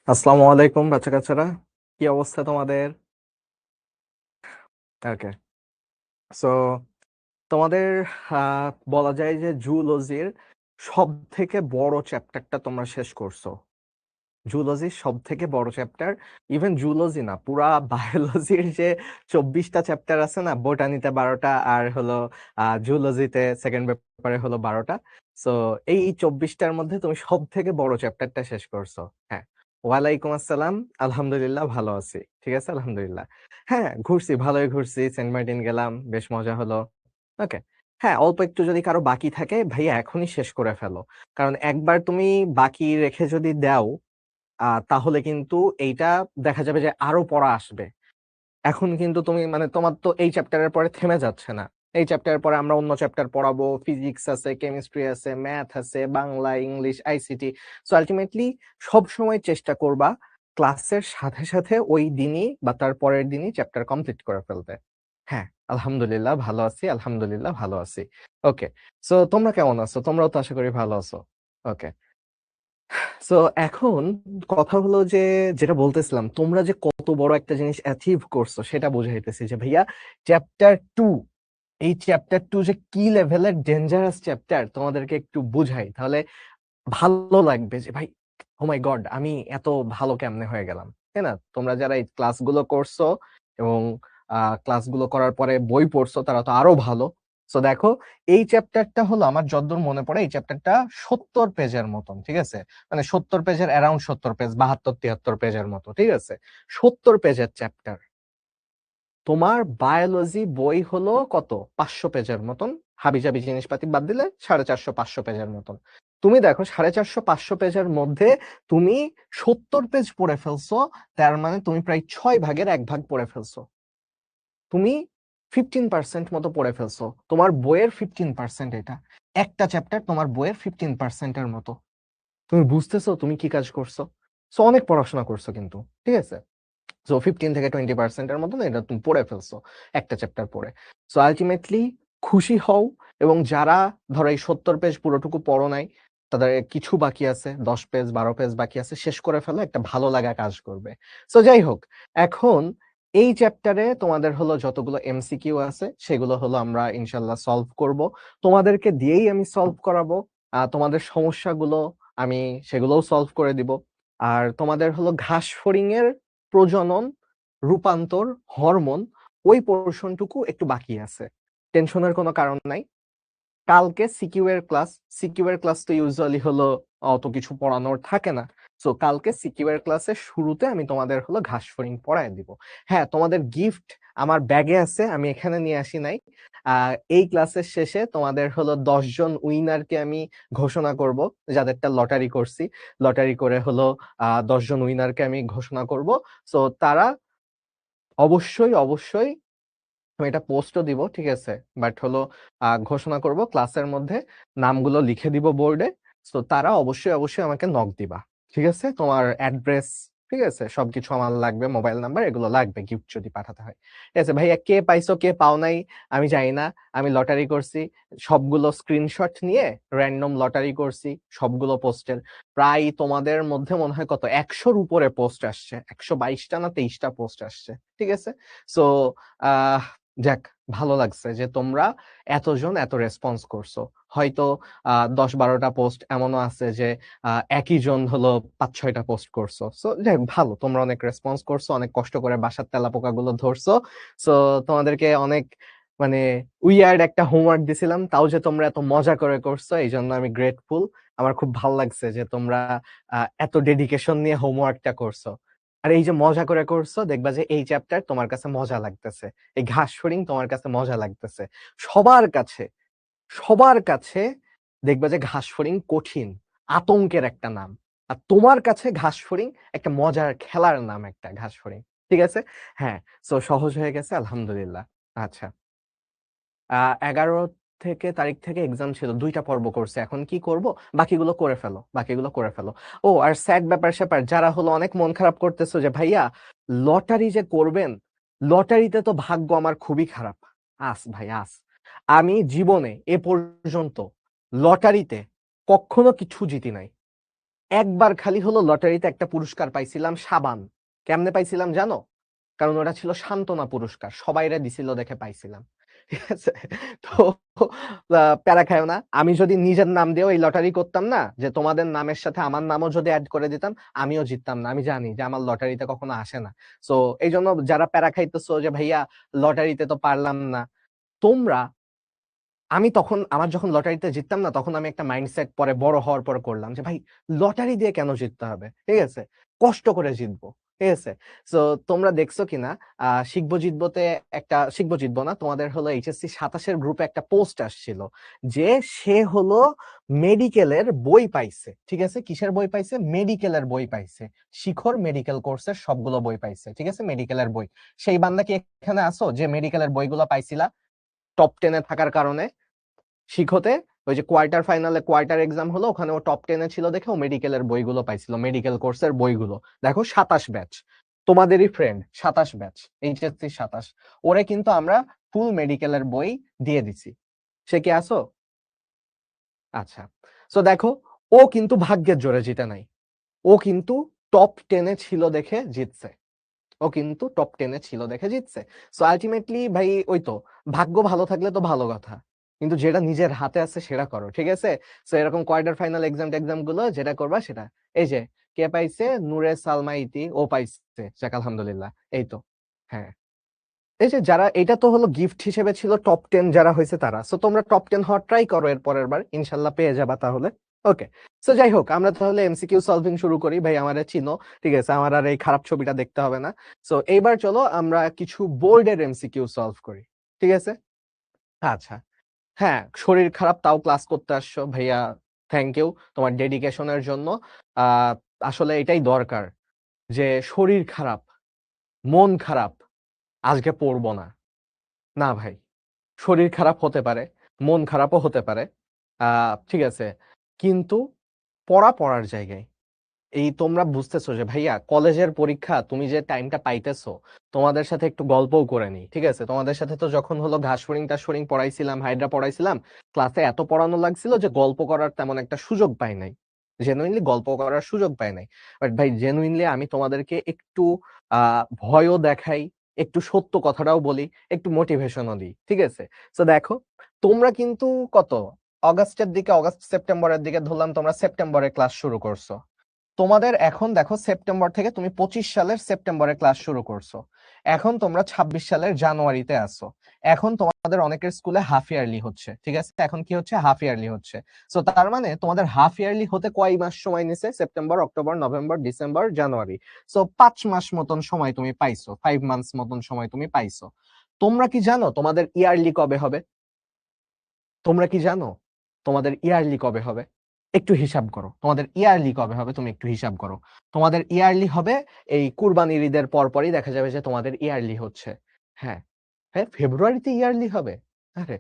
আসসালামু আলাইকুম বাচ্চা কাচ্চারা, কি অবস্থা তোমাদের? ওকে, সো তোমাদের বলা যায় যে জুলজির সব থেকে বড় চ্যাপ্টারটা তোমরা শেষ করছো। জুলজির সব থেকে বড় চ্যাপ্টার, ইভেন জুলজি না, পুরা বায়োলজির যে 24টা চ্যাপ্টার আছে না, বোটানিতে 12টা আর হলো জুলজিতে সেকেন্ড পেপারে হলো 12টা। সো এই 24টার মধ্যে তুমি সব থেকে বড় চ্যাপ্টারটা শেষ করছো। হ্যাঁ, ওয়ালাইকুম আসসালাম। আলহামদুলিল্লাহ ভালো আছি, ঠিক আছে আলহামদুলিল্লাহ। হ্যাঁ, ঘুরছি, ভালোই ঘুরছি, সেন্ট মার্টিন গেলাম, বেশ মজা হলো। ওকে, হ্যাঁ অল্প একটু যদি কারো বাকি থাকে ভাইয়া এখনই শেষ করে ফেলো, কারণ একবার তুমি বাকি রেখে যদি দাও তাহলে কিন্তু এইটা দেখা যাবে যে আরো পড়া আসবে। এখন কিন্তু তুমি মানে তোমার তো এই চ্যাপ্টারের পরে থেমে যাচ্ছে না। এই চ্যাপ্টারের পরে আমরা অন্য চ্যাপ্টার পড়াবো, ফিজিক্স আছে, কেমিস্ট্রি আছে, ম্যাথ আছে, Bangla, English, ICT. So ultimately সব সময় চেষ্টা করবা ক্লাসের সাথে সাথে ওই দিনই বা তার পরের দিনই চ্যাপ্টার কমপ্লিট করে ফেলতে। হ্যাঁ, আলহামদুলিল্লাহ ভালো আছি, আলহামদুলিল্লাহ ভালো আছি। ওকে, সো তোমরা কেমন আছো? তোমরাও তো আশা করি ভালো আছো। ওকে, সো এখন কথা হলো যে, যেটা বলতেছিলাম, তোমরা যে কত বড় একটা জিনিস অ্যাচিভ করছো সেটা বুঝাইতেছি যে ভাইয়া চ্যাপ্টার 2, এই চ্যাপ্টার 2 যে কি লেভেলের ডেঞ্জারাস চ্যাপ্টার তোমাদেরকে একটু বুঝাই, তাহলে ভালো লাগবে যে ভাই ও মাই গড আমি এত ভালো কেমনে হয়ে গেলাম। তাই না? তোমরা যারা এই ক্লাসগুলো করছো এবং ক্লাসগুলো করার পরে বই পড়ছো তারা তো আরো ভালো। সো দেখো, এই চ্যাপ্টারটা হলো আমার যতদূর মনে পড়ে এই চ্যাপ্টারটা 70 পেজের মতন, ঠিক আছে? মানে 70 পেজের, অ্যারাউন্ড 70 পেজ, 72-73 পেজের মতো, ঠিক আছে? 70 পেজের চ্যাপ্টার। তোমার বায়োলজি বই হলো কত, 500 পেজের মতন, হাবিজাবি জিনিসপাতি বাদ দিলে 450-500 পেজের মতন। তুমি দেখো 450-500 পেজের মধ্যে তুমি 70 পেজ পড়ে ফেলছো, তার মানে তুমি প্রায় 6 ভাগের 1 ভাগ পড়ে ফেলছো। তুমি 15% মতো পড়ে ফেলছো, তোমার বইয়ের 15%। এটা একটা চ্যাপ্টার তোমার বইয়ের 15%-এর মতো। তুমি বুঝতেছো তুমি কি কাজ করছো? সো অনেক পড়াশোনা করছো কিন্তু, ঠিক আছে? সো 15 থেকে 20%-এর মতন এটা তুমি পড়ে ফেলছো একটা চ্যাপ্টার পড়ে। সো আলটিমেটলি খুশি হও, এবং যারা ধরো এই 70 পেজ পুরোটুকু পড়ো নাই, তাদের কিছু বাকি আছে, 10 পেজ 12 পেজ বাকি আছে, শেষ করে ফেলো, একটা ভালো লাগা কাজ করবে। সো যাই হোক, এখন এই চ্যাপ্টারে তোমাদের হলো যতগুলো এমসিকিউ আছে সেগুলো হলো আমরা ইনশাল্লাহ সলভ করব, তোমাদেরকে দিয়েই আমি সলভ করাবো। তোমাদের সমস্যাগুলো আমি সেগুলোও সলভ করে দিব। আর তোমাদের হলো ঘাস ফড়িং এর প্রজনন, রূপান্তর, হরমোন, ওই পোর্শনটুকু একটু বাকি আছে। টেনশনের কোনো কারণ নাই। কালকে সিকিউ এর ক্লাস, সিকিউ এর ক্লাস তো ইউজুয়ালি হলো অত কিছু পড়ানোর থাকে না। সো কালকে সিকিউ এর ক্লাসের শুরুতে আমি তোমাদের হলো ঘাস ফড়িং পড়ায় দিব। হ্যাঁ, তোমাদের গিফট আমার ব্যাগে আছে, আমি এখানে নিয়ে আসি নাই। এই ক্লাসের শেষে তোমাদের হলো 10 জন উইনারকে আমি ঘোষণা করব, যাদেরটা লটারি করছি। লটারি করে হলো 10 জন উইনারকে আমি ঘোষণা করব। সো তারা অবশ্যই অবশ্যই, আমি এটা পোস্টও দিব, ঠিক আছে? বাট হলো ঘোষণা করব ক্লাসের মধ্যে, নামগুলো লিখে দিব বোর্ডে। তো তারা অবশ্যই অবশ্যই আমাকে নক দিবা, ঠিক আছে? তোমার অ্যাড্রেস, ঠিক আছে, সবকিছু আমার লাগবে, মোবাইল নাম্বার এগুলো লাগবে গিফট যদি পাঠাতে হয়। ঠিক আছে ভাইয়া, কে পাইছো কে পাও নাই আমি জানি না। আমি লটারি করছি, সবগুলো স্ক্রিনশট নিয়ে র্যান্ডম লটারি করছি সবগুলো পোস্টের। প্রায় তোমাদের মধ্যে মনে হয় কত 100-র উপরে পোস্ট আসছে, 122টা না 23টা পোস্ট আসছে, ঠিক আছে? সো আহ যাক, ভালো লাগছে যে তোমরা এতজন এত রেসপন্স করছো। হয়তো 10-12টা পোস্ট এমনও আছে যে একই জন হলো 5-6টা পোস্ট করছো। সো যাক, ভালো, তোমরা অনেক রেসপন্স করছো, অনেক কষ্ট করে বাসার তেলাপোকা গুলো ধরছো। সো তোমাদেরকে অনেক মানে উইয়ার্ড একটা হোমওয়ার্ক দিছিলাম, তাও যে তোমরা এত মজা করে করছো এই জন্য আমি গ্রেটফুল। আমার খুব ভালো লাগছে যে তোমরা এত ডেডিকেশন নিয়ে হোমওয়ার্কটা করছো। আর এই যে মজা করে করছো, দেখবা যে এই চ্যাপ্টার তোমার কাছে মজা লাগতেছে, এই ঘাস ফড়িং তোমার কাছে মজা লাগতেছে। সবার কাছে, সবার কাছে দেখবা যে ঘাস ফড়িং কঠিন, আতঙ্কের একটা নাম। আর তোমার কাছে ঘাস ফড়িং একটা মজার খেলার নাম, একটা ঘাস ফড়িং, ঠিক আছে? হ্যাঁ, সো সহজ হয়ে গেছে আলহামদুলিল্লাহ। আচ্ছা, 11 তারিখ থেকে এক্সাম ছিল, 2টা পর্ব করছে, এখন কি করব? বাকিগুলো করে ফেলো, বাকিগুলো করে ফেলো। ও আর স্যাড ব্যাপার স্যাপার, যারা হলো অনেক মন খারাপ করতেছো যে ভাইয়া লটারি যে করবেন, লটারিতে তো ভাগ্য আমার খুবই খারাপ। আস ভাই আস, আমি জীবনে এ পর্যন্ত লটারিতে কখনো কিছু জিতি নাই, একবার খালি হলো লটারিতে একটা পুরস্কার পাইছিলাম, সাবান। কেমনে পাইছিলাম জানো? কারণ ওটা ছিল সান্ত্বনা পুরস্কার, সবাইরে দিছিল দেখে পাইছিলাম। ঠিক আছে? তো প্যারা খাইও না। আমি যদি নিজের নাম দিয়েও এই লটারি করতাম না, যে তোমাদের নামের সাথে আমার নামও যদি অ্যাড করে দিতাম, আমিও জিততাম না। আমি জানি যে আমার লটারিতে কখনো আসে না। সো এই জন্য যারা প্যারা খাইতেছো যে ভাইয়া লটারিতে তো পারলাম না, তোমরা, আমি তখন আমার যখন লটারিতে জিততাম না, তখন আমি একটা মাইন্ডসেট পরে বড় হওয়ার পরে করলাম যে ভাই লটারি দিয়ে কেন জিততে হবে, ঠিক আছে, কষ্ট করে জিতবো, ঠিক আছে। সো তোমরা দেখছো কিনা শিখবো জিতবোতে একটা, শিখবো জিতবো না, তোমাদের হলো এইচএসসি 27-এর গ্রুপে একটা পোস্ট আসছিল যে সে হলো মেডিকেলের বই পাইছে, ঠিক আছে, কিসের বই পাইছে, মেডিকেলের বই পাইছে, শিখর মেডিকেল কোর্সের সবগুলো বই পাইছে, ঠিক আছে, মেডিকেলের বই। সেই বান্দা কি এখানে আসো যে মেডিকেলের বইগুলো পাইছিলা টপ 10-এ থাকার কারণে? শিখতে ওই যে কোয়ার্টার ফাইনালে কোয়ার্টার এক্সাম হলো, ওখানে ও টপ 10-এ ছিল দেখে ও মেডিকেলের বইগুলো পাইছিল, মেডিকেল কোর্সের বইগুলো। দেখো 27 ব্যাচ, তোমাদেরই ফ্রেন্ড, 27 ব্যাচ, এইচএসসি 27, ওরে কিন্তু আমরা ফুল মেডিকেলের বই দিয়ে দিছি। সে কি আসো? আচ্ছা, সো দেখো, ও কিন্তু ভাগ্যের জোরে জিতে নাই, ও কিন্তু টপ 10-এ ছিল দেখে জিতছে, ও কিন্তু টপ 10-এ ছিল দেখে জিতছে। সো আলটিমেটলি ভাই ওই তো, ভাগ্য ভালো থাকলে তো ভালো কথা, কিন্তু যেটা নিজের হাতে আছে সেটা করো, ঠিক আছে। সো এরকম কোয়ার্টার ফাইনাল এক্সাম গুলো যেটা করবা সেটা, এই যে কে পাইছে, নূরে সালমা ইতি, ও পাইছে, যাক আলহামদুলিল্লাহ। এই তো, হ্যাঁ, এই যে যারা, এটা তো হলো গিফট হিসেবে ছিল টপ 10 যারা হয়েছে তারা। সো তোমরা টপ 10 হওয়ার ট্রাই করো এর পরের বার, ইনশাল্লাহ পেয়ে যাবা তাহলে। ওকে, সো যাই হোক, আমরা তাহলে এমসিকিউ সলভিং শুরু করি। ভাই আমারে চিনো, ঠিক আছে, আমার আর এই খারাপ ছবিটা দেখতে হবে না। সো এইবার চলো আমরা কিছু বোর্ডের এমসিকিউ সলভ করি, ঠিক আছে। আচ্ছা, হ্যাঁ, শরীর খারাপ তাও ক্লাস করতে আসছো ভাইয়া, থ্যাংক ইউ তোমার ডেডিকেশনের জন্য। আহ আসলে এটাই দরকার, যে শরীর খারাপ, মন খারাপ, আজকে পড়বো না, না ভাই, শরীর খারাপ হতে পারে, মন খারাপও হতে পারে, ঠিক আছে, কিন্তু পড়া পড়ার জায়গায়। এই তোমরা বুঝতেছো যে ভাইয়া কলেজের পরীক্ষা, তুমি যে টাইমটা পাইতেছো, তোমাদের সাথে একটু গল্পও করে নি, ঠিক আছে। তোমাদের সাথে তো যখন হলো ঘাসফড়িং টাসফড়িং পড়াইছিলাম, হাইড্রা পড়াইছিলাম, ক্লাসে এত পড়ানো লাগছিল যে গল্প করার তেমন একটা সুযোগ পাই নাই, জেনুইনলি গল্প করার সুযোগ পাই নাই। বাট ভাই জেনুইনলি আমি তোমাদেরকে একটু ভয়ও দেখাই, একটু সত্য কথাটাও বলি, একটু মোটিভেশনও দিই, ঠিক আছে। তো দেখো, তোমরা কিন্তু কত অগাস্টের দিকে, অগাস্ট সেপ্টেম্বরের দিকে ধরলাম, তোমরা সেপ্টেম্বরে ক্লাস শুরু করছো। তোমাদের এখন দেখো সেপ্টেম্বর থেকে, তুমি 25 সালের সেপ্টেম্বরে ক্লাস শুরু করছো, এখন তোমরা 26 সালের জানুয়ারিতে আসছো। এখন তোমাদের অনেকের স্কুলে হাফ ইয়ারলি হচ্ছে, ঠিক আছে, এখন কি হচ্ছে, হাফ ইয়ারলি হচ্ছে। সো তার মানে তোমাদের হাফ ইয়ারলি হতে কয় মাস সময় নিছে, সেপ্টেম্বর, অক্টোবর, নভেম্বর, ডিসেম্বর, জানুয়ারি। সো 5 মাস মতন সময় তুমি পাইছো, 5 মান্থস মতন সময় তুমি পাইছো। তোমরা কি জানো তোমাদের ইয়ারলি কবে হবে? তোমরা কি জানো তোমাদের ইয়ারলি কবে হবে? একটু হিসাব করো, তোমাদের ইয়ারলি কবে হবে, তুমি একটু হিসাব করো। তোমাদের ইয়ারলি হবে এই কুরবানির ঈদের পরপরই দেখা যাবে যে তোমাদের ইয়ারলি হচ্ছে। হ্যাঁ, হ্যাঁ, ফেব্রুয়ারিতে ইয়ারলি হবে। আরে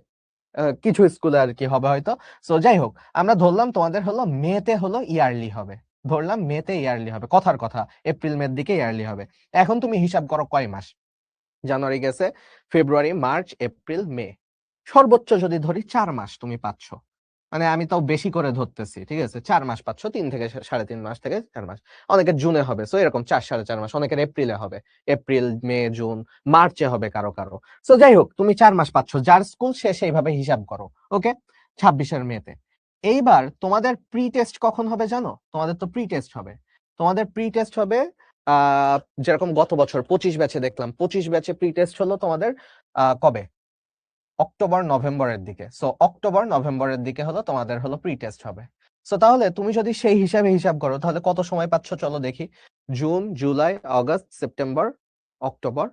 কিছু স্কুলে আর কি হবে হয়তো। সো যাই হোক, আমরা ধরলাম তোমাদের হলো মেতে হলো ইয়ারলি হবে, ধরলাম মেতে ইয়ারলি হবে, কথার কথা, এপ্রিল মের দিকে ইয়ারলি হবে। এখন তুমি হিসাব করো কয় মাস, জানুয়ারি গেছে, ফেব্রুয়ারি, মার্চ, এপ্রিল, মে, সর্বোচ্চ যদি ধরি 4 মাস তুমি পাচ্ছ। মানে আমি তাও বেশি করে ধরতেছি, ঠিক আছে, 4 মাস পাচ্ছ, 3 থেকে 3.5 মাস থেকে 4 মাস। অনেকের জুনে হবে, সো এরকম 4 সাড়ে 4 মাস, অনেকের এপ্রিলে হবে, এপ্রিল, মে, জুন, মার্চে হবে কারো কারো। সো যাই হোক, তুমি 4 মাস পাচ্ছ, যার স্কুল সে সেইভাবে হিসাব করো। ওকে, 26-এর মেতে। এইবার তোমাদের প্রি টেস্ট কখন হবে জানো? তোমাদের তো প্রি টেস্ট হবে, তোমাদের প্রি টেস্ট হবে যেরকম গত বছর 25 ব্যাচে দেখলাম, 25 ব্যাচে প্রি টেস্ট হলো তোমাদের কবে, অক্টোবর নভেম্বরের দিকে। সো অক্টোবর নভেম্বরের দিকে হলো তোমাদের হলো প্রি টেস্ট হবে। সো তাহলে তুমি যদি সেই হিসাবে হিসাব করো, তাহলে কত সময় পাচ্ছ চলো দেখি, June, July, August, September, October,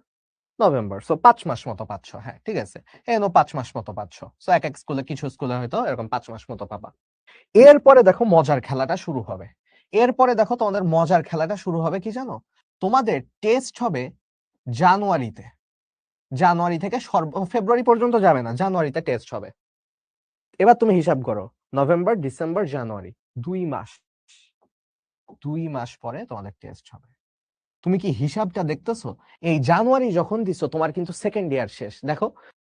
November, so 5 মাস মতো পাচ্ছ। হ্যাঁ, ঠিক আছে, এনো 5 মাস মতো পাচ্ছ। সো এক এক স্কুলে, কিছু স্কুলে হয়তো এরকম 5 মাস মতো পাবা। এরপরে দেখো মজার খেলাটা শুরু হবে, এরপরে দেখো তোমাদের মজার খেলাটা শুরু হবে কি জানো? তোমাদের টেস্ট হবে জানুয়ারিতে, জানুয়ারি থেকে ফেব্রুয়ারি পর্যন্ত যাবে না, জানুয়ারিতে টেস্ট হবে। এবার তুমি হিসাব করো, নভেম্বর, ডিসেম্বর, জানুয়ারি, 2 মাস, 2 মাস পরে তোমাদের টেস্ট হবে। তুমি কি হিসাবটা দেখতেছো? এই জানুয়ারি যখন দিছো, তোমার কিন্তু সেকেন্ড ইয়ার শেষ। দেখো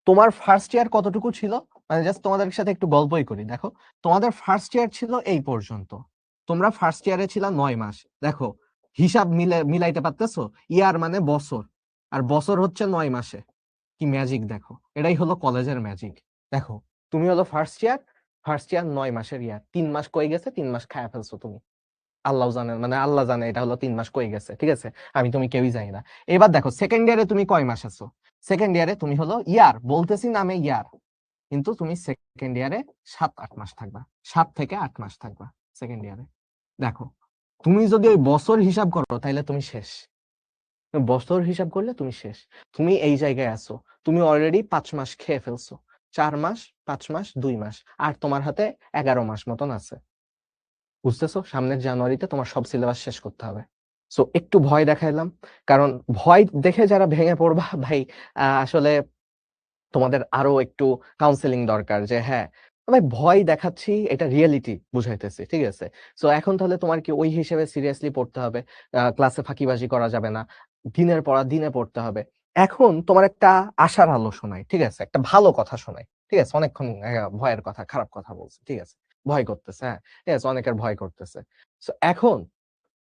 তোমার ফার্স্ট ইয়ার কতটুকু ছিল, মানে জাস্ট তোমাদের সাথে একটু গল্পই করি। দেখো তোমাদের ফার্স্ট ইয়ার ছিল এই পর্যন্ত, তোমরা ফার্স্ট ইয়ারে ছিল 9 মাস। দেখো হিসাব মিলাইতে পারতেছো? ইয়ার মানে বছর, আর বছর হচ্ছে 9 মাসে। কি ম্যাজিক দেখো, এটাই হলো কলেজের ম্যাজিক। দেখো তুমি হলো ফার্স্ট ইয়ার 9 মাসের ইয়ার, 3 মাস কই গেছে, 3 মাস খায়া ফেলছো তুমি। আল্লাহ জানে, মানে আল্লাহ জানে এটা হলো 3 মাস কই গেছে, ঠিক আছে? আমি তুমি কেউই জানি না। এবার দেখো সেকেন্ড ইয়ারে তুমি কয় মাস আছো? সেকেন্ড ইয়ারে তুমি হলো ইয়ার, বলতেছি নামে ইয়ার, কিন্তু তুমি সেকেন্ড ইয়ারে 7-8 মাস থাকবা, 7 থেকে 8 মাস থাকবা সেকেন্ড ইয়ারে। দেখো তুমি যদি ওই বছর হিসাব করো তাহলে তুমি শেষ। বছর হিসাব করলে তুমি শেষ। তুমি এই জায়গায় আছো, তুমি অলরেডি 5 মাস খেয়ে ফেলছো, 4 মাস, 5 মাস, 2 মাস, আর তোমার হাতে 11 মাস মতন আছে। বুঝতেছো? সামনের জানুয়ারিতে তোমার সব সিলেবাস শেষ করতে হবে। সো একটু ভয় দেখাইলাম, কারণ ভয় দেখে যারা ভেঙে পড়বা ভাই, আসলে তোমাদের আরো একটু কাউন্সেলিং দরকার, যে হ্যাঁ ভাই ভয় দেখাচ্ছি, এটা রিয়েলিটি বুঝাইতেছি, ঠিক আছে? সো এখন তাহলে তোমার কি ওই হিসেবে সিরিয়াসলি পড়তে হবে, ক্লাসে ফাঁকিবাজি করা যাবে না, দিনের পড়া দিনে পড়তে হবে। এখন তোমার একটা আশার আলো শোনাই, ঠিক আছে? একটা ভালো কথা শোনাই, ঠিক আছে? অনেকক্ষণ ভয়ের কথা, খারাপ কথা বলছে, ঠিক আছে? ভয় করতেছে, হ্যাঁ ঠিক আছে, অনেকের ভয় করতেছে। সো এখন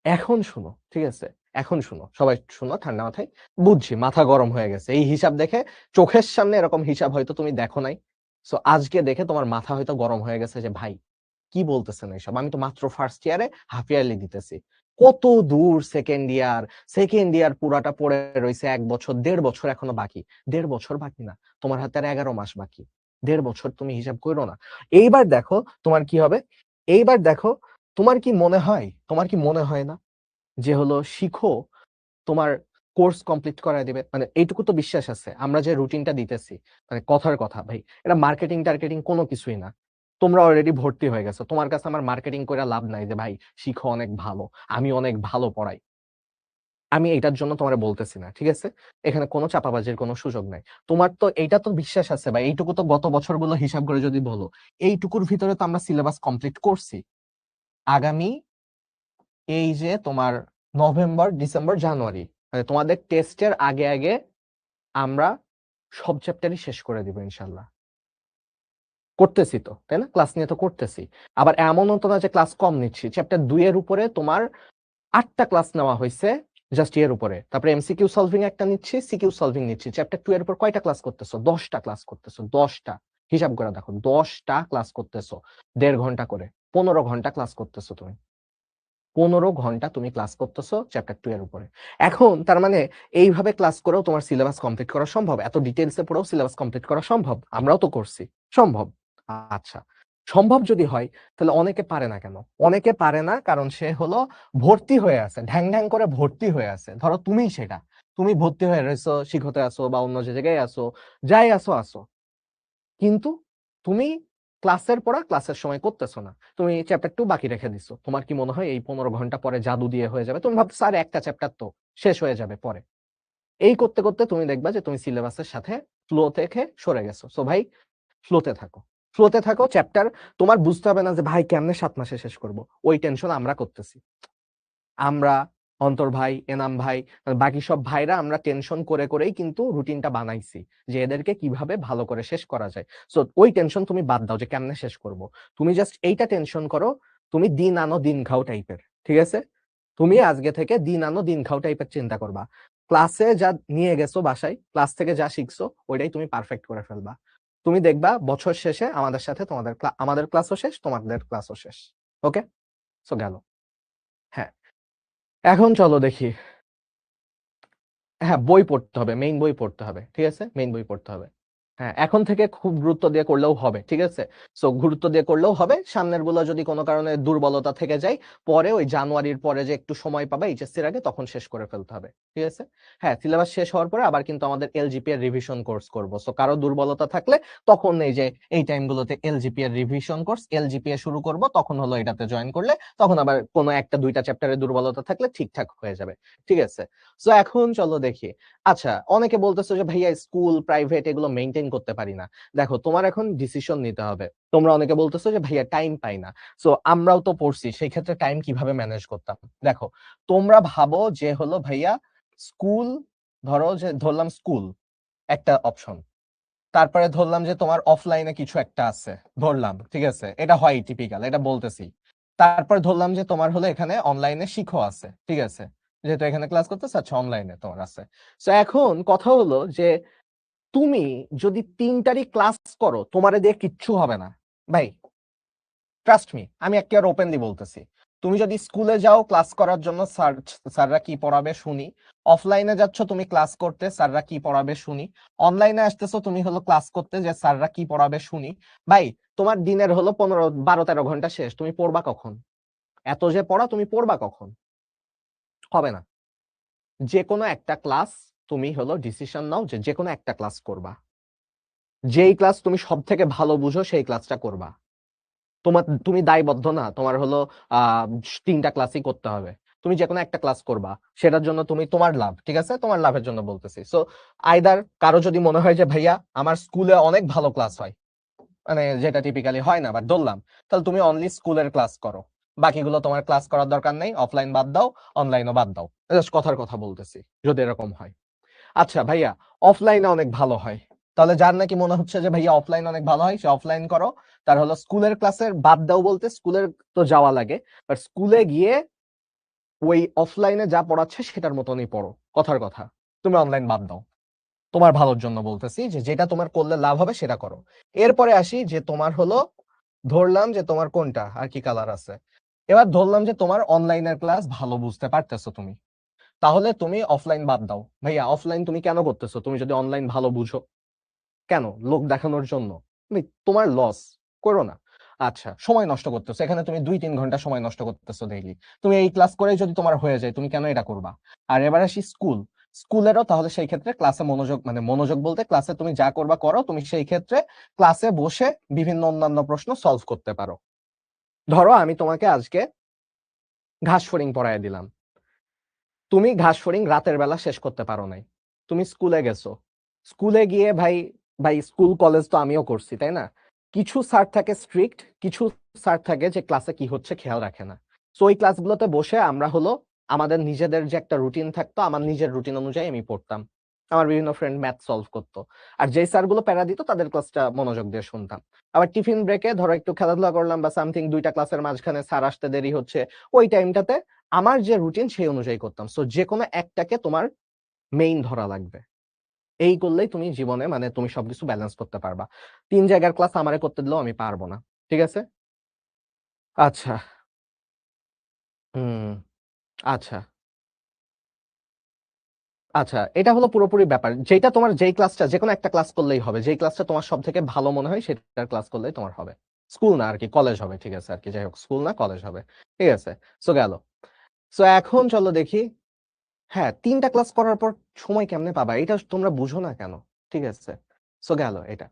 এখন শুনো, ঠিক আছে? এখন শুনো, সবাই শুনো ঠান্ডা মাথায়। বুঝছি মাথা গরম হয়ে গেছে এই হিসাব দেখে, চোখের সামনে এরকম হিসাব হয়তো তুমি দেখো নাই। সো আজকে দেখে তোমার মাথা হয়তো গরম হয়ে গেছে যে ভাই কি বলতেছেন এইসব, আমি তো মাত্র ফার্স্ট ইয়ারে হাফ ইয়ারলি দিতেছি। কত দূর সেকেন্ড ইয়ার পুরাটা পড়ে রয়েছে, 1 বছর 1.5 বছর এখনো বাকি। 1.5 বছর বাকি না, তোমার হাতে আর 11 মাস বাকি। 1.5 বছর তুমি হিসাব করো না। এইবার দেখো তোমার কি হবে। এইবার দেখো, তোমার কি মনে হয় না যে হলো শিখো তোমার কোর্স কমপ্লিট করায় দিবে? মানে এইটুকু তো বিশ্বাস আছে, আমরা যে রুটিনটা দিতেছি, মানে কথার কথা ভাই, এটা মার্কেটিং টার্গেটিং কোনো কিছুই না। তোমরা অলরেডি ভর্তি হয়ে গেছো, তোমার কাছে আমার মার্কেটিং করে লাভ নাই যে ভাই শিখো অনেক ভালো, আমি অনেক ভালো পড়াই। আমি এটার জন্য তোমার বলতেছি না, ঠিক আছে? এখানে কোনো চাপাবাজির কোনো সুযোগ নাই। তোমার তো এইটা তো বিশ্বাস আছে ভাই, এইটুকু তো গত বছরগুলো হিসাব করে যদি বলো, এইটুকুর ভিতরে তো আমরা সিলেবাস কমপ্লিট করছি। আগামী এই যে তোমার নভেম্বর, ডিসেম্বর, জানুয়ারি, মানে তোমাদের টেস্টের আগে আগে আমরা সব চ্যাপ্টারই শেষ করে দিব ইনশাল্লাহ। করতেছি তো, তাই না? ক্লাস নিয়ে তো করতেছি। আবার এমনও তো না যে ক্লাস কম নিচ্ছি। চ্যাপ্টার 2 এর উপরে তোমার 8টা ক্লাস নেওয়া হয়েছে জাস্ট এর উপরে। তারপরে এমসিকিউ সলভিং একটা নিচ্ছি, সিকিউ সলভিং নিচ্ছি। চ্যাপ্টার 2 এর উপর কয়টা ক্লাস করতেছো? 10টা ক্লাস করতেছো। 10টা, হিসাব করে দেখো, 10টা ক্লাস করতেছো 1.5 ঘন্টা করে। 15 ঘন্টা ক্লাস করতেছো তুমি। 15 ঘন্টা তুমি ক্লাস করতেছো চ্যাপ্টার 2 এর উপরে। এখন তার মানে এইভাবে ক্লাস করেও তোমার সিলেবাস কমপ্লিট করা সম্ভব? এত ডিটেইলসে পড়েও সিলেবাস কমপ্লিট করা সম্ভব? আমরাও তো করছি। সম্ভব। আচ্ছা, সম্ভব যদি হয় তাহলে অনেকে পারে না কেন? অনেকে পারে না কারণ সে হলো ভর্তি হয়ে আছে, ঢ্যাং ঢ্যাং করে ভর্তি হয়ে আছে। ধরো তুমিই সেটা, তুমি ভর্তি হয়ে রয়েছো, শিখতে আসো বা অন্য যে জায়গায় আসো, যাই আসো আসো, কিন্তু তুমি ক্লাসের পড়া ক্লাসের সময় করতেছো না, তুমি চ্যাপ্টার 2 বাকি রেখে দিছো। তোমার কি মনে হয় এই 15 ঘন্টা পরে জাদু দিয়ে হয়ে যাবে? তুমি ভাবছো আর একটা চ্যাপ্টার তো শেষ হয়ে যাবে পরে। এই করতে করতে তুমি দেখবা যে তুমি সিলেবাসের সাথে ফ্লো থেকে সরে গেছো। সো ভাই ফ্লোতে থাকো, ফ্লোতে থাকো। চ্যাপ্টার তোমার বুঝতে হবে না যে ভাই কেমনে 7 মাসে শেষ করব, ওই টেনশন আমরা করতেছি। আমরা, অন্তর ভাই, এনাম ভাই, বাকি সব ভাইরা আমরা টেনশন করে করেই কিন্তু রুটিনটা বানাইছি যে এদেরকে কিভাবে ভালো করে শেষ করা যায়। সো ওই টেনশন তুমি বাদ দাও যে কেমনে শেষ করব। তুমি জাস্ট এইটা টেনশন করো, তুমি দিন আনো দিন খাও টাইপের, ঠিক আছে? তুমি আজকে থেকে দিন আনো দিন খাও টাইপের চিন্তা করবা। ক্লাসে যা নিয়ে গেছো বাসায়, ক্লাস থেকে যা শিখছো ওইটাই তুমি পারফেক্ট করে ফেলবা। তুমি দেখবা বছর শেষে আমাদের সাথে আমাদের ক্লাসও শেষ, তোমাদের ক্লাসও শেষ। ওকে? সো গেল। হ্যাঁ, এখন চলো দেখি। হ্যাঁ, বই পড়তে হবে, মেইন বই পড়তে হবে, ঠিক আছে? মেইন বই পড়তে হবে। হ্যাঁ, এখন থেকে খুব গুরুত্ব দিয়ে করলেও হবে, ঠিক আছে? সো গুরুত্ব দিয়ে করলেও হবে। সামনের গুলো যদি কোনো কারণে দুর্বলতা থেকে যায়, পরে ওই জানুয়ারির পরে যে একটু সময় পাবে এইচএসসির আগে, তখন শেষ করে ফেলতে হবে, ঠিক আছে? হ্যাঁ, সিলেবাস শেষ হওয়ার পরে আবার কিন্তু আমাদের এলজিপি এর রিভিশন কোর্স করব। সো কারো দুর্বলতা থাকলে তখন এই যে এই টাইমগুলোতে এলজিপি এর রিভিশন কোর্স, এলজিপি এ শুরু করব, তখন হলো এটাতে জয়েন করলে তখন আবার কোনো একটা দুইটা চ্যাপ্টারের দুর্বলতা থাকলে ঠিকঠাক হয়ে যাবে, ঠিক আছে? সো এখন চলো দেখি। আচ্ছা, অনেকে বলতেছো যে ভাইয়া স্কুল প্রাইভেট এগুলো মেইনটেইন করতে পারি না। দেখো তোমার এখন ডিসিশন নিতে হবে। তোমরা অনেকে বলতেছো যে ভাইয়া টাইম পাই না। সো আমরাও তো পড়ছি, সেই ক্ষেত্রে টাইম কিভাবে ম্যানেজ করতাম? দেখো, তোমরা ভাবো যে হলো ভাইয়া স্কুল, ধরো যে ধরলাম স্কুল একটা অপশন, তারপরে ধরলাম যে তোমার অফলাইনে কিছু একটা আছে, ধরলাম, ঠিক আছে? এটা হয় টিপিক্যাল, এটা বলতেছি। তারপর ধরলাম যে তোমার হলো এখানে অনলাইনে শিখো আছে, ঠিক আছে, যেহেতু এখানে ক্লাস করতেছে, আচ্ছা অনলাইনে তোমার আছে। তো এখন কথা হলো যে তুমি যদি 3টারই ক্লাস করো, তোমারে দিয়ে কিচ্ছু হবে না ভাই, ট্রাস্ট মি, আমি একেবারে ওপেনলি বলতেছি। তুমি যদি স্কুলে যাও ক্লাস করার জন্য, স্যাররা কি পড়াবে শুনি, অফলাইনে যাচ্ছ তুমি ক্লাস করতে, স্যাররা কি পড়াবে শুনি, অনলাইনে আসতেছো তুমি হলো ক্লাস করতে, যে স্যাররা কি পড়াবে শুনি, ভাই তোমার দিনের হলো 15, 12, 13 ঘন্টা শেষ, তুমি পড়বা কখন? এত যে পড়া, তুমি পড়বা কখন? হবে না। যে কোনো একটা ক্লাস, তুমি হলো ডিসিশন নাও যে যে কোনো একটা ক্লাস করবা, যেই ক্লাস তুমি সব থেকে ভালো বুঝো সেই ক্লাসটা করবা। তুমি দায়বদ্ধ না তোমার হলো আহ 3টা ক্লাসই করতে হবে, তুমি যে কোনো একটা ক্লাস করবা, সেটার জন্য তুমি তোমার লাভ, ঠিক আছে, তোমার লাভের জন্য বলতেছি। সো আইদার কারো যদি মনে হয় যে ভাইয়া আমার স্কুলে অনেক ভালো ক্লাস হয়, মানে যেটা টিপিক্যালি হয় না বাট ধরলাম, তাহলে তুমি অনলি স্কুলের ক্লাস করো, বাকিগুলো তোমার ক্লাস করার দরকার নেই, অফলাইন বাদ দাও, অনলাইনও বাদ দাও, জাস্ট কথার কথা বলতেছি যদি এরকম হয়। আচ্ছা ভাইয়া, অফলাইনে অনেক ভালো হয়, তাহলে যার নাকি মনে হচ্ছে যে ভাইয়া অফলাইন অনেক ভালো হয়, সে অফলাইন করো। তার হলো স্কুলের ক্লাসের বাদ দাও, বলতে স্কুলের তো যাওয়া লাগে, বাট স্কুলে গিয়ে ওই অফলাইনে যা পড়াচ্ছে সেটার মতনই পড়ো, কথার কথা। তুমি অনলাইন বাদ দাও, তোমার ভালোর জন্য বলতেছি, যে যেটা তোমার করলে লাভ হবে সেটা করো। এরপরে আসি যে তোমার হলো, ধরলাম যে তোমার কোনটা আর কি কালার আছে, এবার ধরলাম যে তোমার অনলাইনের ক্লাস ভালো বুঝতে পারতেছো তুমি, তাহলে তুমি অফলাইন বাদ দাও। ভাইয়া অফলাইন তুমি কেন করতেছো, তুমি যদি অনলাইন ভালো বুঝো? কেন? লোক দেখানোর জন্য? তোমার লস, করো না। আচ্ছা, সময় নষ্ট করতেছো, এখানে তুমি 2-3 ঘন্টা সময় নষ্ট করতেছো ডেইলি, তুমি এই ক্লাস করে যদি তোমার হয়ে যায়, তুমি কেন এটা করবা? আর এবার আসি স্কুলেরও, তাহলে সেই ক্ষেত্রে ক্লাসে মনোযোগ, মানে মনোযোগ বলতে ক্লাসে তুমি যা করবা করো, তুমি সেই ক্ষেত্রে ক্লাসে বসে বিভিন্ন অন্যান্য প্রশ্ন সলভ করতে পারো। ধরো আমি তোমাকে আজকে ঘাস ফড়িং পড়ায় দিলাম, তুমি ঘাস ফড়িং রাতের বেলা শেষ করতে পারো নাই, তুমি স্কুলে গেছো, স্কুলে গিয়ে ভাই, স্কুল কলেজ তো আমিও করছি তাই না, কিছু স্যার থাকে স্ট্রিক্ট, কিছু স্যার থাকে যে ক্লাসে কি হচ্ছে খেয়াল রাখে না। তো ওই ক্লাসগুলোতে বসে আমরা হলো আমাদের নিজেদের যে একটা রুটিন থাকতো, আমার নিজের রুটিন অনুযায়ী আমি পড়তাম, আমার বিভিন্ন ফ্রেন্ড ম্যাথ সলভ করতো, আর যেই স্যারগুলো প্যারা দিত তাদের ক্লাসটা মনোযোগ দিয়ে শুনতাম। আবার টিফিন ব্রেকে ধরো একটু খেলাধুলা করলাম বা সামথিং, 2টা ক্লাসের মাঝখানে স্যার আসতে দেরি হচ্ছে, ওই টাইমটাতে আমার যে রুটিন সেই অনুযায়ী করতাম। সো যে কোনো একটাকে তোমার মেইন ধরা লাগবে, এই করলেই তুমি জীবনে মানে তুমি সবকিছু ব্যালেন্স করতে পারবা। 3 জায়গার ক্লাস আমারে করতে দিলেও আমি পারবো না, ঠিক আছে। আচ্ছা। হুম। আচ্ছা, আচ্ছা, এটা হলো পুরোপুরি ব্যাপার, যেটা তোমার যেই ক্লাসটা, যে কোনো একটা ক্লাস করলেই হবে, যেই ক্লাসটা তোমার সব থেকে ভালো মনে হয় সেটার ক্লাস করলেই তোমার হবে। স্কুল না আর কি, কলেজ হবে, ঠিক আছে আর কি, যাই হোক স্কুল না কলেজ হবে, ঠিক আছে। সো গেল। সো এখন চলো দেখি, হ্যাঁ 3টা ক্লাস করার পর সময় কেমনে পাবা, এটা তোমরা বুঝো না কেন, ঠিক আছে। সো গেল এটা।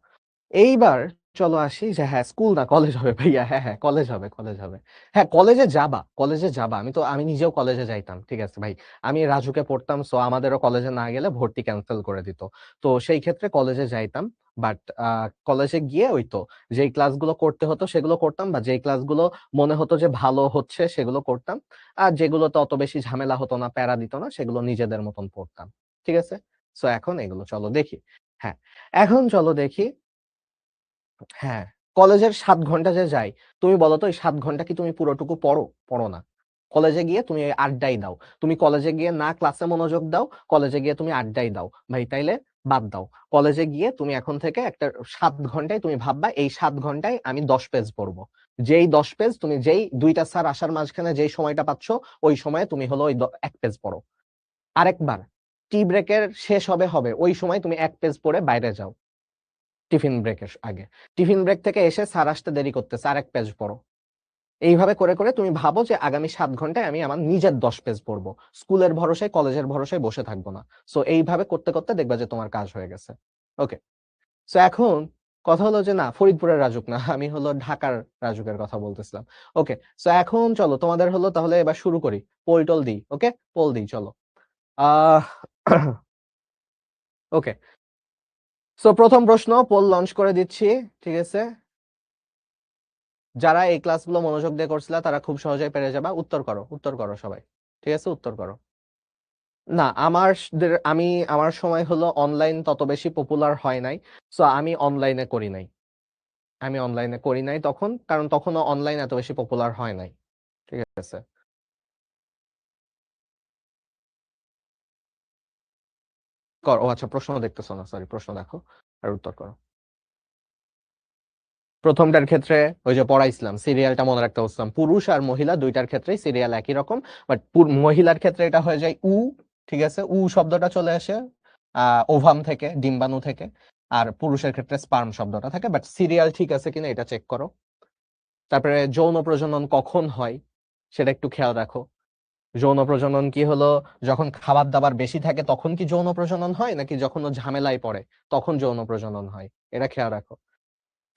এইবার চলো আসি যে হ্যাঁ স্কুল না কলেজ হবে ভাইয়া, হ্যাঁ হ্যাঁ কলেজ হবে, কলেজ হবে। হ্যাঁ কলেজে যাবা, কলেজে যাবা, আমি নিজেও কলেজে যাইতাম, ঠিক আছে ভাই, আমি রাজুকে পড়তাম, সো আমাদেরও কলেজে না গেলে ভর্তি ক্যান্সেল করে দিত। তো সেই ক্ষেত্রে কলেজে যাইতাম, বাট কলেজে গিয়ে ওই তো যেই ক্লাসগুলো করতে হতো সেগুলো করতাম, বা যেই ক্লাসগুলো মনে হতো যে ভালো হচ্ছে সেগুলো করতাম, আর যেগুলোতে অত বেশি ঝামেলা হতো না, প্যারা দিত না, সেগুলো নিজেদের মতন পড়তাম, ঠিক আছে। সো এখন এগুলো চলো দেখি। হ্যাঁ, এখন চলো দেখি। হ্যাঁ, কলেজের 7 ঘন্টা যে যাই, তুমি বলো তো এই 7 ঘন্টা কি তুমি পুরোটুকু পড়ো? পড়ো না। কলেজে গিয়ে তুমি এই আড্ডাই দাও। তুমি কলেজে গিয়ে না ক্লাসে মনোযোগ দাও, কলেজে গিয়ে তুমি আড্ডাই দাও। ভাই তাইলে বাদ দাও। কলেজে গিয়ে তুমি এখন থেকে একটা 7 ঘন্টায় তুমি ভাববা এই 7 ঘন্টায় আমি 10 পেজ পড়বো। যেই 10 পেজ তুমি যেই 2টা স্যার আসার মাঝখানে যেই সময়টা পাচ্ছ, ওই সময়ে তুমি হলো ওই 1 পেজ পড়ো। আরেকবার টি ব্রেকের শেষ হবে ওই সময় তুমি 1 পেজ পড়ে বাইরে যাও। টিফিন ব্রেকের আগে, টিফিন ব্রেক থেকে এসে স্যার আসতে দেরি করতেছে, আর 1 পেজ পড়ো। এইভাবে করে করে তুমি ভাবো যে আগামী 7 ঘন্টায় আমি আমার নিজের 10 পেজ পড়বো, স্কুলের ভরসায় কলেজের ভরসায় বসে থাকবো না। সো এইভাবে করতে করতে দেখবা যে তোমার কাজ হয়ে গেছে। ওকে। সো এখন কথা হলো যে না ফরিদপুরের রাজুক না, আমি হলো ঢাকার রাজুকের কথা বলতেছিলাম। ওকে। সো এখন চলো তোমাদের হলো তাহলে এবার শুরু করি, পোল টোল দিই, ওকে, পোল দিই চলো। আহ ওকে। সো প্রথম প্রশ্ন পোল লঞ্চ করে দিচ্ছি, ঠিক আছে। যারা এই ক্লাসগুলো মনোযোগ দিয়ে করছিল তারা খুব সহজেই পেরে যাবা, উত্তর করো, উত্তর করো সবাই, ঠিক আছে উত্তর করো। না আমি আমার সময় হলো অনলাইন তত বেশি পপুলার হয় নাই, সো আমি অনলাইনে করি নাই, তখন, কারণ তখনও অনলাইন এত বেশি পপুলার হয় নাই। ঠিক আছে, কর। ও আচ্ছা, প্রশ্ন দেখতেছো না, সরি, প্রশ্ন দেখো আর উত্তর করো। প্রথমটার ক্ষেত্রে ওই যে পড়াইছিলাম, সিরিয়ালটা মনে রাখতে বলছিলাম, পুরুষ আর মহিলা দুইটার ক্ষেত্রেই সিরিয়াল একই রকম, বাট মহিলার ক্ষেত্রে এটা হয়ে যায় উ। ঠিক আছে, উ শব্দটা চলে আসে ওভাম থেকে, ডিম্বাণু থেকে। আর পুরুষের ক্ষেত্রে স্পার্ম শব্দটা থাকে, বাট সিরিয়াল ঠিক আছে কিনা এটা চেক করো। তারপরে যৌন প্রজনন কখন হয় সেটা একটু খেয়াল রাখো। যৌন প্রজনন কি হলো, যখন খাবার দাবার বেশি থাকে তখন কি যৌন প্রজনন হয়, নাকি যখন ও ঝামেলায় পড়ে তখন যৌন প্রজনন হয়, এটা খেয়াল রাখো।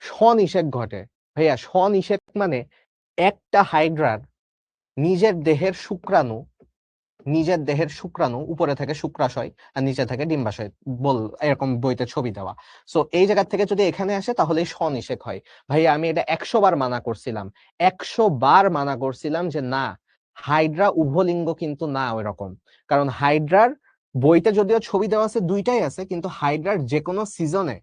স্বনিষেক ঘটে। ভাইয়া, স্বনিষেক মানে একটা হাইড্রার নিজের দেহের শুক্রাণু, নিজের দেহের শুক্রাণু উপরে থেকে শুক্রাশয় আর নিচে থেকে ডিম্বাশয়, বল এরকম বইতে ছবি দেওয়া। সো এই জায়গা থেকে যদি এখানে আসে তাহলে স্বনিষেক হয়। ভাই আমি এটা 100 বার মানা করছিলাম, 100 বার মানা করছিলাম যে না, হাইড্রা উভলিঙ্গ কিন্তু না ওই রকম। কারণ হাইড্রার বইতে যদিও ছবি দেওয়া আছে, দুইটাই আছে, কিন্তু হাইড্রার যে কোনো সিজনে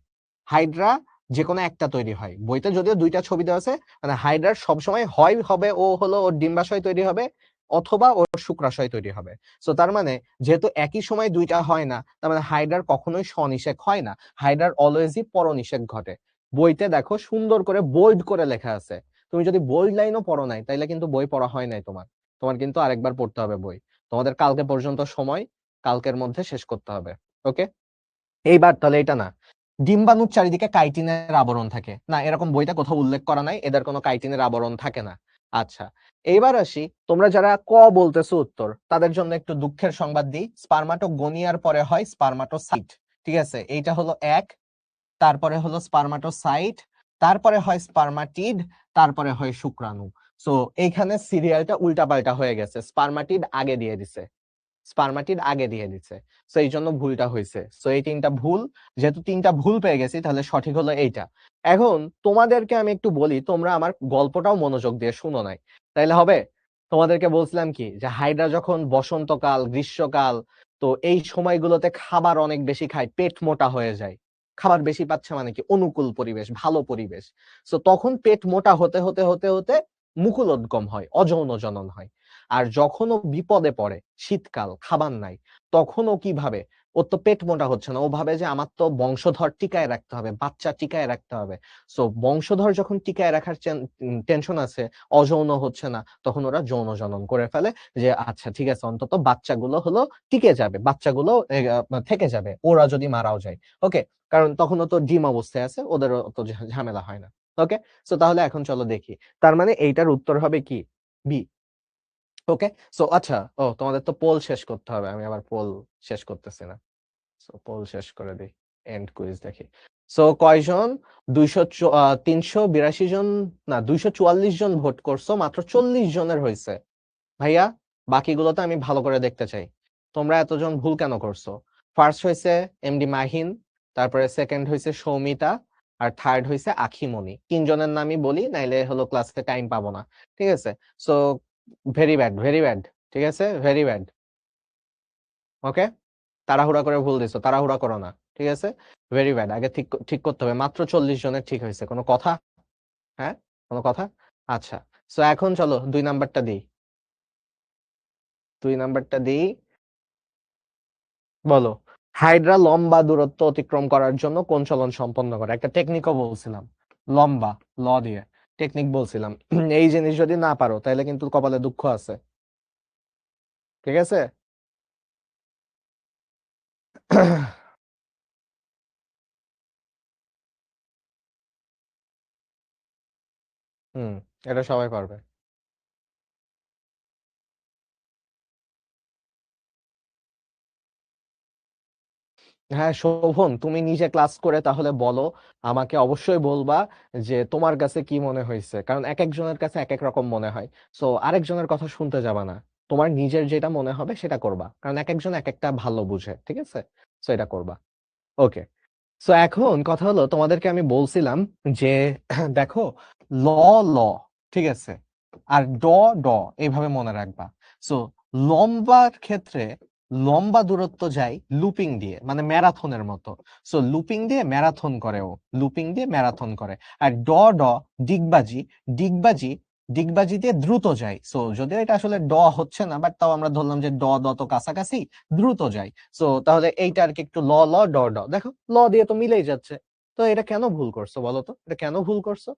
হাইড্রা যে কোনো একটা তৈরি হয়। বইতে যদিও দুইটা ছবি দেওয়া আছে, মানে হাইড্রার সবসময় হয় হবে ও হলো ওর ডিম্বাশয় তৈরি হবে, অথবা ওর শুক্রাশয় তৈরি হবে। সো তার মানে যেহেতু একই সময় দুইটা হয় না, তার মানে হাইড্রার কখনোই স্বনিষেক হয় না, হাইড্রার অলওয়েজই পরনিষেক ঘটে। বইতে দেখো সুন্দর করে বোল্ড করে লেখা আছে। তুমি যদি বোল্ড লাইনও পড়ো নাই তাইলে কিন্তু বই পড়া হয় নাই তোমার। তোমার কিন্তু আরেকবার পড়তে হবে বই। তোমাদের কালকে পর্যন্ত সময়, কালকের মধ্যে শেষ করতে হবে। ওকে, এইবার তাহলে এটা না, ডিম্বাণুর চারিদিকে কাইটিনের আবরণ থাকে না, এরকম বইটা কোথাও উল্লেখ করা নাই, এদের কোনো কাইটিনের আবরণ থাকে না। আচ্ছা, এইবার আসি, তোমরা যারা ক বলতেছো উত্তর, তাদের জন্য একটু দুঃখের সংবাদ দিই, স্পার্মাটোগোনিয়ার পরে হয় স্পার্মাটোসাইট। ঠিক আছে, এইটা হলো এক। তারপরে হলো স্পার্মাটোসাইট, তারপরে হয় স্পার্মাটিড, তারপরে হয় শুক্রাণু। সো এইখানে সিরিয়ালটা উল্টাপাল্টা হয়ে গেছে, স্পার্মাটিড আগে দিয়ে দিছে, স্পার্মাটিড আগে দিয়ে দিচ্ছে। সো এই জন্য ভুলটা হয়েছে। সো এই তিনটা ভুল, যেহেতু তিনটা ভুল পেয়ে গেছি তাহলে সঠিক হলো এইটা। এখন তোমাদেরকে আমি একটু বলি, তোমরা আমার গল্পটাও মনোযোগ দিয়ে শুনো নাই, তাইলে হবে? তোমাদেরকে বলছিলাম কি, যে হাইড্রা যখন বসন্তকাল, গ্রীষ্মকাল, তো এই সময়গুলোতে খাবার অনেক বেশি খায়, পেট মোটা হয়ে যায়। খাবার বেশি পাচ্ছে মানে কি, অনুকূল পরিবেশ, ভালো পরিবেশ। সো তখন পেট মোটা হতে হতে হতে হতে মুকুলোদ্গম হয়, অযৌন জনন হয়। আর যখন ও বিপদে পড়ে, শীতকাল, খাবার নাই, তখন ও কি ভাবে, ওর তো পেট মোটা হচ্ছে না, ও ভাবে যে আমার তো বংশধর টিকায় রাখতে হবে, বাচ্চা টিকায় রাখতে হবে। সো বংশধর যখন টিকায় রাখার টেনশন আছে, অযৌন হচ্ছে না, তখন ওরা যৌন জনন করে ফেলে, যে আচ্ছা ঠিক আছে অন্তত বাচ্চাগুলো হলো টিকে যাবে, বাচ্চাগুলো থেকে যাবে, ওরা যদি মারাও যায়। ওকে, কারণ তখনও তো ডিম অবস্থায় আছে, ওদেরও তো ঝামেলা হয় না। ওকে, সো তাহলে এখন চলো দেখি, তার মানে এইটার উত্তর হবে কি, বি। ওকে, সো আচ্ছা, ও তোমাদের তো পোল শেষ করতে হবে, আমি আবার পোল শেষ করতেছি না। সো পোল শেষ করে দিই, এন্ড কুইজ দেখি। সো কয়জন, 382 জন, না 244 জন ভোট করছো, মাত্র 40 জনের হয়েছে। ভাইয়া, বাকিগুলোতে আমি ভালো করে দেখতে চাই, তোমরা এতজন ভুল কেন করছো? ফার্স্ট হয়েছে এমডি মাহিন, তারপরে সেকেন্ড হয়েছে সৌমিতা, আর থার্ড হয়েছে আখিমণি। তিনজনের নামই বলি, নাইলে হলো ক্লাসে টাইম পাবো না। ঠিক আছে, so very bad, very bad. ঠিক আছে, ভেরি ব্যাড। ওকে, তাড়াহুড়া করে ভুল দিছো, তাড়াহুড়া করো না। ঠিক আছে, ভেরি ব্যাড, আগে ঠিক ঠিক করতে হবে। মাত্র 40 জনের ঠিক হয়েছে, কোনো কথা? হ্যাঁ, কোনো কথা? আচ্ছা, সো এখন চলো 2 নাম্বারটা দিই, 2 নাম্বারটা দিই। বলো, হাইড্রা লম্বা দূরত্ব অতিক্রম করার জন্য কোন চলন সম্পন্ন করে? একটা টেকনিকও বলছিলাম, লম্বা, ল দিয়ে টেকনিক বলছিলাম। এই জিনিস যদি না পারো তাহলে কিন্তু কপালে দুঃখ আছে। ঠিক আছে। হুম, এটা সবাই পারবে। হ্যাঁ শোভন, তুমি নিজে ক্লাস করে তাহলে বলো, আমাকে অবশ্যই বলবা যে তোমার কাছে কি মনে হয়েছে, কারণ এক একজনের কাছে এক এক রকম মনে হয়। সো আরেকজনের কথা শুনতে যাবা না, তোমার নিজের যেটা মনে হবে সেটা করবা, কারণ এক একজন এক একটা ভালো বুঝে। ঠিক আছে, সো এটা করবা। ওকে, সো এখন কথা হলো, তোমাদেরকে আমি বলছিলাম যে দেখো, ল, ল, ঠিক আছে, আর ড, ড, এইভাবে মনে রাখবা। সো লম্বার ক্ষেত্রে লম্বা দূরত্ব যায় লুপিং দিয়ে, মানে ম্যারাথনের মতো। সো লুপিং দিয়ে ম্যারাথন করে ও, লুপিং দিয়ে ম্যারাথন করে। আর ড, ড, ডিগবাজি, ডিগবাজি ডিগবাজি দিয়ে দ্রুত যায়। সো যদিও এটা আসলে ড হচ্ছে না, বাট তাও আমরা ধরলাম যে ড দ তো কাছাকাছি, দ্রুত যায়। সো তাহলে এইটা আর কি একটু ল ল ড ড, দেখো ল দিয়ে তো মিলেই যাচ্ছে। তো এটা কেন ভুল করছো বলো তো, এটা কেন ভুল করছো?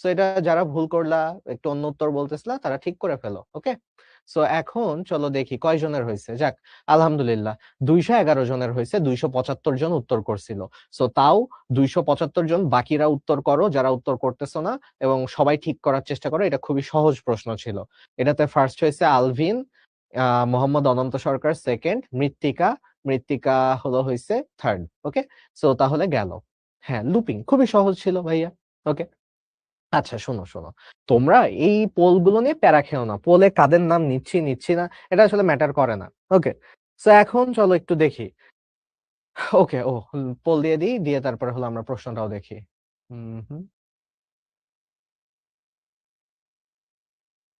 সো এটা যারা ভুল করলা, একটু অন্য উত্তর বলতেছিলা, তারা ঠিক করে ফেলো, ওকে? সো এখন চলো দেখি কয়জনের হয়েছে। যাক, আলহামদুলিল্লাহ 211 জনের হয়েছে, 275 জন উত্তর করছিল। সো তাও 275 জন, বাকিরা উত্তর করো যারা উত্তর করতেছো না, এবং সবাই ঠিক করার চেষ্টা করো। এটা খুবই সহজ প্রশ্ন ছিল। এটাতে ফার্স্ট হয়েছে আলভিন, মোহাম্মদ অনন্ত সরকার সেকেন্ড, মৃত্তিকা, মৃত্তিকা হলো হয়েছে থার্ড, ওকে? সো তাহলে গেল। হ্যাঁ, লুপিং খুবই সহজ ছিল ভাইয়া, ওকে? আচ্ছা শোনো শোনো, তোমরা এই পোল গুলো নিয়ে প্যারা খেও না, পোলে কাদের নাম নিচ্ছি নিচ্ছি না এটা আসলে ম্যাটার করে না, ওকে? সো এখন চলো একটু দেখি। ওকে, ও পোল দিয়ে দিই, দিয়ে তারপরে হলো আমরা প্রশ্নটাও দেখি। হুম হুম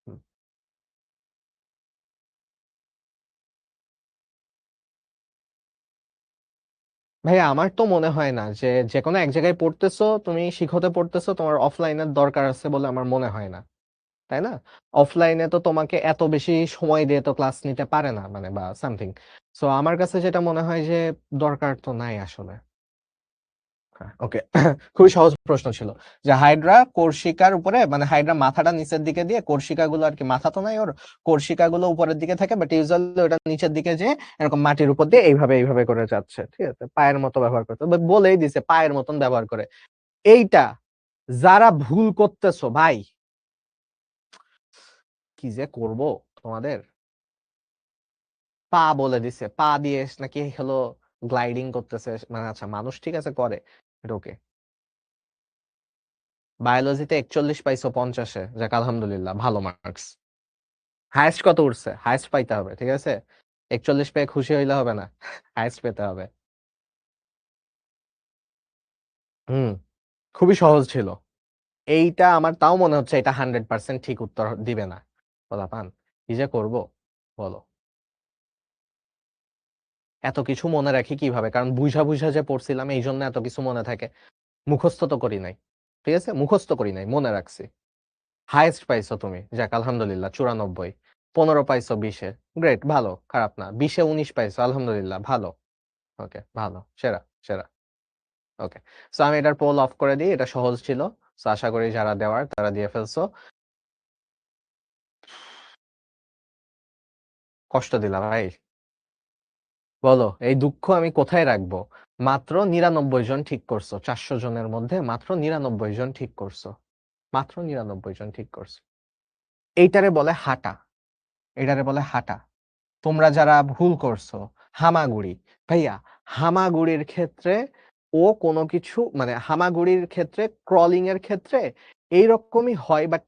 হুম। ভাইয়া আমার তো মনে হয় না যে যে কোনো এক জায়গায় পড়তেছো, তুমি শিখতে পড়তেছো, তোমার অফলাইনের দরকার আছে বলে আমার মনে হয় না, তাই না? অফলাইনে তো তোমাকে এত বেশি সময় দিয়ে তো ক্লাস নিতে পারে না, মানে বা সামথিং। সো আমার কাছে যেটা মনে হয় যে দরকার তো নাই আসলে। হ্যাঁ, ওকে। খুবই সহজ প্রশ্ন ছিল যে হাইড্রা কোর্সিকার উপরে, মানে হাইড্রা মাথাটা নিচের দিকে দিয়ে, কোর্সিকা গুলো আর কি, মাথা তো নাই ওর, কোর্সিকা গুলো উপরের দিকে থাকে, বাট ইউজুয়ালি ওটা নিচের দিকে যে এরকম মাটির উপর দিয়ে এইভাবে এইভাবে করে যাচ্ছে, ঠিক আছে? পায়ের মতো ব্যবহার করতে, বলেই দিছে পায়ের মতন ব্যবহার করে। এইটা যারা ভুল করতেছো ভাই, কি যে করব তোমাদের। পা বলে দিছে, পা দিয়ে নাকি হলো গ্লাইডিং করতেছে, মানে আচ্ছা মানুষ ঠিক আছে করে, এটা ওকে। বায়োলজিতে 41 পাইছো 50-এ, যাক আলহামদুলিল্লাহ, ভালো মার্কস। হায়েস্ট কত উঠছে? হায়েস্ট পাইতে হবে, ঠিক আছে? 41 পেয়ে খুশি হইলে হবে না, হায়েস্ট পেতে হবে। হুম, খুবই সহজ ছিল। এইটা আমার তাও মনে হচ্ছে এটা 100% ঠিক উত্তর দিবে না। বলা পান, কি যে করবো বলো। এত কিছু মনে রাখি কিভাবে, কারণ বুঝা বুঝা যে পড়ছিলাম এই জন্য এত কিছু মনে থাকে। মুখস্থ তো করি নাই, ঠিক আছে? মুখস্থ করি নাই, মনে রাখছি। হাইয়েস্ট পাইছো তুমি, যাক আলহামদুলিল্লাহ, 94। 15 পাইছো 20-এ, গ্রেট, ভালো, খারাপ না। 20-এ 19 পাইছো, আলহামদুলিল্লাহ, ভালো। ওকে, ভালো, সেরা সেরা। ওকে, সো আমি এটার পোল অফ করে দিই, এটা সহজ ছিল। সো আশা করি যারা দেওয়ার তারা দিয়ে ফেলছো। কষ্ট দিলাম ভাই, বলো এই দুঃখ আমি কোথায় রাখবো? মাত্র 99 জন ঠিক করছো, 400 জনের মধ্যে মাত্র 99 জন ঠিক করছো, মাত্র 99 জন ঠিক করছো। এইটারে বলে হাঁটা, এটারে বলে হাঁটা। তোমরা যারা ভুল করছো, হামাগুড়ি। ভাইয়া, হামাগুড়ির ক্ষেত্রে ও কোনো কিছু, মানে হামাগুড়ির ক্ষেত্রে, ক্রলিং এর ক্ষেত্রে এইরকমই হয়, বাট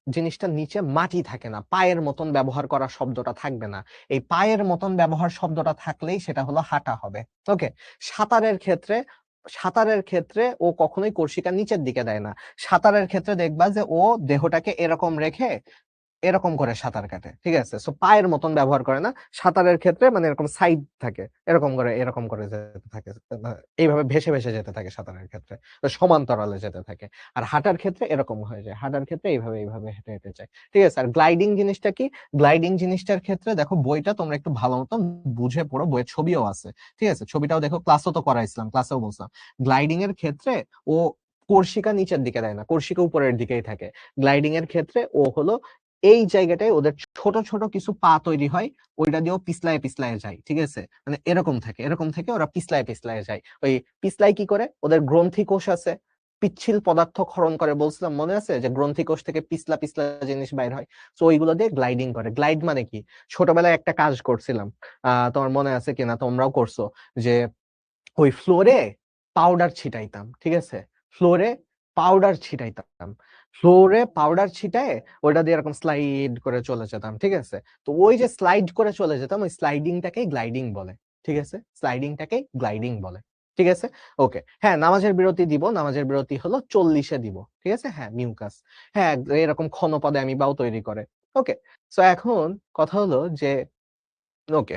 জিনিসটা নিচে মাটি থাকে না, পায়ের মতন ব্যবহার করা শব্দটা থাকবে না। এই পায়ের মতন ব্যবহার শব্দটা থাকলেই সেটা হলো হাঁটা হবে, ওকে? সাঁতারের ক্ষেত্রে, সাঁতারের ক্ষেত্রে ও কখনোই কর্ষিকা নিচের দিকে দেয় না। সাঁতারের ক্ষেত্রে দেখবা যে ও দেহটাকে এরকম রেখে এরকম করে সাঁতার কাটে, ঠিক আছে? সো পায়ের মতন ব্যবহার করে না। সাঁতারের ক্ষেত্রে মানে এরকম সাইড থাকে, এরকম করে এরকম করে যেতে থাকে, এইভাবে ভেসে ভেসে যেতে থাকে সাঁতারের ক্ষেত্রে, তো সমান্তরালে যেতে থাকে। আর হাঁটার ক্ষেত্রে এরকম হয়ে যায়, হাঁটার ক্ষেত্রে এইভাবে এইভাবে হেঁটে হেঁটে যায়, ঠিক আছে? আর গ্লাইডিং জিনিসটা কি? গ্লাইডিং জিনিসটার ক্ষেত্রে দেখো, বইটা তোমরা একটু ভালো মতন বুঝে পড়ো, বইয়ের ছবিও আছে, ঠিক আছে? ছবিটাও দেখো, ক্লাসও তো করাইছিলাম, ক্লাসেও বলছিলাম। গ্লাইডিং এর ক্ষেত্রে ও কর্ষিকা নিচের দিকে দেয় না, কর্ষিকা উপরের দিকেই থাকে। গ্লাইডিং এর ক্ষেত্রে ও হলো এই জায়গাটায় ওদের ছোট ছোট কিছু পা তৈরি হয়, ওইটা দিয়েও পিছলায় পিছলায় যায়, ঠিক আছে? মানে এরকম থাকে, এরকম থেকে ওরা পিছলায় পিছলায় যায়। ওই পিছলায় কি করে, ওদের গ্রন্থি কোষ আছে, পিচ্ছিল পদার্থ ক্ষরণ করে, বলছিলাম মনে আছে যে গ্রন্থি কোষ থেকে পিছলা পিছলা জিনিস বাইর হয়। তো ওইগুলো দিয়ে গ্লাইডিং করে। গ্লাইড মানে কি? ছোটবেলায় একটা কাজ করছিলাম, তোমার মনে আছে কিনা, তোমরাও করছো, যে ওই ফ্লোরে পাউডার ছিটাইতাম, ঠিক আছে? ফ্লোরে পাউডার ছিটাইতাম, ফ্লোরে পাউডার ছিটায় ওইটা দিয়ে এরকম স্লাইড করে চলে যেতাম, ঠিক আছে? তো ওই যে স্লাইড করে চলে যেতাম, ওই স্লাইডিংটাকেই গ্লাইডিং বলে, ঠিক আছে? স্লাইডিংটাকেই গ্লাইডিং বলে, ঠিক আছে? ওকে, হ্যাঁ, নামাজের বিরতি দিব, নামাজের বিরতি হলো 40-এ দিব, ঠিক আছে? হ্যাঁ, মিউকাস, হ্যাঁ, এরকম ক্ষণপদে অ্যামিবাও তৈরি করে, ওকে? সো এখন কথা হলো যে, ওকে,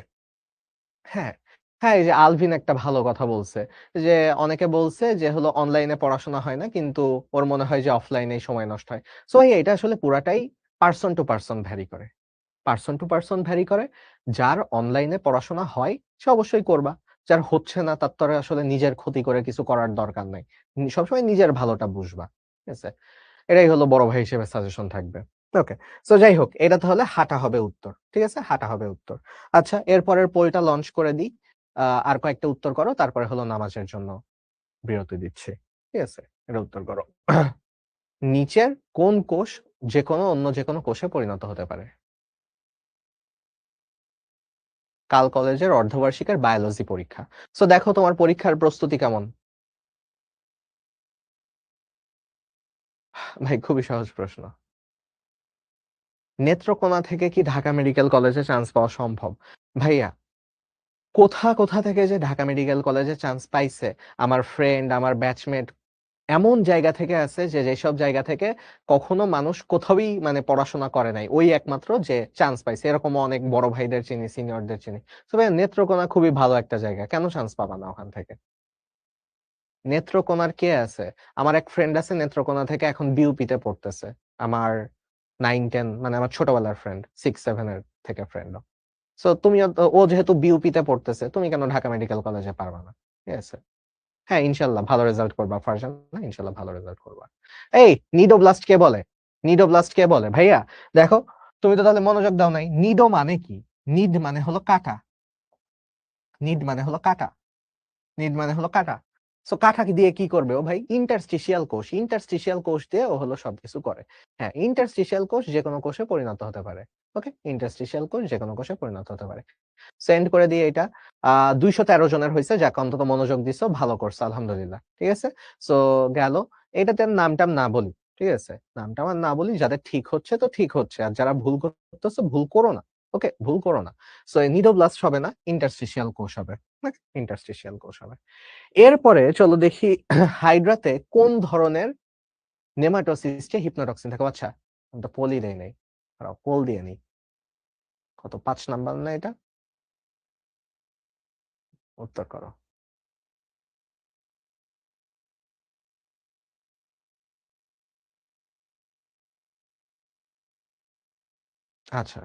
হ্যাঁ, হ্যাঁ, এই যে আলভিন একটা ভালো কথা বলছে, যে অনেকে বলছে যে হলো অনলাইনে পড়াশোনা হয় না, কিন্তু ওর মনে হয় যে অফলাইনেই সময় নষ্ট হয়। সো ভাই এটা আসলে পুরাটাই পারসন টু পারসন ভ্যারি করে। পারসন টু পারসন ভ্যারি করে। যার অনলাইনে পড়াশোনা হয় সে অবশ্যই করবা। যার হচ্ছে না তার তো আর আসলে নিজের ক্ষতি করে কিছু করার দরকার নাই। সবসময় নিজের ভালোটা বুঝবা। ঠিক আছে? এটাই হলো বড় ভাই হিসেবে সাজেশন থাকবে। ওকে। সো যাই হোক, এটা তাহলে হাঁটা হবে উত্তর। ঠিক আছে? হাঁটা হবে উত্তর। আচ্ছা, এরপরের পোলটা লঞ্চ করে দিই। আর কয়েকটা উত্তর করো, তারপরে হলো নামাজের জন্য বিরতি দিচ্ছি। ঠিক আছে? এটা উত্তর করো। নিচের কোন কোষ যেকোনো অন্য যেকোনো কোষে পরিণত হতে পারে? কাল কলেজের অর্ধবার্ষিকের বায়োলজি পরীক্ষা। সো দেখো তোমার পরীক্ষার প্রস্তুতি কেমন? ভাই খুবই সহজ প্রশ্ন। নেত্রকোনা থেকে কি ঢাকা মেডিকেল কলেজে চান্স পাওয়া সম্ভব? ভাইয়া, কোথা থেকে যে ঢাকা মেডিকেল কলেজে চান্স পাইছে, আমার ফ্রেন্ড, আমার ব্যাচমেট এমন জায়গা থেকে আছে যে যেসব জায়গা থেকে কখনো মানুষ কোথাওই মানে পড়াশোনা করে নাই, ওই একমাত্র যে চান্স পাইছে। এরকম অনেক বড় ভাইদের চিনি, সিনিয়রদের চিনি। তবে নেত্রকোনা খুবই ভালো একটা জায়গা, কেন চান্স পাবা না ওখান থেকে? নেত্রকোনার কে আছে? আমার এক ফ্রেন্ড আছে নেত্রকোনা থেকে, এখন বিউপিতে পড়তেছে। আমার 9-10 মানে আমার ছোটবেলার ফ্রেন্ড, 6-7 এর থেকে ফ্রেন্ড। সো ও যেহেতু বিউপিতে পড়তেছে, তুমি কেন ঢাকা মেডিকেল কলেজে পারবা না? ঠিক আছে? হ্যাঁ, ইনশাল্লাহ ভালো রেজাল্ট করবা ফারজান, না ইনশাল্লাহ ভালো রেজাল্ট করবা। এই, নিডোব্লাস্ট কে বলে? নিডোব্লাস্ট কে বলে ভাইয়া? দেখো, তুমি তো তাহলে মনোযোগ দাও নাই। নিডো মানে কি? নিড মানে হলো কাটা। নিড মানে হলো কাটা। নিড মানে হলো কাটা। সো কাটা দিয়ে কি করবে ও ভাই? ইন্টারস্টিশিয়াল কোষ। ইন্টারস্টিশিয়াল কোষ দিয়ে ও হলো সবকিছু করে। হ্যাঁ, ইন্টারস্টিশিয়াল কোষ যে কোনো কোষে পরিণত হতে পারে। ওকে, ইন্টারস্টিশিয়াল কোষ যে কোনো কোষে পরিণত হতে পারে। সেন্ড করে দিয়ে এটা 213 জনের হয়েছে, যাকে অন্তত মনোযোগ দিছো, ভালো করছো, আলহামদুলিল্লাহ। ঠিক আছে? সো গেল। এটাতে নামটাম না বলি। ঠিক আছে? নামটাম আর না বলি, যাদের ঠিক হচ্ছে তো ঠিক হচ্ছে, আর যারা ভুল করতেছো ভুল করো না। ওকে, ভুল করো না। সো নিডোব্লাস্ট হবে না, ইন্টারস্টিশিয়াল কোষ হবে। ইন্টারস্টিশিয়াল কোষ হবে। এরপরে চলো দেখি হাইড্রাতে কোন ধরনের নেমাটোসিস্টে হিপনোটক্সিন থাকে। আচ্ছা, আমি তো পোলই দেই নাই, পোল দিয়ে নি। কত 5 নাম্বার না এটা? উত্তর করো। আচ্ছা।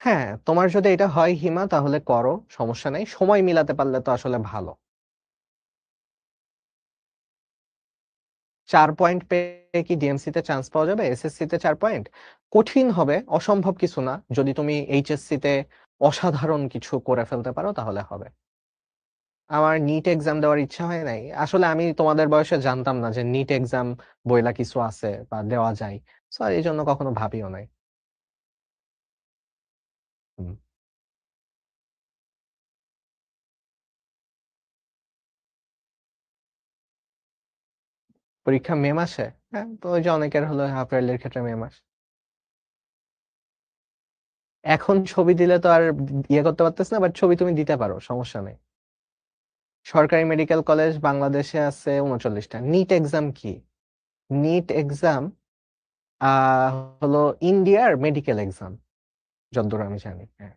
হ্যাঁ, তোমার যদি এটা হয় হিমা, তাহলে করো, সমস্যা নাই। সময় মিলাতে পারলে তো আসলে ভালো। 4 পয়েন্ট পেয়ে কি ডিএমসি তে চান্স পাওয়া যাবে? এসএসসি তে 4 পয়েন্ট কঠিন হবে, অসম্ভব কিছু না। যদি তুমি এইচএসসি তে অসাধারণ কিছু করে ফেলতে পারো তাহলে হবে। আমার নিট এক্সাম দেওয়ার ইচ্ছা হয় নাই আসলে। আমি তোমাদের বয়সে জানতাম না যে নিট এক্সাম বইলা কিছু আছে বা দেওয়া যায়। সো এই জন্য কখনো ভাবিও নাই। হুম। পরীক্ষা মে মাসে? হ্যাঁ, তো ওই যে অনেকের হলো এপ্রিলের ক্ষেত্রে মে মাস। এখন ছবি দিলে তো আর ইয়ে করতে পারতেছ না, বাট ছবি তুমি দিতে পারো, সমস্যা নেই। সরকারি মেডিকেল কলেজ বাংলাদেশে আছে 39টা। নিট এক্সাম কি? নিট এক্সাম হলো ইন্ডিয়ার মেডিকেল এক্সাম, যতদূর আমি জানি। হ্যাঁ,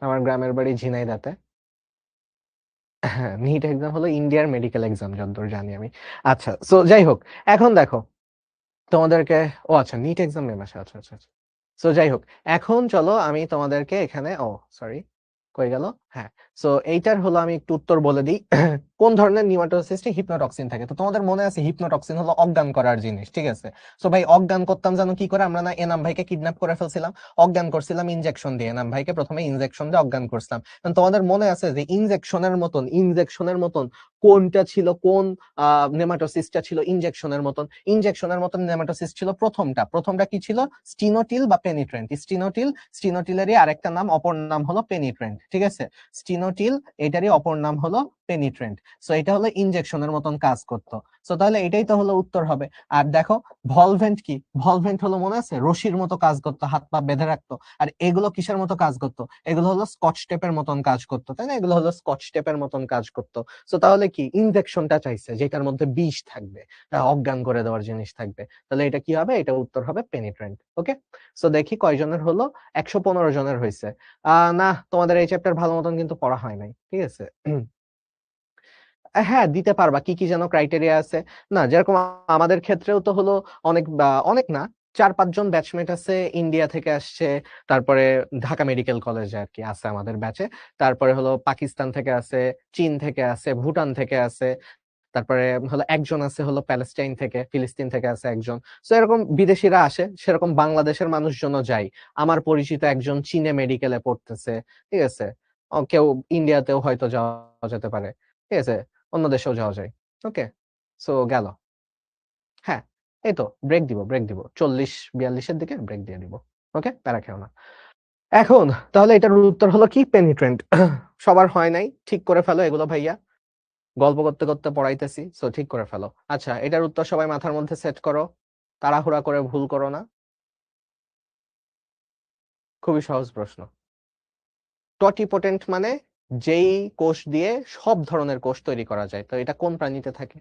আমার গ্রামের বাড়ি ঝিনাইদহতে। হ্যাঁ, নিট এক্সাম হলো ইন্ডিয়ার মেডিকেল এক্সাম, যতদূর জানি আমি। আচ্ছা, সো যাই হোক, এখন দেখো তোমাদেরকে, ও আচ্ছা, নিট এক্সাম মে মাসে, আচ্ছা আচ্ছা আচ্ছা। সো যাই হোক, এখন চলো আমি তোমাদেরকে এখানে, ও সরি, কই গেল? হ্যাঁ। সো এইটার হলো আমি একটু উত্তর বলে দিই। কোন ধরনের নিউমাটোসিস্টে হিপনোটক্সিন থাকে? তো তোমাদের মনে আছে হিপনোটক্সিন হলো অজ্ঞান করার জিনিস। ঠিক আছে? সো ভাই, অজ্ঞান করতাম জানো কি করে? আমরা না এনাম ভাইকে কিডন্যাপ করে ফেলছিলাম, অজ্ঞান করছিলাম ইনজেকশন দিয়ে। এনাম ভাইকে প্রথমে ইনজেকশন দিয়ে অজ্ঞান করছিলাম। কারণ তোমাদের মনে আছে যে ইনজেকশনের মতন কোনটা ছিল, কোন নেমাটোসিস্টটা ছিল ইনজেকশনের মতন? ইনজেকশনের মতন নেমাটোসিস্ট ছিল প্রথমটা কি ছিল? স্টিনোটিল বা পেনিট্রেন্ট। স্টিনোটিলেরই আরেকটা নাম, অপর নাম হলো পেনিট্রেন্ট। ঠিক আছে? স্টিনোটিল, এটারই অপর নাম হলো পেনিট্রেন্ট। সো এটা হলো ইনজেকশনের মতন কাজ করতো। সো তাহলে এটাই তো হলো উত্তর হবে। আর দেখো, ভলভেন্ট কি? ভলভেন্ট হলো, মনে আছে, রশির মতো কাজ করতো, হাত পা বেঁধে রাখতো। আর এগুলো কিসের মতো কাজ করতো? এগুলো হলো স্কচ টেপের মতন কাজ করতো, তাই না? এগুলো হলো স্কচ টেপের মতন কাজ করতো। সো তাহলে কি ইনজেকশনটা চাইছে যেটার মধ্যে বিষ থাকবে, অজ্ঞান করে দেওয়ার জিনিস থাকবে, তাহলে এটা কি হবে? এটা উত্তর হবে পেনিট্রেন্ট। ওকে। সো দেখি কয়জনের হলো। 115 জনের হয়েছে। না, তোমাদের এই চ্যাপ্টার ভালো মতন কিন্তু পড়া হয় নাই। ঠিক আছে? হ্যাঁ দিতে পারবা, কি কি যেন ক্রাইটেরিয়া আছে না, যেরকম আমাদের ক্ষেত্রেও তো হলো অনেক অনেক না, 4-5 জন ব্যাচমেট আছে ইন্ডিয়া থেকে আসছে, তারপরে ঢাকা মেডিকেল কলেজে আর কি আছে আমাদের ব্যাচে, তারপরে হলো পাকিস্তান থেকে আছে, চীন থেকে আছে, ভুটান থেকে আছে, তারপরে হলো একজন আছে হলো প্যালেস্টাইন থেকে, ফিলিস্তিন থেকে আছে একজন। তো এরকম বিদেশিরা আসে, সেরকম বাংলাদেশের মানুষজনও যায়। আমার পরিচিত একজন চীনে মেডিকেলে পড়তেছে, ঠিক আছে। কেউ ইন্ডিয়াতেও হয়তো যাওয়া যেতে পারে, ঠিক আছে, অন্য দেশেও যাওয়া যায়। ওকে, সো গেল। হ্যাঁ, এই তো ব্রেক দিব 40-42-এর দিকে ব্রেক দিয়ে দিব। ওকে, প্যারা খেও না। এখন তাহলে এটার উত্তর হলো কি, পেনিট্রেন্ট। সবার হয় নাই, ঠিক করে ফেলো এগুলো ভাইয়া, গল্প করতে করতে পড়াইতেছি, সো ঠিক করে ফেলো। আচ্ছা, এটার উত্তর সবাই মাথার মধ্যে সেট করো, তাড়াহুড়া করে ভুল করো না। খুবই সহজ প্রশ্ন। টটিপোটেন্ট মানে যেই কোষ দিয়ে সব ধরনের কোষ তৈরি করা যায়, তো এটা কোন প্রাণীতে থাকে?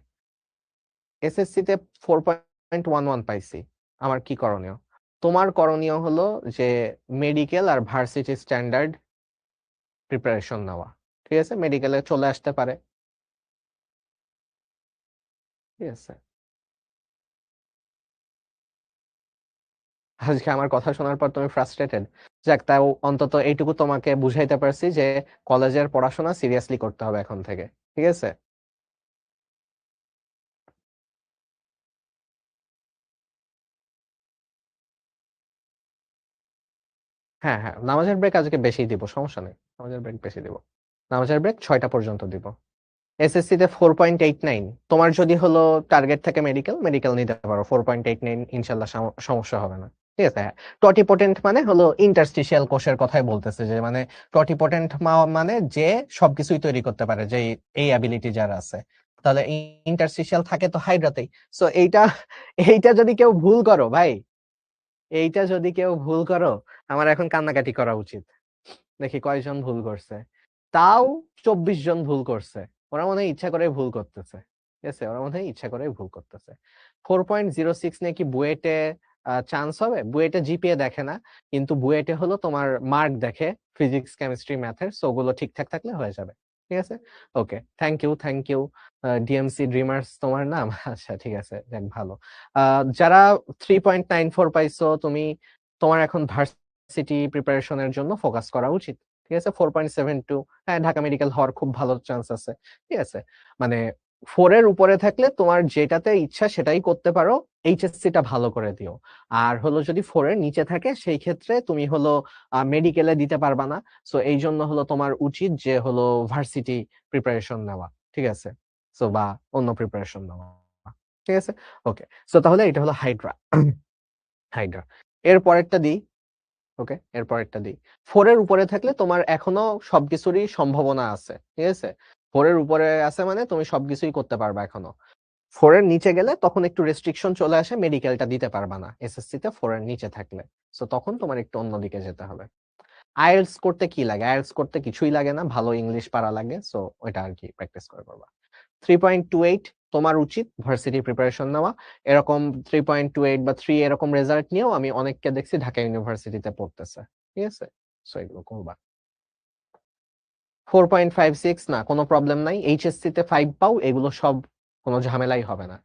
এসএসসি তে 4.11 পাইছি, আমার কি করণীয়? তোমার করণীয় হলো যে মেডিকেল আর ভার্সিটি স্ট্যান্ডার্ড প্রিপারেশন নেওয়া, ঠিক আছে, মেডিকেলে চলে আসতে পারে, ঠিক আছে। আজকে আমার কথা শোনার পর তুমি ফ্রাস্ট্রেটেড? যাক, তাও অন্তত এইটুকু তোমাকে বুঝাইতে পারছি যে কলেজের পড়াশোনা সিরিয়াসলি করতে হবে এখন থেকে, ঠিক আছে। হ্যাঁ হ্যাঁ, নামাজের ব্রেক আজকে বেশি দিব, সমস্যা নেই, নামাজের ব্রেক বেশি দিব। নামাজের ব্রেক 6টা পর্যন্ত দিব। এসএসসি তে 4.89, তোমার যদি হলো টার্গেট থাকে মেডিকেল, মেডিকেল নিতে পারো, 4.89 ইনশাল্লাহ সমস্যা হবে না, ঠিক আছে। টটিপোটেন্ট মানে হলো ইন্টারস্টিশিয়াল কোষের কথাই বলতেছে, যে মানে টটিপোটেন্ট মানে যে সবকিছুই তৈরি করতে পারে, যে এই অ্যাবিলিটি যার আছে। তাহলে ইন্টারস্টিশিয়াল থাকে তো হাইড্রাতেই। সো এইটা এইটা যদি কেউ ভুল করো ভাই, এইটা যদি কেউ ভুল করো, আমার এখন কান্নাকাটি করা উচিত। দেখি কয়জন ভুল করছে, তাও 24 জন ভুল করছে। ওরা মনে হয় ইচ্ছা করে ভুল করতেছে, ঠিক আছে, ওরা মনে হয় ইচ্ছা করে ভুল করতেছে। 4.06 নিয়ে কি বুয়েটে চান্স হবে? বুয়েটে জিপিএ দেখে না, কিন্তু বুয়েটে হলো তোমার মার্ক দেখে, ফিজিক্স কেমিস্ট্রি ম্যাথের, সো ওগুলো ঠিকঠাক থাকলে হয়ে যাবে, ঠিক আছে। ওকে, থ্যাংক ইউ। ডিএমসি ড্রিমার্স তোমার নাম? আচ্ছা ঠিক আছে, যাক ভালো। যারা 3.94 পাইছো তুমি, তোমার এখন ভার্সিটি প্রিপারেশনের জন্য ফোকাস করা উচিত, ঠিক আছে। 4.72, হ্যাঁ ঢাকা মেডিকেল হওয়ার খুব ভালো চান্স আছে, ঠিক আছে। মানে 4-এর উপরে থাকলে তোমার যেটাতে ইচ্ছা সেটাই করতে পারো, এইচএসসি টা ভালো করে দিও। আর হলো যদি 4-এর নিচে থাকে সেই ক্ষেত্রে তুমি হলো মেডিকেলে দিতে পারবা না, সো এই জন্য হলো তোমার উচিত যে হলো ভার্সিটি প্রিপারেশন নেওয়া, ঠিক আছে, সো বা অন্য প্রিপারেশন নেওয়া, ঠিক আছে। ওকে, সো তাহলে এটা হলো হাইড্রা। হাইড্রা, এর পরেরটা দিই। ওকে, এর পরেরটা দিই। 4-এর উপরে থাকলে তোমার এখনো সবকিছুরই সম্ভাবনা আছে, ঠিক আছে। 4-এর উপরে আছে মানে তুমি সবকিছুই করতে পারবা এখনো। 4-এর নিচে গেলে তখন একটু রেস্ট্রিকশন চলে আসে, মেডিকেলটা দিতে পারবা না এসএসসি তে 4-এর নিচে থাকলে। সো তখন তোমার একটু অন্যদিকে যেতে হবে। আইএলটিএস করতে কি লাগে? আইএলটিএস করতে কিছুই লাগে না, ভালো ইংলিশ পারা লাগে, সো ওইটা আর কি প্র্যাকটিস করে করবা। 3.28 তোমার উচিত ভার্সিটি প্রিপারেশন নেওয়া। এরকম 3.28 বা 3 এরকম রেজাল্ট নিয়েও আমি অনেককে দেখছি ঢাকা ইউনিভার্সিটিতে পড়তেছে, ঠিক আছে, সো এগুলো করবা। 4.56 না, কোনো প্রবলেম নাই, এইচএসসি তে 5 পাও, এগুলো সব কোনো ঝামেলাই হবে না।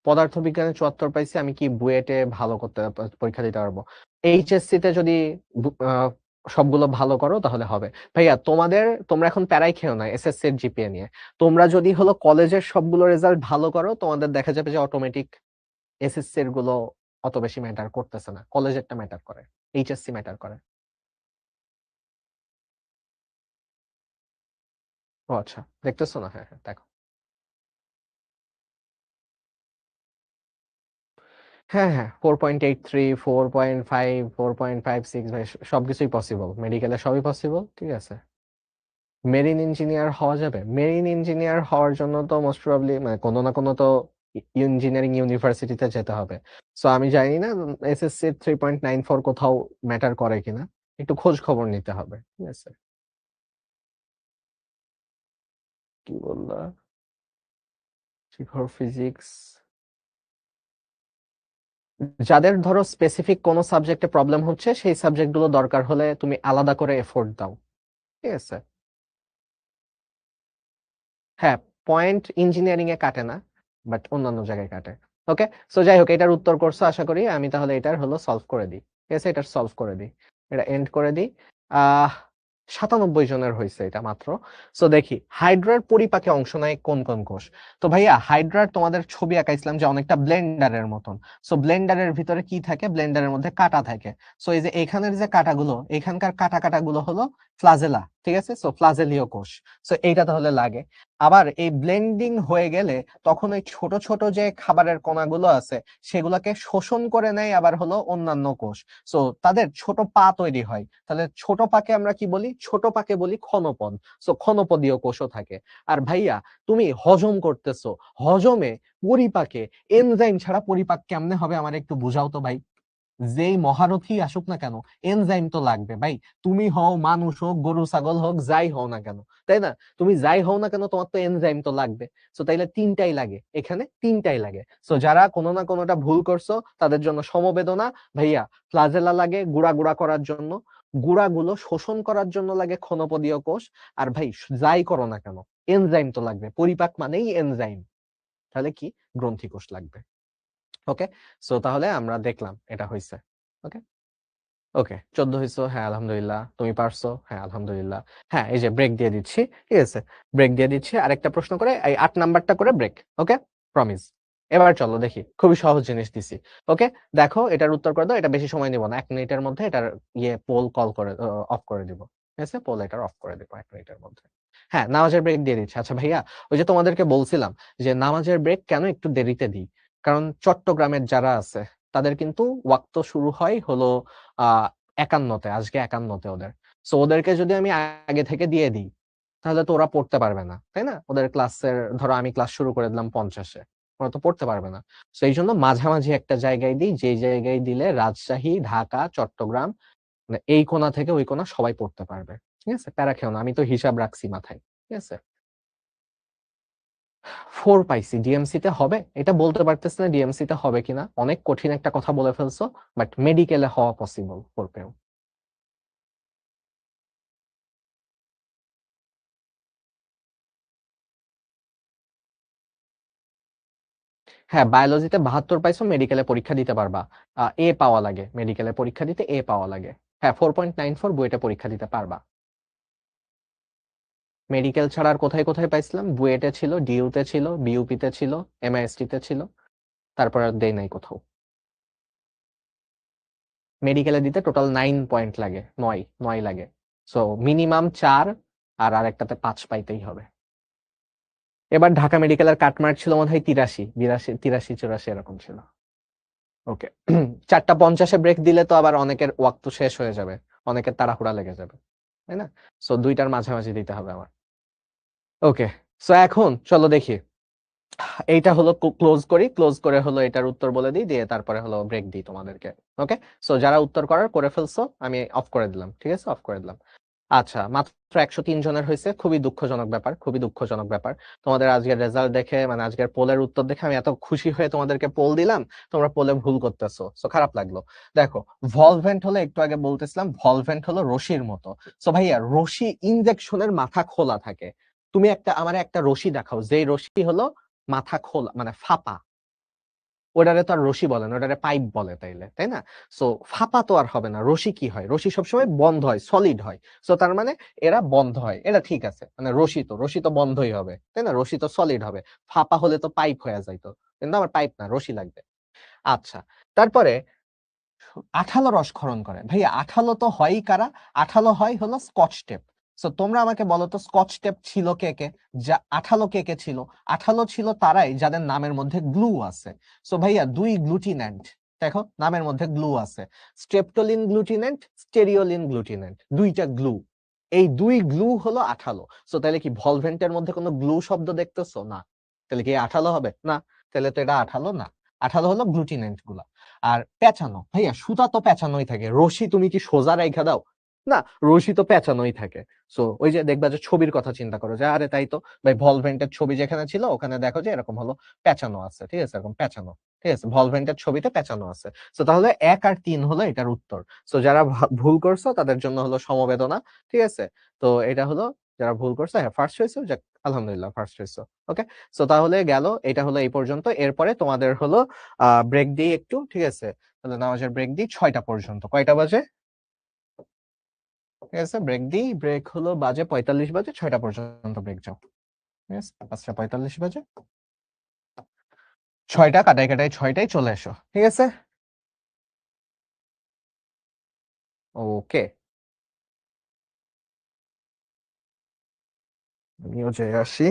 পদার্থবিজ্ঞানে 74 পাইছি, আমি কি বুয়েটে ভালো করতে পরীক্ষা দিতে পারবো? এইচএসসি তে যদি সবগুলো ভালো করো তাহলে হবে। ভাইয়া তোমরা এখন প্যারাই খেও না এসএসসি এর জিপিএ নিয়ে। তোমরা যদি হলো কলেজের সবগুলো রেজাল্ট ভালো করো, তোমাদের দেখা যাবে যে অটোমেটিক এসএসসি এর গুলো অত বেশি ম্যাটার করতেছে না, কলেজেরটা ম্যাটার করে, এইচএসসি ম্যাটার করে। ও আচ্ছা, দেখতেছো না? হ্যাঁ হ্যাঁ, দেখো। হ্যাঁ হ্যাঁ, 4.83, 4.5, 4.56, ভাই সবকিছুই পসিবল, মেডিকেলে সবই পসিবল, ঠিক আছে। মেরিন ইঞ্জিনিয়ার হওয়া যাবে? মেরিন ইঞ্জিনিয়ার হওয়ার জন্য তো মোস্ট প্রবাবলি মানে কোনো না কোনো তো ইঞ্জিনিয়ারিং ইউনিভার্সিটিতে যেতে হবে। সো আমি জানি না এসএসসি 3.94 কোথাও ম্যাটার করে কিনা, একটু খোঁজ খবর নিতে হবে, ঠিক আছে। কি বললা? শিখর ফিজিক্স, যাদের ধরো স্পেসিফিক কোনো সাবজেক্টে প্রবলেম হচ্ছে, সেই সাবজেক্ট গুলো দরকার হলে তুমি আলাদা করে এফোর্ট দাও, ঠিক আছে। হ্যাঁ, পয়েন্ট ইঞ্জিনিয়ারিং এ কাটে না, বাট অন্যান্য জায়গায় কাটে। ওকে, সো যাই হোক, এটার উত্তর করছো আশা করি। আমি তাহলে এটার হলো সলভ করে দিই। ঠিক আছে, এটা সলভ করে দিই, এটা এন্ড করে দিই। 97 জনের হয়েছে এটা মাত্র। সো দেখি হাইড্রার পরিপাকে অংশ নেয় কোন কোন কোষ। তো ভাইয়া হাইড্রার তোমাদের ছবি আঁকাইছিলাম যে অনেকটা ব্লেন্ডারের মতন। সো ব্লেন্ডারের ভিতরে কি থাকে, ব্লেন্ডারের মধ্যে কাটা থাকে। সো এই যে এখানের যে কাটাগুলো, এখানকার কাটাগুলো হলো ফ্লাজেলা। ঠিক আছে, সো ফ্লাজেলীয় কোষ। সো এইটা তাহলে লাগে। আবার এই ব্লেন্ডিং হয়ে গেলে তখন ওই ছোট ছোট যে খাবারের কণাগুলো আছে সেগুলোকে শোষণ করে নেয় আবার হলো অন্যান্য কোষ। সো তাদের ছোট পা তৈরি হয়। তাহলে ছোট পাকে আমরা কি বলি, ছোট পাকে বলি ক্ষণপদ। সো ক্ষণপদীয় কোষও থাকে। আর ভাইয়া তুমি হজম করতেছো, হজমে পরিপাকে এনজাইম ছাড়া পরিপাক কেমনে হবে আমার একটু বুঝাও তো ভাই। যেই মহারথী আসুক না কেন, এনজাইম তো লাগবে ভাই। তুমি হও, মানুষ হোক, গরু ছাগল হোক, যাই হও না কেন, তাই না? তুমি যাই হও না কেন, তোমার তো এনজাইম তো লাগবে। সো তাইলে তিনটাই লাগে, এখানে তিনটাই লাগে। সো যারা কোনো না কোনোটা ভুল করছো তাদের জন্য সমবেদনা। ভাইয়া ফ্লাজেলা লাগে গুড়া গুড়া করার জন্য, গুড়াগুলো শোষণ করার জন্য লাগে ক্ষণপদীয় কোষ। আর ভাই যাই করো না কেন, এনজাইম তো লাগবে। পরিপাক মানেই এনজাইম, তাহলে কি গ্রন্থি কোষ লাগবে। ওকে, সো তাহলে আমরা দেখলাম এটা হয়েছে। ওকে, ওকে 14 হইছো, হ্যাঁ আলহামদুলিল্লাহ। তুমি পারছো, হ্যাঁ আলহামদুলিল্লাহ। হ্যাঁ এই যে ব্রেক দিয়ে দিচ্ছি, ঠিক আছে, ব্রেক দিয়ে দিচ্ছি। আরেকটা প্রশ্ন করে এই 8 নাম্বারটা করে ব্রেক। ওকে, প্রমিস। এবার চলো দেখি, খুবই সহজ জিনিস দিছি। ওকে, দেখো এটার উত্তর করে দাও, এটা বেশি সময় নিব না, 1 মিনিটের মধ্যে এটার পোল কল করে অফ করে দিব। ঠিক আছে, পোল এটার অফ করে দিব 1 মিনিটের মধ্যে। হ্যাঁ, নামাজের ব্রেক দিয়ে দিচ্ছি। আচ্ছা ভাইয়া, ওই যে তোমাদেরকে বলছিলাম যে নামাজের ব্রেক কেন একটু দেরিতে দিই, কারণ চট্টগ্রামের যারা আছে তাদের কিন্তু ওয়াক্ত শুরু হয় হলো আহ 51-তে, আজকে 51-তে ওদের। সো ওদেরকে যদি আমি আগে থেকে দিয়ে দিই তাহলে তো ওরা পড়তে পারবে না, তাই না? ওদের ক্লাসের, ধরো আমি ক্লাস শুরু করে দিলাম 50-এ, ওরা তো পড়তে পারবে না। সো এই জন্য মাঝামাঝি একটা জায়গায় দিই, যেই জায়গায় দিলে রাজশাহী, ঢাকা, চট্টগ্রাম, মানে এই কোণা থেকে ওই কোণা সবাই পড়তে পারবে। ঠিক আছে, প্যারা খেও না, আমি তো হিসাব রাখছি মাথায়। ঠিক আছে, 4 পাইছি। ডিএমসি তে হবে এটা বলতে পারতেছি না, ডিএমসি তে হবে কিনা, অনেক কঠিন একটা কথা বলে ফেলছো, বাট মেডিকেলে হওয়া পসিবল 4 পেও। হ্যাঁ, বায়োলজিতে 72 পাইছো, মেডিকেলে পরীক্ষা দিতে পারবা। এ পাওয়া লাগে মেডিকেলে পরীক্ষা দিতে, এ পাওয়া লাগে। হ্যাঁ, 4.94 বুয়েটে পরীক্ষা দিতে পারবা। মেডিকেল ছাড়া আর কোথায় কোথায় পাইছিলাম? বুয়েটে ছিল, ডিইউতে ছিল, বিইউপিতে ছিল, এমআইএসটি তে ছিল, তারপর আর দেই নাই কোথাও। মেডিকেলে দিতে টোটাল 9 পয়েন্ট লাগে, 9 লাগে। সো মিনিমাম 4, আর আরেকটাতে 5 পাইতেই হবে। এবার ঢাকা মেডিকেলের কাটমার্ক ছিল মনে হয় 83, 82, 83, 84 এরকম ছিল। ওকে, 4:50-এ ব্রেক দিলে তো আবার অনেকের ওয়াক্ত শেষ হয়ে যাবে, অনেকের তাড়াহুড়া লেগে যাবে, তাই না? সো দুইটার মাঝামাঝি দিতে হবে আমার। ওকে, সো এখন চলো দেখি, এইটা হলো ক্লোজ করি, ক্লোজ করে হলো এটার উত্তর বলে দিই, দিয়ে তারপরে হলো ব্রেক দিই তোমাদেরকে। ওকে, সো যারা উত্তর করার করে ফেলছো আমি অফ করে দিলাম। ঠিক আছে, অফ করে দিলাম। আচ্ছা, মাত্র 103 জনের হয়েছে, খুবই দুঃখজনক ব্যাপার, খুবই দুঃখজনক ব্যাপার। তোমাদের আজকের রেজাল্ট দেখে, মানে আজকের পোলের উত্তর দেখে আমি এত খুশি হয়ে তোমাদেরকে পোল দিলাম, তোমরা পোলে ভুল করতেছো, সো খারাপ লাগলো। দেখো, ভলভেন্ট হলো, একটু আগে বলতেছিলাম ভলভেন্ট হলো রশির মতো। সো ভাইয়া, রশি ইনজেকশনের মাথা খোলা থাকে। তুমি আমার একটা রশি দেখাও, যে রশি হলো মাথা খোলা, মানে ফাঁপা। ওটারে তো আর রশি বলে না, ওটারে পাইপ বলে, তাইলে, তাই না? সো ফাঁপা তো আর হবে না। রশি কি হয়? রশি সবসময় বন্ধ হয়, সলিড হয়। সো তার মানে এরা বন্ধ হয়, এটা ঠিক আছে। মানে রশি তো বন্ধই হবে, তাই না? রশি তো সলিড হবে, ফাঁপা হলে তো পাইপ হয়ে যাইতো। কিন্তু আমার পাইপ না, রশি লাগবে। আচ্ছা, তারপরে আঠালো রসক্ষরণ করে। ভাইয়া আঠালো তো হয়ই কারা? আঠালো হয় হলো স্কচ টেপ। সো তোমরা আমাকে বলো তো, স্কচ টেপ ছিল কে কে? যা আঠালো কে কে ছিল? আঠালো ছিল তারাই যাদের নামের মধ্যে গ্লু আছে। সো ভাইয়া, দুই গ্লুটিন্যান্ট, দেখো নামের মধ্যে গ্লু আছে, স্ট্রেপটোলিন গ্লুটিন্যান্ট, স্টেরিওলিন গ্লুটিন্যান্ট, দুইটা গ্লু। এই দুই গ্লু হলো আঠালো। সো তাহলে কি ভলভেন্টের মধ্যে কোনো গ্লু শব্দ দেখতেছো? না। তাহলে কি আঠালো হবে? না। তাহলে তো এটা আঠালো না। আঠালো হলো গ্লুটিন্যান্ট গুলা। আর পেঁচানো, ভাইয়া সুতা তো পেঁচানোই থাকে, রশি তুমি কি সোজা রাইখা দাও? না, রশি তো পেঁচানোই থাকে। সো ওই যে দেখবা যে ছবির কথা চিন্তা করো, যে আরে তাই তো ভাই, ভলভেন্টের ছবি যেখানে ছিল ওখানে দেখো যে এরকম হলো পেঁচানো আছে। ঠিক আছে, এরকম পেঁচানো। ঠিক আছে, ভলভেন্টের ছবিতে পেঁচানো আছে। সো তাহলে 1 আর 3 হলো এটার উত্তর। সো যারা ভুল করছো তাদের জন্য হলো সমবেদনা। ঠিক আছে, তো এটা হলো যারা ভুল করছো, হ্যাঁ ফার্স্ট হয়েছে, আলহামদুলিল্লাহ ফার্স্ট হইছো। ওকে, সো তাহলে গেল, এটা হলো এই পর্যন্ত। এরপরে তোমাদের হলো ব্রেক দিই একটু, ঠিক আছে? তাহলে নামাজের ব্রেক দিই 6টা পর্যন্ত। কয়টা বাজে? ঠিক আছে, ব্রেক দিই, ব্রেক হলো বাজে 45 বাজে, 6টা পর্যন্ত ব্রেক যাও। ঠিক আছে, 5টা 45 বাজে, 6টা কাটাই কাটাই 6টায় চলে এসো। ঠিক আছে, ওকে, আমিও যে আসি।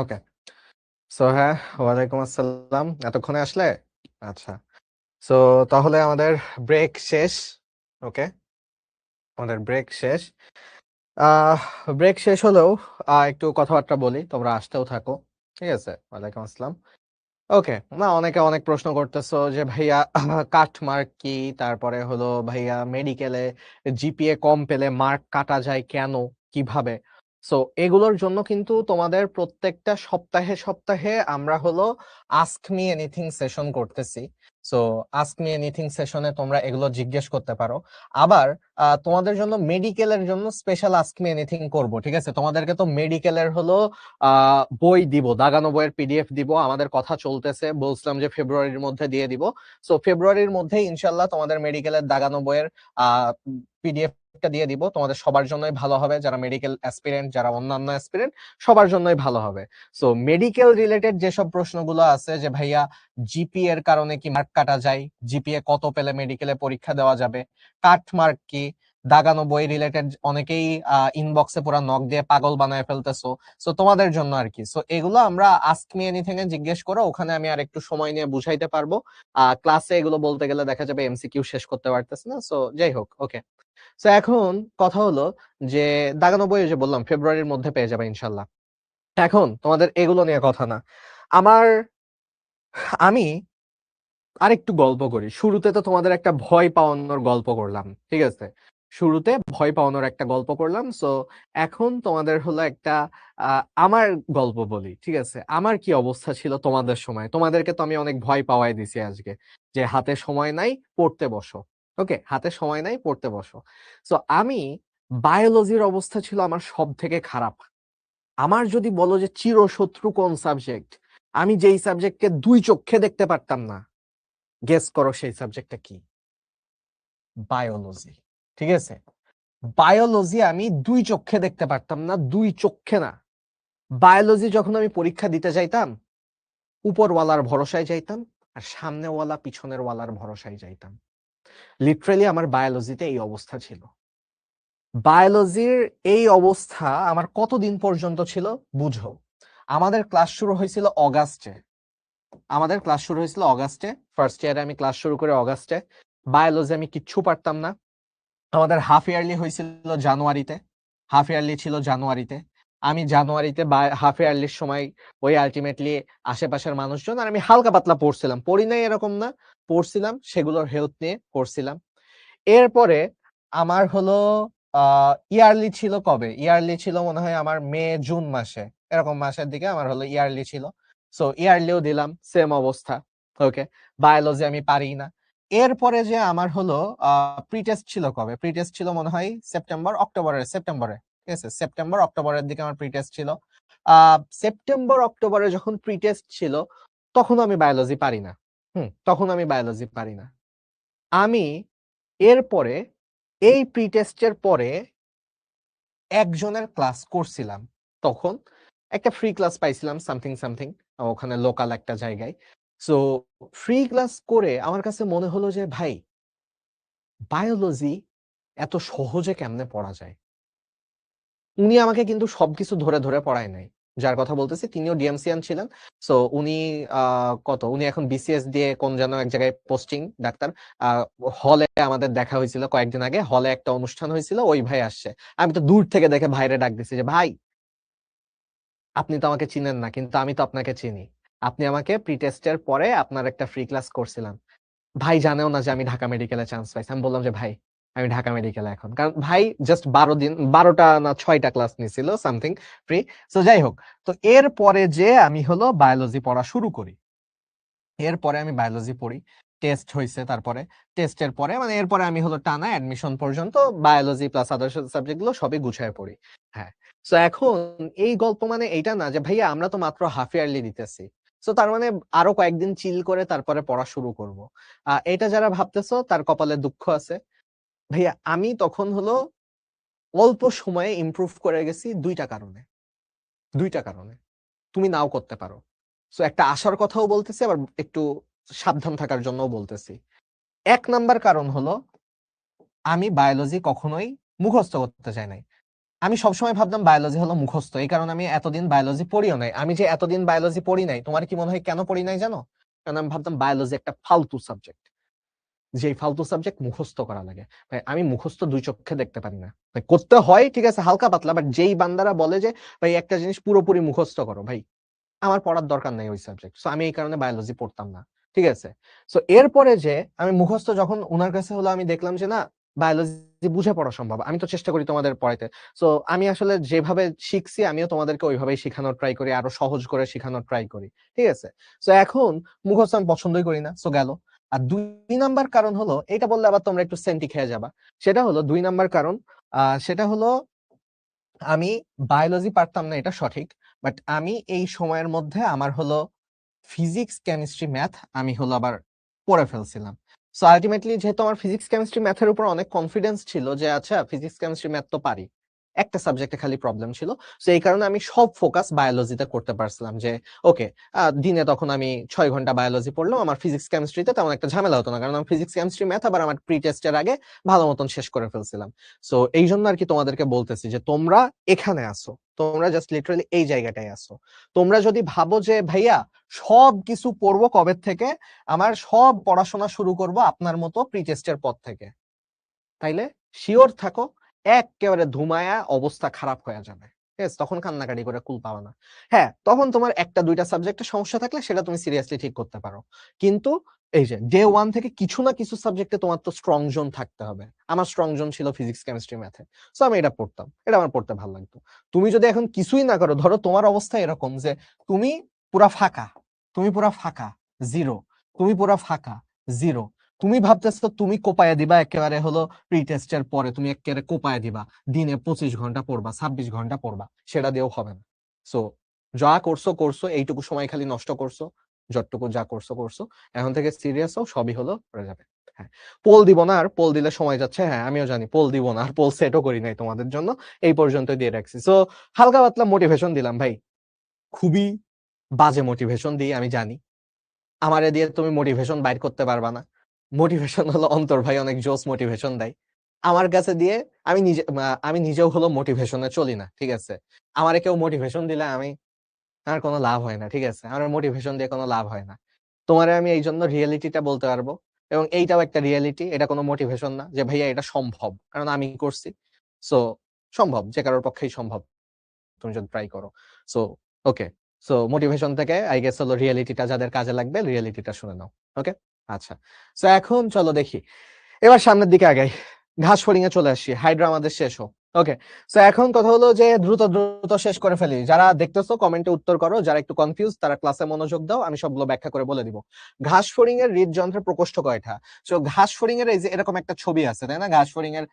ওকে। সো হ্যাঁ, ওয়ালাইকুম আসসালাম। এতক্ষণে আসলে? আচ্ছা। সো তাহলে আমাদের ব্রেক শেষ। ওকে? আমাদের ব্রেক শেষ। আহ ব্রেক শেষ হলেও একটু কথাবার্তা বলি। তোমরা আসতেও থাকো। ঠিক আছে? ওয়ালাইকুম আসসালাম। ওকে। না অনেকে অনেক প্রশ্ন করতেছো যে ভাইয়া কাট মার্ক কি? তারপরে হলো ভাইয়া মেডিকেলে জিপিএ কম পেলে মার্ক কাটা যায় কেন? কিভাবে? সো এগুলোর জন্য কিন্তু তোমাদের প্রত্যেকটা সপ্তাহে আমরা হলো আস্ক মি এনিথিং সেশন করতেছি। সো আস্ক মি এনিথিং সেশনে তোমরা এগুলো জিজ্ঞেস করতে পারো। আবার তোমাদের জন্য মেডিকেলের জন্য স্পেশাল আস্ক মি এনিথিং করব। ঠিক আছে? তোমাদেরকে তো মেডিকেলের হলো বই দিব, দাগানো বইয়ের পিডিএফ দিব। আমাদের কথা চলতেছে, বলছিলাম যে ফেব্রুয়ারির মধ্যে দিয়ে দিব। সো ফেব্রুয়ারির মধ্যে ইনশাল্লাহ তোমাদের মেডিকেলের দাগানো বইয়ের পিডিএফটা দিয়ে দিব। তোমাদের সবার জন্যই ভালো হবে, যারা মেডিকেল অ্যাসপিরেন্ট, যারা অন্যান্য অ্যাসপিরেন্ট, সবার জন্যই ভালো হবে। সো মেডিকেল রিলেটেড যেসব প্রশ্নগুলো আছে যে ভাইয়া জিপিএ এর কারণে কি মার্ক কাটা যায়, জিপিএ কত পেলে মেডিকেলে পরীক্ষা দেওয়া যাবে, কাট মার্ক কি, দাগানো বই রিলেটেড অনেকেই ইনবক্সে পুরো নক দিয়ে পাগল বানায় ফেলতেছো। সো তোমাদের জন্য আর কি। সো এগুলো আমরা আস্ক মি এনিথিং এ জিজ্ঞেস করো, ওখানে আমি আর একটু সময় নিয়ে বুঝাইতে পারবো। ক্লাসে এগুলো বলতে গেলে দেখা যাবে এমসিকিউ শেষ করতে পারতেছে না। সো যাই হোক, ওকে। সো এখন কথা হলো যে দাগানো বই যে বললাম ফেব্রুয়ারির মধ্যে পেয়ে যাবে ইনশাল্লাহ। এখন তোমাদের এগুলো নিয়ে কথা না। আমার আমি আরেকটু গল্প করি। শুরুতে তো তোমাদের একটা ভয় পাওয়ানোর গল্প করলাম। ঠিক আছে? শুরুতে ভয় পাওয়ানোর একটা গল্প করলাম। সো এখন তোমাদের হলো একটা আমার গল্প বলি। ঠিক আছে? আমার কি অবস্থা ছিল তোমাদের সময়? তোমাদেরকে তো আমি অনেক ভয় পাওয়াই দিছি আজকে। যে হাতে সময় নাই, পড়তে বসো। ওকে? হাতে সময় নাই, পড়তে বসো। সো আমি বায়োলজির অবস্থা ছিল আমার সবথেকে খারাপ। আমার যদি বলো যে চিরশত্রু কোন সাবজেক্ট? আমি যেই সাবজেক্টকে ২ চক্ষে দেখতে পারতাম না। গেস করো সেই সাবজেক্টটা কি? বায়োলজি। ঠিক আছে? বায়োলজি আমি ২ চক্ষে দেখতে পারতাম না, ২ চক্ষে না। বায়োলজি যখন আমি পরীক্ষা দিতে যাইতাম, উপরওয়ালার ভরসায় যাইতাম, আর সামনেওয়ালা পিছনের ওয়ালার ভরসায় যাইতাম। লিটারেলি আমার বায়োলজিতে এই অবস্থা ছিল। বায়োলজির এই অবস্থা আমার কতদিন পর্যন্ত ছিল বুঝো। আমাদের ক্লাস শুরু হয়েছিল অগাস্টে। ফার্স্ট ইয়ারে আমি ক্লাস শুরু করে অগাস্টে। বায়োলজি আমি কিচ্ছু পারতাম না। আমাদের হাফ ইয়ারলি হয়েছিল জানুয়ারিতে। হাফ ইয়ারলি ছিল জানুয়ারিতে। আমি জানুয়ারিতে হাফ ইয়ারলির সময় ওই আলটিমেটলি আশেপাশের মানুষজন আর আমি হালকা পাতলা পড়ছিলাম। পড়ি নাই এরকম না, পড়ছিলাম, সেগুলোর হেল্প নিয়ে পড়ছিলাম। এরপরে আমার হলো ইয়ারলি ছিল কবে? ইয়ারলি ছিল মনে হয় আমার মে জুন মাসে, এরকম মাসের দিকে আমার হলো ইয়ারলি ছিল। সো ইয়ারলিও দিলাম, সেম অবস্থা। ওকে, বায়োলজি আমি পারি না। এরপরে যে আমার হলো প্রি টেস্ট ছিল কবে? প্রি টেস্ট ছিল মনে হয় সেপ্টেম্বরে। ঠিক আছে, সেপ্টেম্বর অক্টোবরের দিকে আমার প্রি টেস্ট ছিল। সেপ্টেম্বর অক্টোবরে যখন প্রি টেস্ট ছিল, তখন আমি বায়োলজি পারি না। তখন আমি বায়োলজি পারি না। আমি এরপরে এই প্রি টেস্টের পরে একজনের ক্লাস করছিলাম। তখন একটা ফ্রি ক্লাস পাইছিলাম, সামথিং ওখানে লোকাল একটা জায়গায়। সো ফ্রি ক্লাস করে আমার কাছে মনে হলো যে ভাই, বায়োলজি এত সহজে কেমনে পড়া যায়। উনি আমাকে কিন্তু সবকিছু ধরে ধরে পড়ায় নাই। যার কথা বলতেছি তিনিও ডিএমসিয়ান ছিলেন। সো উনি উনি এখন বিসিএস দিয়ে কোন যেন এক জায়গায় পোস্টিং, ডাক্তার। হলে আমাদের দেখা হয়েছিল কয়েকদিন আগে, হলে একটা অনুষ্ঠান হয়েছিল, ওই ভাই আসছে। আমি তো দূর থেকে দেখে ভাইরে ডাক দিছি যে ভাই, আপনি তো আমাকে চিনেন না, কিন্তু আমি তো আপনাকে চিনি। আপনি আমাকে প্রি টেস্টের পরে আপনার একটা ফ্রি ক্লাস করছিলাম। ভাই জানেও না যে আমি ঢাকা মেডিকেলে চান্স পাইছি। আমি বললাম যে ভাই, আমি ঢাকা মেডিকেলে এখন। কারণ ভাই জাস্ট 12টা না 6টা ক্লাস নিছিল সামথিং ফ্রি। সো যাই হোক, তো এরপরে যে আমি হলো বায়োলজি পড়া শুরু করি। এরপরে আমি বায়োলজি পড়ি, টেস্ট হইছে, তারপরে টেস্টের পরে মানে এরপরে আমি হলো টানা অ্যাডমিশন পর্যন্ত বায়োলজি প্লাস আদার সাবজেক্ট গুলো সবই গুছায় পড়ি। হ্যাঁ। সো এখন এই গল্প মানে এইটা না যে ভাইয়া আমরা তো মাত্র হাফ ইয়ারলি দিতেছি, সো তার মানে আরো কয়েকদিন চিল করে তারপরে পড়া শুরু করব। এটা যারা ভাবতেছো তার কপালে দুঃখ আছে। ভাইয়া আমি তখন হলো অল্প সময়ে ইমপ্রুভ করে গেছি 2টা কারণে তুমি নাও করতে পারো। সো একটা আশার কথাও বলতেছি, আবার একটু সাবধান থাকার জন্যও বলতেছি। 1 নাম্বার কারণ হলো আমি বায়োলজি কখনোই মুখস্থ করতে চাই নাই। আমি সবসময় ভাবতাম বায়োলজি হলো মুখস্থ, এই কারণে আমি এতদিন বায়োলজি পড়িও নাই। আমি যে এতদিন বায়োলজি পড়ি নাই, তোমার কি মনে হয় কেন পড়ি নাই জানো? কারণ আমি ভাবতাম বায়োলজি একটা ফালতু সাবজেক্ট, যে ফালতু সাবজেক্ট মুখস্থ করা লাগে। ভাই আমি মুখস্থ দুই চোখে দেখতে পারি না। ভাই করতে হয় ঠিক আছে হালকা পাতলা, বাট যেই বান্দারা বলে যে ভাই একটা জিনিস পুরোপুরি মুখস্থ করো, ভাই আমার পড়ার দরকার নাই ওই সাবজেক্ট। সো আমি এই কারণে বায়োলজি পড়তাম না, ঠিক আছে। সো এরপরে যে আমি মুখস্থ যখন উনার কাছে হলো, আমি দেখলাম যে না, বায়োলজি বুঝে পড়া সম্ভব। আমি তো চেষ্টা করি তোমাদের পড়াইতে। সো আমি আসলে যেভাবে শিখছি আমিও তোমাদেরকে ওইভাবেই শেখানোর ট্রাই করি, আরো সহজ করে শেখানোর ট্রাই করি, ঠিক আছে। সো এখন মুখস্থ আমি পছন্দই করি না, সো গেল। আর 2 নাম্বার কারণ হলো, এটা বললে আবার তোমরা একটু সেন্টি খেয়ে যাবা। সেটা হলো 2 নাম্বার কারণ, সেটা হলো আমি বায়োলজি পারতাম না, এটা সঠিক। বাট আমি এই সময়ের মধ্যে আমার হলো ফিজিক্স কেমিস্ট্রি ম্যাথ আমি হলো আবার পড়ে ফেলছিলাম। সো আলটিমেটলি যেহেতু আমার ফিজিক্স কেমিস্ট্রি ম্যাথের উপর অনেক কনফিডেন্স ছিল যে আচ্ছা ফিজিক্স কেমিস্ট্রি ম্যাথ তো পারি, একটা সাবজেক্টে খালি প্রবলেম ছিল। সো এই কারণে আমি সব ফোকাস বায়োলজিতে করতে পারছিলাম, যে ওকে দিনে তখন আমি 6 ঘন্টা বায়োলজি পড়লাম, আমার ফিজিক্স কেমিস্ট্রিতে তেমন একটা ঝামেলা হতো না, কারণ আমি ফিজিক্স কেমিস্ট্রি ম্যাথ আবার আমার প্রি টেস্টের আগে ভালো মতন শেষ করে ফেলছিলাম। সো এই জন্য আর কি তোমাদেরকে বলতেছি যে তোমরা এখানে আসো, তোমরা জাস্ট লিটারালি এই জায়গাটায় আসো। তোমরা যদি ভাবো যে ভাইয়া সব কিছু পড়বো কবে থেকে, আমার সব পড়াশোনা শুরু করব আপনার মতো প্রি টেস্টের পর থেকে, তাইলে শিওর থাকো একেবারে ধুমায়া অবস্থা খারাপ হয়ে যাবে। ঠিক আছে, তখন কান্নাকাটি করে কুল পাওয়া না। হ্যাঁ, তখন তোমার একটা দুইটা সাবজেক্টে সমস্যা থাকলে সেটা তুমি সিরিয়াসলি ঠিক করতে পারো, কিন্তু এই যে ডে ওয়ান থেকে কিছু না কিছু সাবজেক্টে তোমার তো স্ট্রং জোন থাকতে হবে। আমার স্ট্রং জোন ছিল ফিজিক্স কেমিস্ট্রি ম্যাথে, সো আমি এটা পড়তাম, এটা আমার পড়তে ভালো লাগতো। তুমি যদি এখন কিছুই না করো, ধরো তোমার অবস্থা এরকম যে তুমি পুরা ফাঁকা, তুমি পুরা ফাঁকা, জিরো, তুমি পুরা ফাঁকা, জিরো, তুমি ভাবতেছো তুমি কোপায়া দিবা একেবারে হলো প্রি টেস্টের পরে, তুমি একেবারে কোপায়া দিবা, দিনে 25 ঘন্টা পড়বা, 26 ঘন্টা পড়বা, সেটা দিয়েও হবে না। সো যা করছো করছো, এইটুকু সময় খালি নষ্ট করছো, যতটুকু যা করছো করছো, এখন থেকে সিরিয়াস হও, সবই হলো হয়ে যাবে। হ্যাঁ, পোল দিব না, আর পোল দিলে সময় যাচ্ছে, হ্যাঁ আমিও জানি পোল দিব না, আর পোল সেটও করি নাই তোমাদের জন্য, এই পর্যন্ত দিয়ে রাখছি। সো হালকা পাতলা মোটিভেশন দিলাম ভাই, খুবই বাজে মোটিভেশন দিই আমি জানি, আমারে দিয়ে তুমি মোটিভেশন বাইর করতে পারবা না। মোটিভেশন হলো অন্তর ভাই অনেক জোস মোটিভেশন দেয় আমার কাছে দিয়ে। আমি নিজেও হলো মোটিভেশনে চলি না, ঠিক আছে। আমারে কেউ মোটিভেশন দিলে আমার কোনো লাভ হয় না, ঠিক আছে, আমার মোটিভেশন দিয়ে কোনো লাভ হয় না। তোমারে আমি এই জন্য রিয়েলিটিটা বলতে পারবো, এবং এইটাও একটা রিয়েলিটি, এটা কোনো মোটিভেশন না যে ভাইয়া এটা সম্ভব, কারণ আমি করছি। সো সম্ভব, যে কারোর পক্ষেই সম্ভব, তুমি যদি ট্রাই করো। সো ওকে, সো মোটিভেশন থেকে আই গেস হলো রিয়েলিটিটা যাদের কাজে লাগবে, রিয়েলিটিটা শুনে নাও। ওকে, আচ্ছা। সো এখন চলো দেখি, এবার সামনের দিকে আগাই, ঘাস ফড়িং এ চলে আসি, হাইড্রা আমাদের শেষ হোক। ওকে, সো এখন কথা হলো যে দ্রুত দ্রুত শেষ করে ফেলি। যারা দেখতেছো কমেন্টে উত্তর করো, যারা একটু কনফিউজ তারা ক্লাসে মনোযোগ দাও, আমি সবগুলো ব্যাখ্যা করে বলে দিব। ঘাস ফড়িং এর হৃদযন্ত্রের প্রকোষ্ঠ কয়টা? সো ঘাস ফড়িং এর এই যে এরকম একটা ছবি আছে, তাই না, ঘাস ফড়িং এর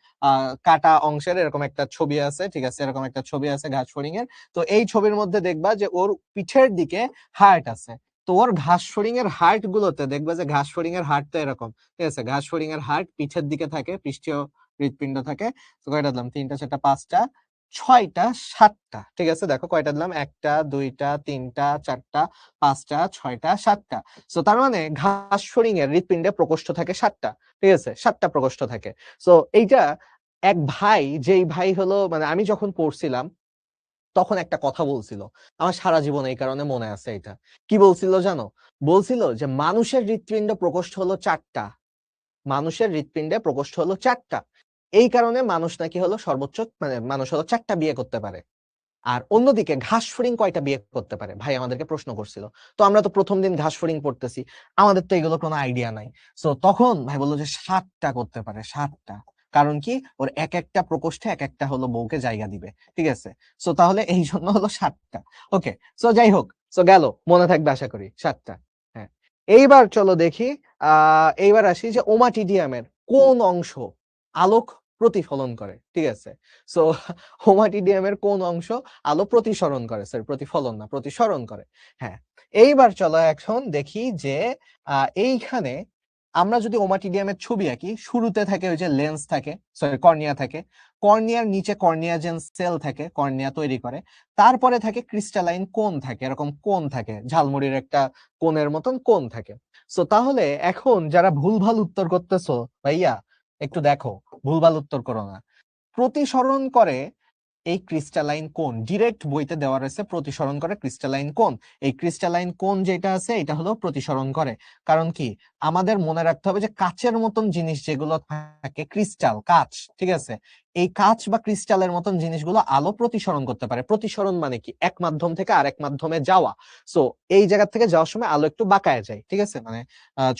কাটা অংশের এরকম একটা ছবি আছে, ঠিক আছে, এরকম একটা ছবি আছে ঘাস ফড়িং এর। তো এই ছবির মধ্যে দেখবা যে ওর পিঠের দিকে হার্ট আছে। তো ওর ঘাস ফড়িং এর হার্ট গুলোতে দেখবা যে ঘাস ফড়িং এর হার্ট তো এরকম, ঠিক আছে, ঘাস ফড়িং এর হার্ট পিছের দিকে থাকে, পৃষ্ঠীয় হৃৎপিণ্ড থাকে। তো কয়টা দিলাম, 3টা 4টা 5টা 6টা 7টা, ঠিক আছে, দেখো কয়টা দিলাম, 1টা 2টা 3টা 4টা 5টা 6টা 7টা। সো তার মানে ঘাস ফড়িং এর হৃৎপিণ্ডে প্রকোষ্ঠ থাকে 7টা, ঠিক আছে, 7টা প্রকোষ্ঠ থাকে। সো এইটা এক ভাই, যেই ভাই হলো মানে আমি যখন পড়ছিলাম তখন একটা কথা বলছিল, আমার সারা জীবন এই কারণে মনে আছে এটা। কি বলছিল জানো? বলছিল যে মানুষের হৃৎপিণ্ড প্রকোষ্ঠ হলো 4টা, মানুষের হৃৎপিণ্ডে প্রকোষ্ঠ হলো 4টা, এই কারণে মানুষ নাকি হলো সর্বোচ্চ মানে মানুষ হলো 4টা বিয়ে করতে পারে। আর অন্যদিকে ঘাস ফড়িং কয়টা বিয়ে করতে পারে ভাই আমাদেরকে প্রশ্ন করছিল। তো আমরা তো প্রথম দিন ঘাস ফড়িং পড়তেছি, আমাদের তো এগুলো কোনো আইডিয়া নাই। সো তখন ভাই বললো যে 7টা করতে পারে, 7টা। কারণ কি, ওর এক একটা প্রকোষ্ঠে এক একটা হলো বউকে জায়গা দিবে, ঠিক আছে। সো তাহলে এই জন্য হলো 7টা। ওকে, সো যাই হোক, সো গেল, মনে থাকবে আশা করি 7টা। হ্যাঁ, এইবার চলো দেখি, এইবার আসি যে ওমাটিডিয়ামের কোন অংশ আলোক প্রতিফলন করে, ঠিক আছে। সো ওমাটিডিয়ামের কোন অংশ আলো প্রতিসরণ করে, সরি প্রতিফলন না, প্রতিসরণ করে। হ্যাঁ, এইবার চলো এখন দেখি যে এইখানে আমরা যদি ওমাটিডিয়ামের ছবি আঁকি, শুরুতে থাকে ওই যে লেন্স থাকে, সরি কর্নিয়া থাকে, কর্নিয়ার নিচে কর্নিয়াজেন সেল থাকে, কর্নিয়া তৈরি করে, তারপরে থাকে ক্রিস্টালাইন কোন থাকে, এরকম কোন থাকে, ঝালমুড়ির একটা কোনের মতন কোন থাকে। সো তাহলে এখন যারা ভুলভাল উত্তর করতেছো ভাইয়া একটু দেখো, ভুলভাল উত্তর করো না। প্রতিসরণ করে এই ক্রিস্টালাইন কোন ডিরেক্ট বইতে দেওয়া রয়েছে প্রতিসরণ করে ক্রিস্টালাইন কোন। এই ক্রিস্টালাইন কোন যেটা আছে এটা হলো প্রতিসরণ করে। কারণ কি আমাদের মনে রাখতে হবে যে কাচের মতন জিনিস যেগুলো থাকে ক্রিস্টাল কাচ, ঠিক আছে, এই কাচ বা ক্রিস্টালের মতন জিনিসগুলো আলো প্রতিসরণ করতে পারে। প্রতিসরণ মানে কি এক মাধ্যম থেকে আরেক মাধ্যমে যাওয়া। সো এই জায়গা থেকে যাওয়ার সময় আলো একটু বাঁকায় যায়, ঠিক আছে, মানে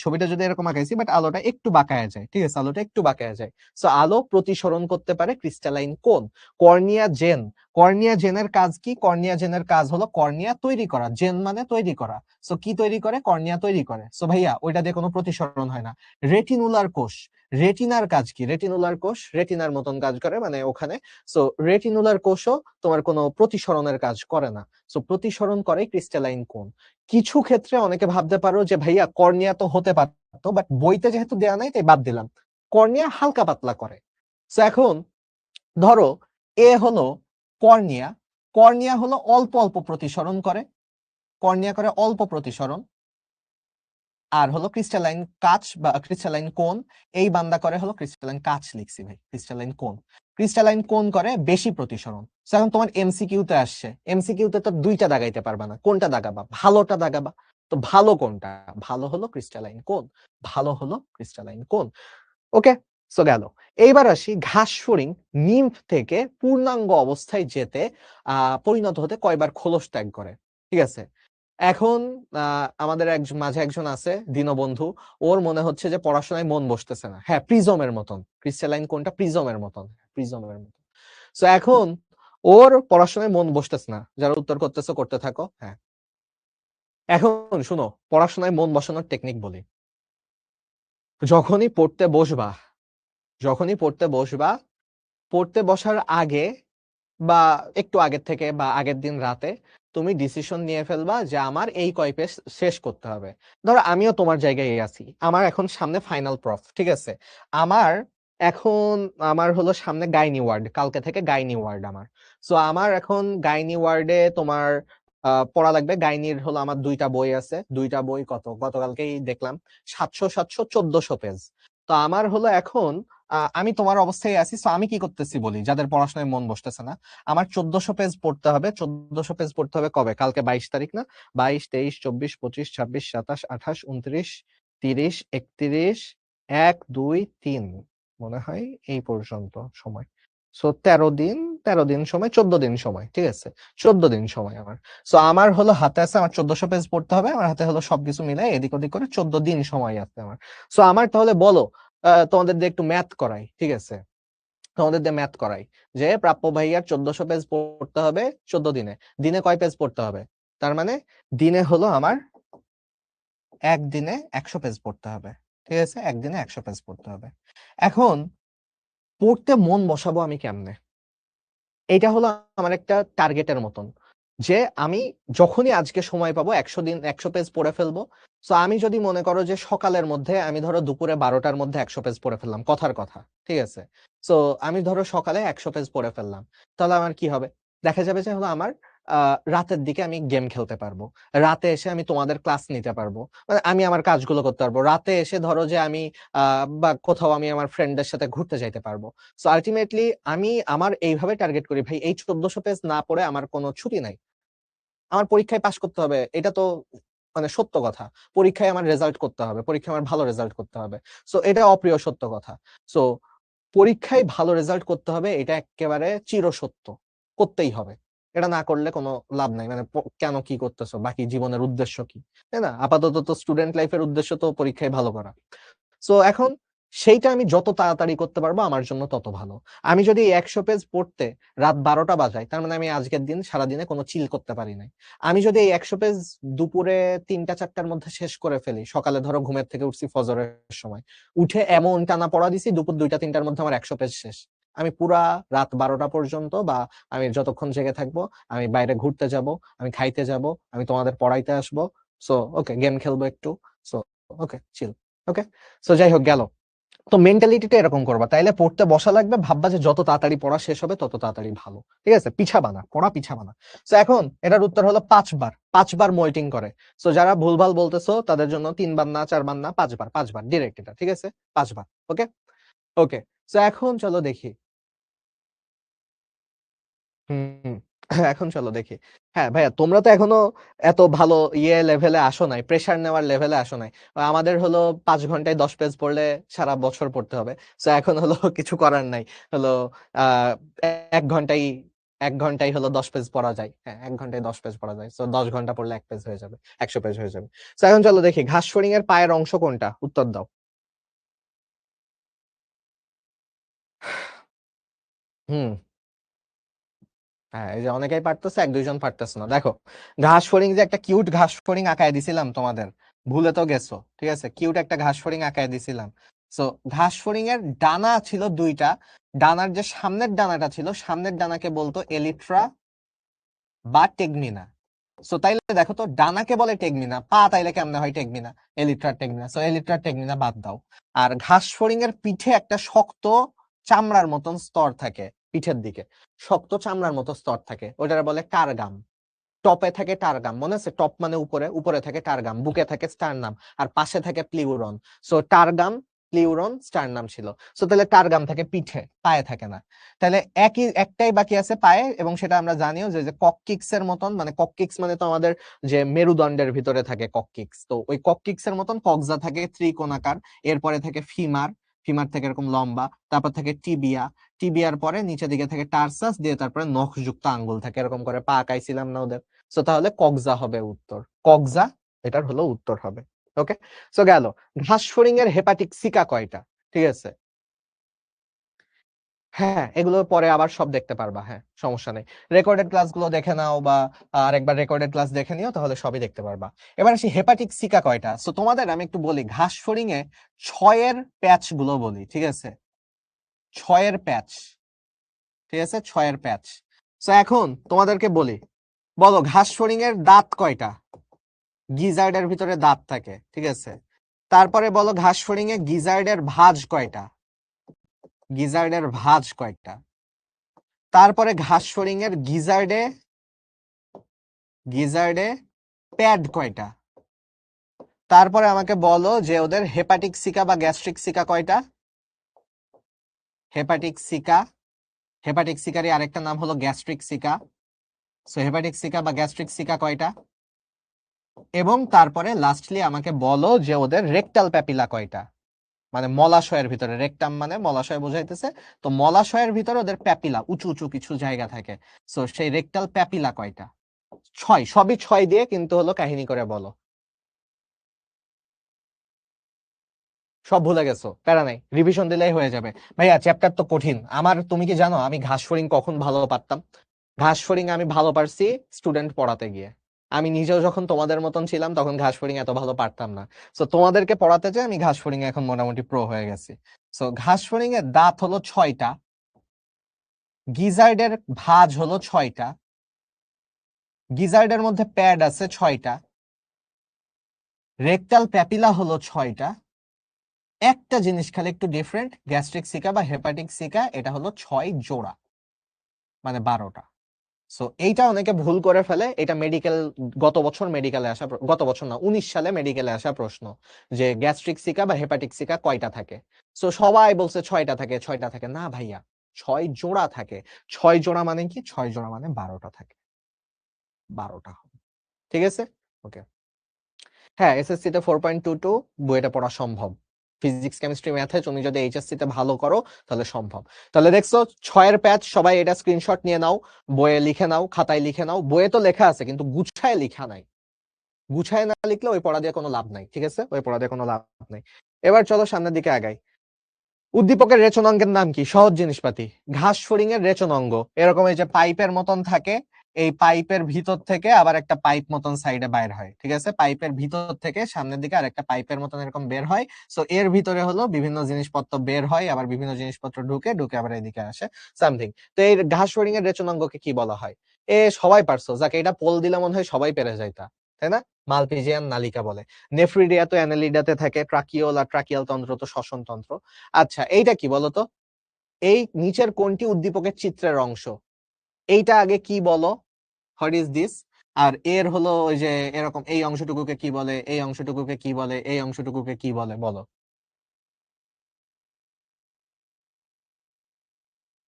ছবিটা যদি এরকম আঁকাইছি বাট আলোটা একটু বাঁকায় যায়, ঠিক আছে, আলোটা একটু বাঁকায় যায়। সো আলো প্রতিসরণ করতে পারে ক্রিস্টালাইন কোন। কর্নিয়া জেন, কর্নিয়া জেনের কাজ কি? কর্নিয়া জেনের কাজ হলো কর্নিয়া তৈরি করা, জেন মানে তৈরি করা। সো কি তৈরি করে? কর্নিয়া তৈরি করে। সো ভাইয়া ওইটা দিয়ে কোনো প্রতিসরণ হয় না। রেটিনুলার কোষ, রেটিনার কাজ কি? রেটিনুলার কোষ রেটিনার মতন কাজ করে, মানে ওখানে। সো রেটিনুলার কোষও তোমার কোনো প্রতিসরণের কাজ করে না। সো প্রতিসরণ করে ক্রিস্টালাইন কোন। কিছু ক্ষেত্রে অনেকে ভাবতে পারো যে ভাইয়া কর্নিয়া তো হতে পারতো, বাট বইতে যেহেতু দেয়া নাই তাই বাদ দিলাম। কর্নিয়া হালকা পাতলা করে। সো এখন ধরো এ হলো কর্নিয়া, কর্নিয়া হলো অল্প অল্প প্রতিসরণ করে, কর্নিয়া করে অল্প প্রতিসরণ। আর হলো ক্রিস্টালাইন কাচ বা ক্রিস্টালাইন কোন, এই বান্দা করে হলো ক্রিস্টালাইন কাচ লিখছি ভাই, ক্রিস্টালাইন কোন। ক্রিস্টালাইন কোন করে বেশি প্রতিসরণ। এখন তোমার এমসিকিউ তে আসছে, এমসিকিউ তে তো দুইটা দাগাইতে পারবা না, কোনটা দাগাবা? ভালোটা দাগাবা। তো ভালো কোনটা? ভালো হলো ক্রিস্টালাইন কোন, ভালো হলো ক্রিস্টালাইন কোন। ওকে, সো গেল। এইবার আসি ঘাস ফড়িং নিম্ফ থেকে পূর্ণাঙ্গ অবস্থায় যেতে পরিণত হতে কয়বার খোলস ত্যাগ করে, ঠিক আছে। এখন আমাদের মাঝে একজন আছে দীনবন্ধু, ওর মনে হচ্ছে যে পড়াশোনায় মন বসতেছে না। হ্যাঁ, প্রিজমের মতন, ক্রিস্টালাইন কোনটা প্রিজমের মতন, প্রিজমের মতন। সো এখন ওর পড়াশোনায় মন বসতেছে না, যারা উত্তর করতেছে করতে থাকো। হ্যাঁ, এখন শুনো, পড়াশোনায় মন বসানোর টেকনিক বলি। যখনই পড়তে বসবা, যখনই পড়তে বসবা, পড়তে বসার আগে বা একটু আগের থেকে বা আগের দিন রাতে তুমি ডিসিশন নিয়ে ফেলবা যে আমার এই কয় পেজ শেষ করতে হবে। ধরো আমিও তোমার জায়গায় আছি, আমার এখন সামনে ফাইনাল প্রফ, ঠিক আছে, আমার এখন আমার হলো সামনে গাইনি ওয়ার্ড, কালকে থেকে গাইনি ওয়ার্ড আমার। সো আমার এখন গাইনি ওয়ার্ডে তোমার পড়া লাগবে। গাইনির হলো আমার দুইটা বই আছে, দুইটা বই কত গতকালকেই দেখলাম 700 700 1400 পেজ। তো আমার হলো এখন আমি তোমার অবস্থায় আছি, সো আমি কি করতেছি বলি, যাদের পড়াশোনায় মন বসতেছে না, আমার 1400 পেজ পড়তে হবে। 1400 পেজ পড়তে হবে কবে? কালকে 22 তারিখ না? 22 23 24 25 26 27 28 29 30 31 1 2 3 মনে হয় এই পর্যন্ত সময়। সো 13 দিন, 13 দিন সময়, 14 দিন সময়, ঠিক আছে, 14 দিন সময় আমার। সো আমার হলো হাতে আছে, আমার 1400 পেজ পড়তে হবে, আমার হাতে হলো সবকিছু মিলাই এদিক ওদিক করে 14 দিন সময় আছে আমার। সো আমার তাহলে বলো, তোমাদের দিয়ে একটু ম্যাথ করাই, ঠিক আছে, তোমাদের দিয়ে ম্যাথ করাই যে প্রাপ্য ভাইয়ার 1400 পেজ পড়তে হবে 14 দিনে, দিনে কয় পেজ পড়তে হবে? তার মানে দিনে হলো আমার একদিনে 100 পেজ পড়তে হবে, ঠিক আছে, একদিনে 100 পেজ পড়তে হবে। এখন পড়তে মন বসাবো আমি কেমনে? এটা হলো আমার একটা টার্গেটের মতন, যে আমি যখনই আজকে সময় পাবো 100 দিন 100 পেজ পড়ে ফেলবো। সো আমি যদি মনে করো যে সকালের মধ্যে, আমি ধরো দুপুরে 12টার মধ্যে 100 পেজ পড়ে ফেললাম, কথার কথা, ঠিক আছে, সো আমি ধরো সকালে 100 পেজ পড়ে ফেললাম, তাহলে আমার কি হবে? দেখা যাবে যে হলো আমার রাতের দিকে আমি গেম খেলতে পারবো, রাতে এসে আমি তোমাদের ক্লাস নিতে পারবো, মানে আমি আমার কাজগুলো করতে পারবো, রাতে এসে ধরো যে আমি বা কোথাও আমি আমার ফ্রেন্ডদের সাথে ঘুরতে যাইতে পারবো। সো আলটিমেটলি আমি আমার এইভাবে টার্গেট করি, ভাই এই 1400 পেজ না পড়ে আমার কোনো ছুটি নাই, আমার পরীক্ষায় পাশ করতে হবে, এটা তো মানে সত্য কথা। পরীক্ষায় আমার রেজাল্ট করতে হবে, পরীক্ষায় আমার ভালো রেজাল্ট করতে হবে। সো এটা অপ্রিয় সত্য কথা। সো পরীক্ষায় ভালো রেজাল্ট করতে হবে, এটা একেবারে চিরসত্য, করতেই হবে। এটা না করলে কোনো লাভ নাই, মানে কেন কি করতেছো, বাকি জীবনের উদ্দেশ্য কি, তাই না? আপাতত তো স্টুডেন্ট লাইফের উদ্দেশ্য তো পরীক্ষায় ভালো করা। সো এখন সেইটা আমি যত তাড়াতাড়ি করতে পারবো আমার জন্য তত ভালো। আমি যদি 100 পেজ পড়তে রাত 12টা বাজাই, তার মানে আমি আজকের দিন সারাদিনে কোনো চিল করতে পারি নাই। আমি যদি এই 100 পেজ দুপুরে 3টা 4টার মধ্যে শেষ করে ফেলি, সকালে ধরো ঘুমের থেকে উঠছি ফজরের সময়, উঠে এমন টানা পড়া দিছি, দুপুর 2টা 3টার মধ্যে আমার 100 পেজ শেষ। আমি পুরা রাত 12টা পর্যন্ত বা আমি যতক্ষণ জেগে থাকবো, আমি বাইরে ঘুরতে যাব, আমি খাইতে যাব, আমি তোমাদের পড়াইতে আসবো, সো ওকে গেম খেলবো একটু, সো ওকে চিল। ওকে, সো যাই হোক গেল। তো মেন্টালিটিটা এরকম করবা, তাইলে পড়তে বসা লাগবে, ভাববা যে যত তাড়াতাড়ি পড়া শেষ হবে তত তাড়াতাড়ি ভালো, ঠিক আছে, পিছাবা না, পড়া পিছাবা না। সো এখন এটার উত্তর হলো 5বার, 5বার মোল্টিং করে। সো যারা ভুলভাল বলতেছো তাদের জন্য 3বার না 4বার না 5বার, 5বার ডিরেক্ট এটা, ঠিক আছে, 5বার। ওকে, ওকে। সো এখন চলো দেখি হুম। এখন চলো দেখি। হ্যাঁ ভাইয়া, তোমরা তো এখনো এত ভালো লেভেলে আসো নাই, প্রেসার নেওয়ার লেভেলে আসো নাই। আমাদের হলো 5 ঘন্টায় 10 পেজ পড়লে সারা বছর পড়তে হবে। তো এখন হলো কিছু করার নাই। হলো আহ 1 ঘন্টায় 1 ঘন্টায় হলো 10 পেজ পড়া যায়। হ্যাঁ, 1 ঘন্টায় 10 পেজ পড়া যায়। তো 10 ঘন্টা পড়লে 1 পেজ হয়ে যাবে, 100 পেজ হয়ে যাবে। তো এখন চলো দেখি, ঘাস ফড়িং এর পায়ের অংশ কোনটা? উত্তর দাও। হুম। হ্যাঁ, এই যে অনেকেই পারতেছে, 1-2 জন পারতেছে না। দেখো, ঘাস ফড়িং যে একটা কিউট ঘাস ফড়িং আঁকায় দিছিলাম তোমাদের, ভুলে তো গেছো। ঠিক আছে, কিউট একটা ঘাস ফড়িং আঁকায় দিছিলাম। সো ঘাস ফড়িং এর ডানা ছিল 2টা। ডানার যে সামনের ডানাটা ছিল, সামনের ডানাকে বলতো এলিট্রা বা টেগমিনা। সো তাইলে দেখো তো, ডানাকে বলে টেগমিনা, পা তাইলে কেমনে হয় টেগমিনা? এলিট্রা টেগমিনা। সো এলিট্রা টেগমিনা বাদ দাও। আর ঘাস ফড়িং এর পিঠে একটা শক্ত চামড়ার মতন স্তর থাকে, পিঠের দিকে শক্ত চামড়ার মতো স্তর থাকে, ওটার বলে টারগাম। টপে থাকে টারগাম, মনে আছে? টপ মানে উপরে, উপরে থাকে টারগাম, বুকে থাকে স্টারনাম, আর পাশে থাকে pleuron. So tergum, pleuron, sternum ছিল। সো তাহলে টারগাম থাকে পিঠে, পায়ে থাকে না। তাহলে একটাই বাকি আছে পায়ে, এবং সেটা আমরা জানিও যে কককিক্স এর মতন, মানে কককিক্স মানে তো আমাদের যে মেরুদণ্ডের ভিতরে থাকে কককিক্স, তো ওই কককিক্স এর মতন কক্সা থাকে ত্রিকোণাকার। এরপরে থাকে ফিমার, ফিমার থেকে এরকম লম্বা, তারপর থাকে টিবিয়া, টিবিয়ার পরে নিচের দিকে থাকে টার্সাস, দিয়ে তারপরে নখযুক্ত আঙ্গুল থাকে, এরকম করে পা আঁকাইছিলাম না ওদের? সো তাহলে কক্সা হবে উত্তর, কক্সা এটার হলো উত্তর হবে। ওকে, সো গেল। ঘাস ফড়িং এর হেপাটিক সিকা কয়টা? ঠিক আছে। হ্যাঁ, এগুলো পরে আবার সব দেখতে পারবা, হ্যাঁ সমস্যা নেই। রেকর্ডেড ক্লাসগুলো দেখে নাও, বা আরেকবার রেকর্ডেড ক্লাস দেখে নিও, তাহলে সবই দেখতে পারবা। এবার আসি হেপাটিক সিকা কয়টা। সো তোমাদের আমি একটু বলি, ঘাস ফড়িং এ 6-এর প্যাচ গুলো বলি, ঠিক আছে? 6-এর প্যাচ, ঠিক আছে, 6-এর প্যাচ। সো এখন তোমাদেরকে বলি, বলো ঘাস ফড়িং এর দাঁত কয়টা? গিজার্ডের ভিতরে দাঁত থাকে, ঠিক আছে। তারপরে বলো ঘাস ফড়িং এ গিজার্ডের ভাঁজ কয়টা? গিজার্ডের ভাঁজ কয়টা? তারপরে ঘাস ফড়িং এর গিজার্ডে গিজার্ডে প্যাড কয়টা? তারপরে আমাকে বলো যে ওদের হেপাটিক সিকা বা গ্যাস্ট্রিক সিকা কয়টা? হেপাটিক সিকা, হেপাটিক সিকারই আরেকটা নাম হলো gastric seeker. So hepatic seeker বা গ্যাস্ট্রিক সিকা কয়টা? এবং তারপরে লাস্টলি আমাকে বলো যে ওদের রেকটাল প্যাপিলা কয়টা? মানে মলাশয়ের ভিতরে, রেকটাম মানে মলাশয় বোঝাইতেছে, তো মলাশয়ের ভিতরে ওদের প্যাপিলা, উঁচু উঁচু কিছু জায়গা থাকে। সো সেই রেকটাল প্যাপিলা কয়টা? 6, সবই 6 দিয়ে, কিন্তু হলো কাহিনী করে বলো। সব ভুলে গেছো, প্যারা নাই, রিভিশন দিলেই হয়ে যাবে। ভাইয়া চ্যাপ্টার তো কঠিন আমার, তুমি কি জানো আমি ঘাস ফড়িং কখন ভালো পারতাম? ঘাস ফড়িং আমি ভালো পারছি স্টুডেন্ট পড়াতে গিয়ে। আমি নিজেও যখন তোমাদের মতন ছিলাম, তখন ঘাস ফড়িং এত ভালো পারতাম না। সো তোমাদেরকে পড়াতে যে আমি ঘাস ফড়িং এখন মোটামুটি প্রো হয়ে গেছি। সো ঘাস ফড়িং এর দাঁত হলো 6টা, গিজার্ডের ভাঁজ হলো 6টা, গিজার্ডের মধ্যে প্যাড আছে 6টা, রেকটাল প্যাপিলা হলো 6টা। একটা জিনিস খালি একটু ডিফারেন্ট, গ্যাস্ট্রিক সিকা বা হেপাটিক সিকা এটা হলো 6 জোড়া, মানে 12টা। সো এইটা অনেকে ভুল করে ফেলে, এটা মেডিকেল, গত বছর মেডিকেলে আসা, গত বছর না 19 সালে মেডিকেলে আসা প্রশ্ন, যে গ্যাস্ট্রিক সিকা বা হেপাটিক সিকা কয়টা থাকে। সো সবাই বলছে 6টা থাকে, 6টা থাকে। না ভাইয়া, 6 জোড়া থাকে। 6 জোড়া মানে কি? 6 জোড়া মানে 12টা থাকে, 12টা হবে। ঠিক আছে, ওকে। হ্যাঁ, এসএসসি তে 4.22 বইটা পড়া সম্ভব। ফিজিক্স কেমিস্ট্রি ম্যাথে তুমি যদি এইচএসসি তে ভালো করো, তাহলে সম্ভব। তাহলে দেখছো 6-এর প্যাচ, সবাই এটা স্ক্রিনশট নিয়ে নাও, বইয়ে লিখে নাও, খাতায় লিখে নাও। বইয়ে তো লেখা আছে, কিন্তু গুছায় লেখা নাই। গুছায় না লিখলে ওই পড়া দিয়ে কোনো লাভ নাই, ঠিক আছে? ওই পড়া দিয়ে কোনো লাভ নাই। এবার চলো সামনের দিকে আগাই। উদ্দীপকের রেচনাঙ্গের নাম কি? সহজ জিনিসপাতি। ঘাস ফড়িং এর রেচনাঙ্গ এরকম, এই যে পাইপের মতন থাকে, এই পাইপের ভিতর থেকে আবার একটা পাইপ মতন সাইডে বাইর হয়, ঠিক আছে? পাইপের ভিতর থেকে সামনের দিকে আরেকটা পাইপের মতন এরকম বের হয়। সো এর ভিতরে হলো বিভিন্ন জিনিসপত্র বের হয়, আবার বিভিন্ন জিনিসপত্র ঢুকে ঢুকে আবার এদিকে আসে, সামথিং। তো এই ঘাস ফড়িং এর রেচনাঙ্গকে কি বলা হয়? সবাই পারছো, যাকে এটা পোল দিলে মনে হয় সবাই পেরে যাইতা, তাই না? মালপিজিয়ান নালিকা বলে। নেফ্রিডিয়া তো অ্যানালিডাতে থাকে, ট্রাকিওল আর ট্রাকিয়াল তন্ত্র তো শ্বসন তন্ত্র। আচ্ছা, এইটা কি বলতো? এই নিচের কোনটি উদ্দীপকের চিত্রের অংশ? এইটা আগে কি বলো, হোয়াট ইজ দিস? আর এর হলো ওই যে এরকম, এই অংশটুকুকে কি বলে, এই অংশটুকুকে কি বলে, এই অংশটুকুকে কি বলে, বলো।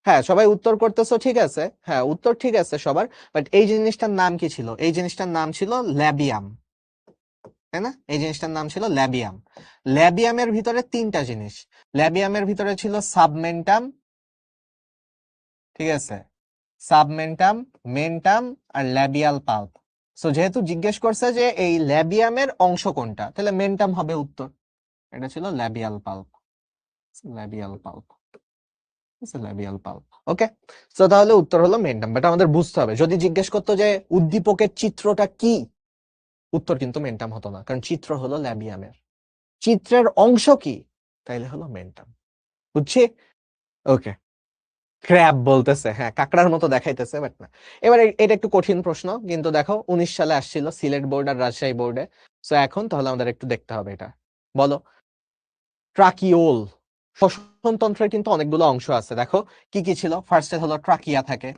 হ্যাঁ, সবাই উত্তর করতেছো, ঠিক আছে, হ্যাঁ উত্তর ঠিক আছে সবার, বাট এই জিনিসটার নাম কি ছিল? এই জিনিসটার নাম ছিল ল্যাবিয়াম, তাই না? এই জিনিসটার নাম ছিল ল্যাবিয়াম। ল্যাবিয়ামের ভিতরে তিনটা জিনিস, ল্যাবিয়ামের ভিতরে ছিল সাবমেন্টাম, ঠিক আছে, সাবমেন্টাম, মেন্টাম আর ল্যাবিয়াল পাল্প। সো যেহেতু জিজ্ঞেস করছে যে এই ল্যাবিয়ামের অংশ কোনটা, তাহলে মেন্টাম হবে উত্তর। এটা ছিল labial pulp, labial pulp, labial pulp. Okay, so তাহলে উত্তর হলো মেন্টাম, বাট আমাদের বুঝতে হবে যদি জিজ্ঞেস করতো যে উদ্দীপকের চিত্রটা কি, উত্তর কিন্তু মেন্টাম হতো না, কারণ চিত্র হলো ল্যাবিয়ামের, চিত্রের অংশ কি, তাইলে হলো মেন্টাম। বুঝছি? ওকে, ক্র্যাব বলতেছে, হ্যাঁ কাঁকড়ার মতো দেখাইতেছে, বাট না। এবার এটা একটু কঠিন প্রশ্ন, কিন্তু দেখো 19 সালে আসছিল সিলেট বোর্ড আর রাজশাহী বোর্ডে। সো এখন তাহলে আমাদের একটু দেখতে হবে এটা। বলো, ট্রাকিওল, শ্বসন তন্ত্রের কিন্তু অনেকগুলো অংশ আছে, দেখো কি কি ছিল। ফার্স্টে হলো ট্রাকিয়া থাকে,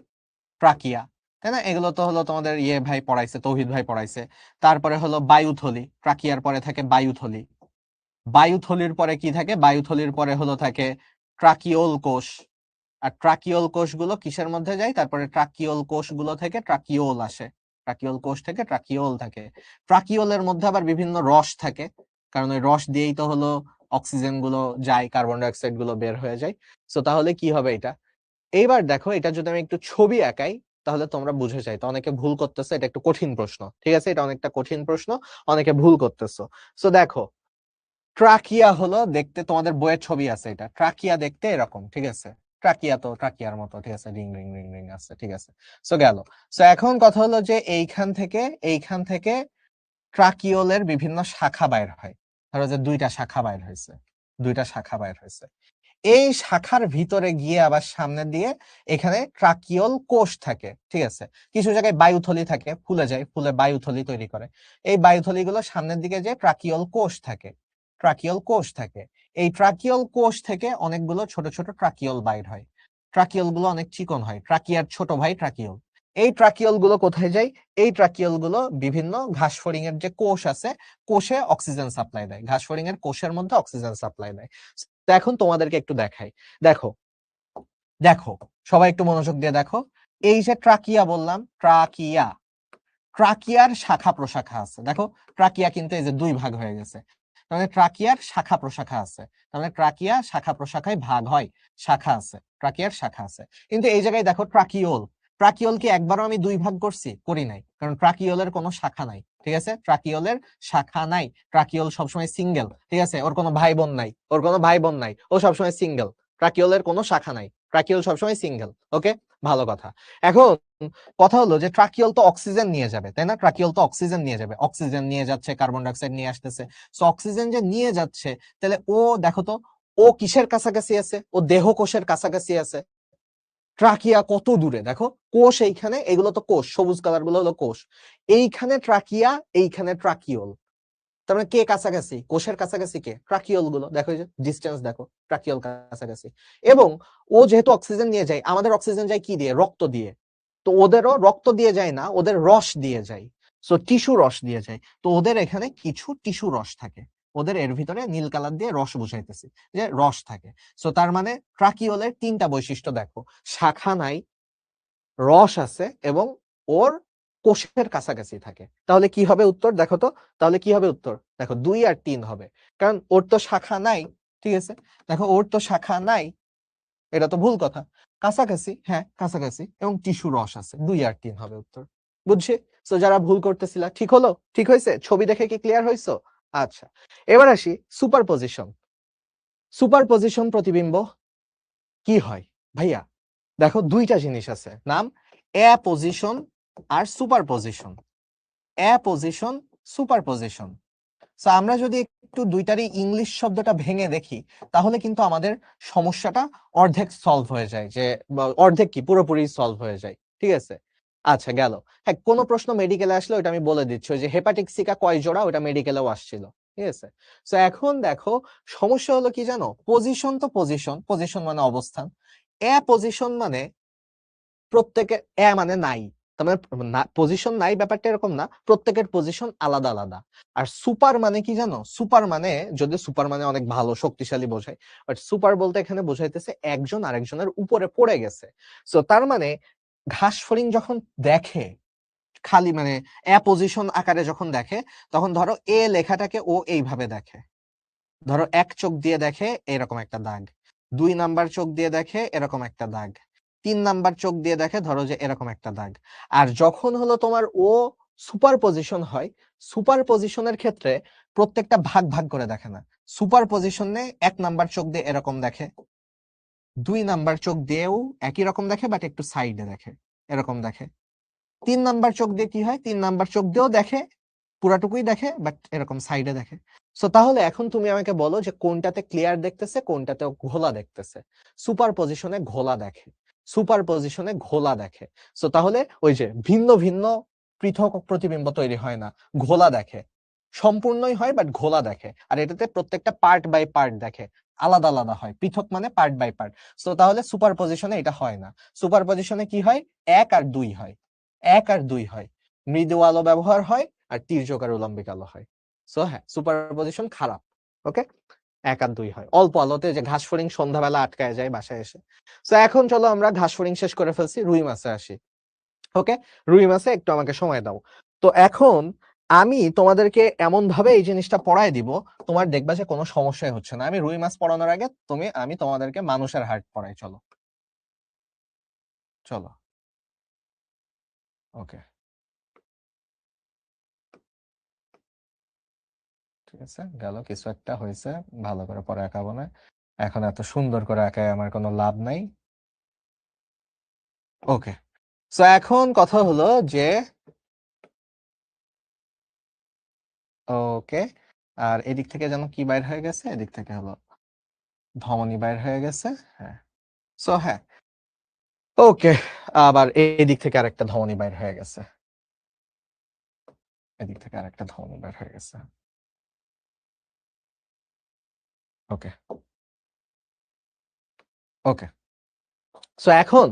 ট্রাকিয়া, তাই না? এগুলো তো হলো তোমাদের ইয়ে ভাই পড়াইছে, তৌহিদ ভাই পড়াইছে। তারপরে হলো বায়ুথলি, ট্রাকিয়ার পরে থাকে বায়ুথলি। বায়ুথলির পরে কি থাকে? বায়ুথলির পরে হলো থাকে ট্রাকিওল কোষ। আর ট্রাকিওল কোষগুলো কিসের মধ্যে যায়? তারপরে ট্রাকিওল কোষগুলো থেকে ট্রাকিওল আসে, ট্রাকিওল কোষ থেকে ট্রাকিওল থাকে। ট্রাকিওলের মধ্যে আবার বিভিন্ন রস থাকে, কারণ ওই রস দিয়েই তো হলো অক্সিজেন গুলো যায়, কার্বন ডাই অক্সাইড গুলো বের হয়ে যায়। সো তাহলে কি হবে এটা? এইবার দেখো, এটা যদি আমি একটু ছবি আঁকাই তাহলে তোমরা বুঝে যাই। তো অনেকে ভুল করতেছে, এটা একটু কঠিন প্রশ্ন, ঠিক আছে, এটা অনেকটা কঠিন প্রশ্ন, অনেকে ভুল করতেছো। সো দেখো, ট্রাকিয়া হলো দেখতে, তোমাদের বইয়ের ছবি আছে, এটা ট্রাকিয়া দেখতে এরকম, ঠিক আছে, ট্রাকিয়া তো ট্রাকিয়ার মতো, ঠিক আছে, রিং রিং রিং রিং আছে, ঠিক আছে। সো গেল। সো এখন কথা হলো যে এইখান থেকে ট্রাকিওলের বিভিন্ন শাখা বাইর হয়। ধরো যে দুইটা শাখা বাইর হয়েছে, দুইটা শাখা বাইর হয়েছে। এই শাখার ভিতরে গিয়ে আবার সামনে দিয়ে এখানে ট্রাকিওল কোষ থাকে, ঠিক আছে। কিছু জায়গায় বায়ুথলি থাকে, ফুলে যায়, ফুলে বায়ুথলি তৈরি করে। এই বায়ুথলি গুলো সামনের দিকে যে ট্রাকিওল কোষ থাকে, ট্রাকিওল কোষ থাকে। এই ট্রাকিওল কোষ থেকে অনেকগুলো ছোট ছোট ট্রাকিওল বাইর হয়। ট্রাকিওল গুলো অনেক চিকন হয়, ট্রাকিয়ার ছোট ভাই ট্রাকিওল। এই ট্রাকিওল গুলো কোথায় যায়? এই ট্রাকিওল গুলো বিভিন্ন ঘাসফড়িং এর যে কোষ আছে, কোষে অক্সিজেন সাপ্লাই দেয়, ঘাসফড়িং এর কোষের মধ্যে অক্সিজেন সাপ্লাই দেয়। তো এখন তোমাদেরকে একটু দেখাই, দেখো, দেখো সবাই একটু মনোযোগ দিয়ে দেখো। এই যে ট্রাকিয়া বললাম, ট্রাকিয়া, ট্রাকিয়ার শাখা প্রশাখা আছে, দেখো ট্রাকিয়া কিন্তু এই যে দুই ভাগ হয়ে গেছে, তাহলে ট্রাকিয়ার শাখা প্রশাখা আছে, তাহলে ট্রাকিয়া শাখা প্রশাখায় ভাগ হয়, শাখা আছে, ট্রাকিয়ার শাখা আছে। কিন্তু এই জায়গায় দেখো ট্রাকিওল, ট্রাকিওল কি একবারও আমি দুই ভাগ করছি? করি নাই, কারণ ট্রাকিওলের কোনো শাখা নাই, ঠিক আছে, ট্রাকিওলের শাখা নাই, ট্রাকিওল সবসময় সিঙ্গেল, ঠিক আছে, ওর কোনো ভাই বোন নাই, ওর কোনো ভাই বোন নাই, ও সবসময় সিঙ্গেল, ট্রাকিওলের কোনো শাখা নাই, ট্রাকিওল সবসময় সিঙ্গেল। ওকে, ভালো কথা। এখন কথা হলো যে ট্রাকিওল তো অক্সিজেন নিয়ে যাবে, তাই না? ট্রাকিওল তো অক্সিজেন নিয়ে যাবে, অক্সিজেন নিয়ে যাচ্ছে, কার্বন ডাইঅক্সাইড নিয়ে আসতেছে। সো অক্সিজেন যে নিয়ে যাচ্ছে, তাহলে ও দেখো তো, ও কিসের কাছাকাছি আছে? ও দেহ কোষের কাছাকাছি আছে। ট্রাকিয়া কত দূরে দেখো, কোষ এইখানে, এগুলো তো কোষ, সবুজ কালার গুলো হলো কোষ, এইখানে ট্রাকিয়া, এইখানে ট্রাকিওল। তার মানে কে কাছাকাছি? কোষের কাছাকাছি কে? ট্রাকিওল গুলো, দেখো এই যে ডিস্টেন্স দেখো, ট্রাকিওল কাছাকাছি। এবং ও যেহেতু অক্সিজেন নিয়ে যায়, আমাদের অক্সিজেন যায় কি দিয়ে? রক্ত দিয়ে। তো ওদেরও রক্ত দিয়ে যায় না, ওদের রস দিয়ে যায়, সো টিস্যু রস দিয়ে যায়। তো ওদের এখানে কিছু টিস্যু রস থাকে, ওদের এর ভিতরে নীল কালার দিয়ে রস বুঝাইতেছি, যে রস থাকে। সো তার মানে ট্রাকিওলের তিনটা বৈশিষ্ট্য দেখো, শাখা নাই, রস আছে, এবং ওর কোষের কাছাকাছি থাকে। তাহলে কি হবে উত্তর? দেখো তো, তাহলে কি হবে উত্তর? দেখো 2 আর 3 হবে, কারণ ওর তো শাখা নাই, ঠিক আছে, দেখো ওর তো শাখা নাই, এটা তো ভুল কথা। কাছাকাছি, হ্যাঁ কাছাকাছি, এবং টিস্যু রস আছে, 2 আর 3 হবে উত্তর। বুঝছি? তো যারা ভুল করতেছিলা, ঠিক হলো? ঠিক হয়েছে? ছবি দেখে কি ক্লিয়ার হইছো? আচ্ছা, এবার আসি সুপারপজিশন। সুপারপজিশন, প্রতিবিম্ব কি হয় ভাইয়া? দেখো দুইটা জিনিস আছে, নাম অ্যাপোজিশন আর সুপারপজিশন। Apposition, superposition. সো আমরা যদি একটু দুইটারই ইংলিশ শব্দটা ভেঙে দেখি, তাহলে কিন্তু আমাদের সমস্যাটা অর্ধেক সলভ হয়ে যায়, যে অর্ধেক কি পুরোপুরি সলভ হয়ে যায়, ঠিক আছে। আচ্ছা গেল। হ্যাঁ, কোন প্রশ্ন মেডিকেলে আসলে ওটা আমি বলে দিচ্ছি, ওই যে হেপাটিক সিকা কয় জোড়া, ওটা মেডিকেলেও আসছিল, ঠিক আছে। সো এখন দেখো, সমস্যা হলো কি জানো? পজিশন তো পজিশন, পজিশন মানে অবস্থান, অ্যাপোজিশন মানে প্রত্যেকে, মানে নাই, তার মানে পজিশন নাই ব্যাপারটা এরকম না, প্রত্যেকের পজিশন আলাদা আলাদা। আর সুপার মানে কি জানো? সুপার মানে, যদি সুপার মানে অনেক ভালো শক্তিশালী বোঝায়, বাট সুপার বলতে এখানে বোঝাইতেছে একজন আরেকজনের উপরে পড়ে গেছে। সো তার মানে ঘাস ফড়িং যখন দেখে খালি মানে পজিশন আকারে যখন দেখে, তখন ধরো এ লেখাটাকে ও এইভাবে দেখে, ধরো এক চোখ দিয়ে দেখে এরকম একটা দাগ, 2 নাম্বার চোখ দিয়ে দেখে এরকম একটা দাগ, 3 নাম্বার চোখ দিয়ে দেখে ধরো যে এরকম একটা দাগ। আর যখন হলো তোমার ও সুপার পজিশন হয়, সুপার পজিশনের ক্ষেত্রে প্রত্যেকটা ভাগ ভাগ করে দেখে না, সুপার পজিশনে 1 নাম্বার চোখ দিয়ে এরকম দেখে, 2 নাম্বার চোখ দিয়েও একই রকম দেখে বাট একটু সাইডে দেখে, এরকম দেখে। 3 নাম্বার চোখ দিয়ে কি হয়, 3 নাম্বার চোখ দিয়েও দেখে, পুরাটুকুই দেখে বাট এরকম সাইডে দেখে। সো তাহলে এখন তুমি আমাকে বলো যে কোনটাতে ক্লিয়ার দেখতেছে, কোনটাতে ঘোলা দেখতেছে? সুপার পজিশনে ঘোলা দেখে, সুপার পজিশনে ঘোলা দেখে। সো তাহলে ওই যে ভিন্ন ভিন্ন পৃথক প্রতিবিম্ব তৈরি হয় না, ঘোলা দেখে, সম্পূর্ণই হয় বাট ঘোলা দেখে। আর এটাতে প্রত্যেকটা পার্ট বাই পার্ট দেখে, আলাদা আলাদা হয়, পৃথক মানে পার্ট বাই পার্ট। সো তাহলে সুপার পজিশনে এটা হয় না। সুপার পজিশনে কি হয়, 1 আর 2 হয়, 1 আর 2 হয়, মৃদু আলো ব্যবহার হয় আর তির্যক আর উলম্বিক আলো হয়। সো হ্যাঁ, সুপারপজিশন খারাপ। ওকে, 1 আর 2 হয়, অল্প আলোতে যে ঘাস ফড়িং সন্ধ্যাবেলা আটকায় যায় বাসায় এসে। সো এখন চলো আমরা ঘাস ফড়িং শেষ করে ফেলছি, রুই মাছে আসি। ওকে, রুই মাছে একটু আমাকে সময় দাও। তো এখন আমি তোমাদেরকে এমন ভাবে এই জিনিসটা পড়ায় দিব, তোমার দেখবা যে কোনো সমস্যাই হচ্ছে না। আমি রুই মাছ পড়ানোর আগে আমি তোমাদেরকে মানুষের হার্ট পড়াই, চলো চলো। ওকে, ঠিক আছে, গেল কিছু একটা হয়েছে, ভালো করে পরে আঁকাবো না, এখন এত সুন্দর করে আঁকায় আমার কোনো লাভ নাই। ওকে, সো এখন কথা হলো যে ওকে, আর এদিক থেকে যেন কি বাইর হয়ে গেছে, এদিক থেকে হলো ধমনী বাইর হয়ে গেছে। হ্যাঁ, সো হ্যাঁ, ওকে, আবার এদিক থেকে আরেকটা ধমনী বাইর হয়ে গেছে, এদিক থেকে আরেকটা ধমনী বাইর হয়ে গেছে। ওকে ওকে, সো এখন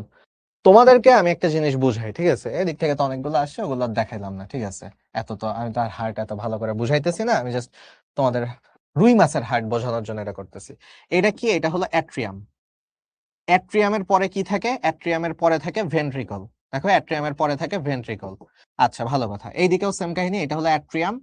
তোমাদেরকে আমি একটা জিনিস বুঝাই, ঠিক আছে? এদিক থেকে তো অনেকগুলো আসছে, ওগুলো দেখাইলাম না, ঠিক আছে? এত তো আমি তো আর হার্ট এত ভালো করে বুঝাইতেছি না, আমি জাস্ট তোমাদের রুই মাছের হার্ট বোঝানোর জন্য এটা করতেছি। এটা কি? এটা হলো অ্যাট্রিয়াম। অ্যাট্রিয়ামের পরে কি থাকে? অ্যাট্রিয়ামের পরে থাকে ভেন্ট্রিকল। দেখো, অ্যাট্রিয়ামের পরে থাকে ভেন্ট্রিকল। আচ্ছা, ভালো কথা। এইদিকেও সেম কাহিনী, এটা হলো অ্যাট্রিয়াম,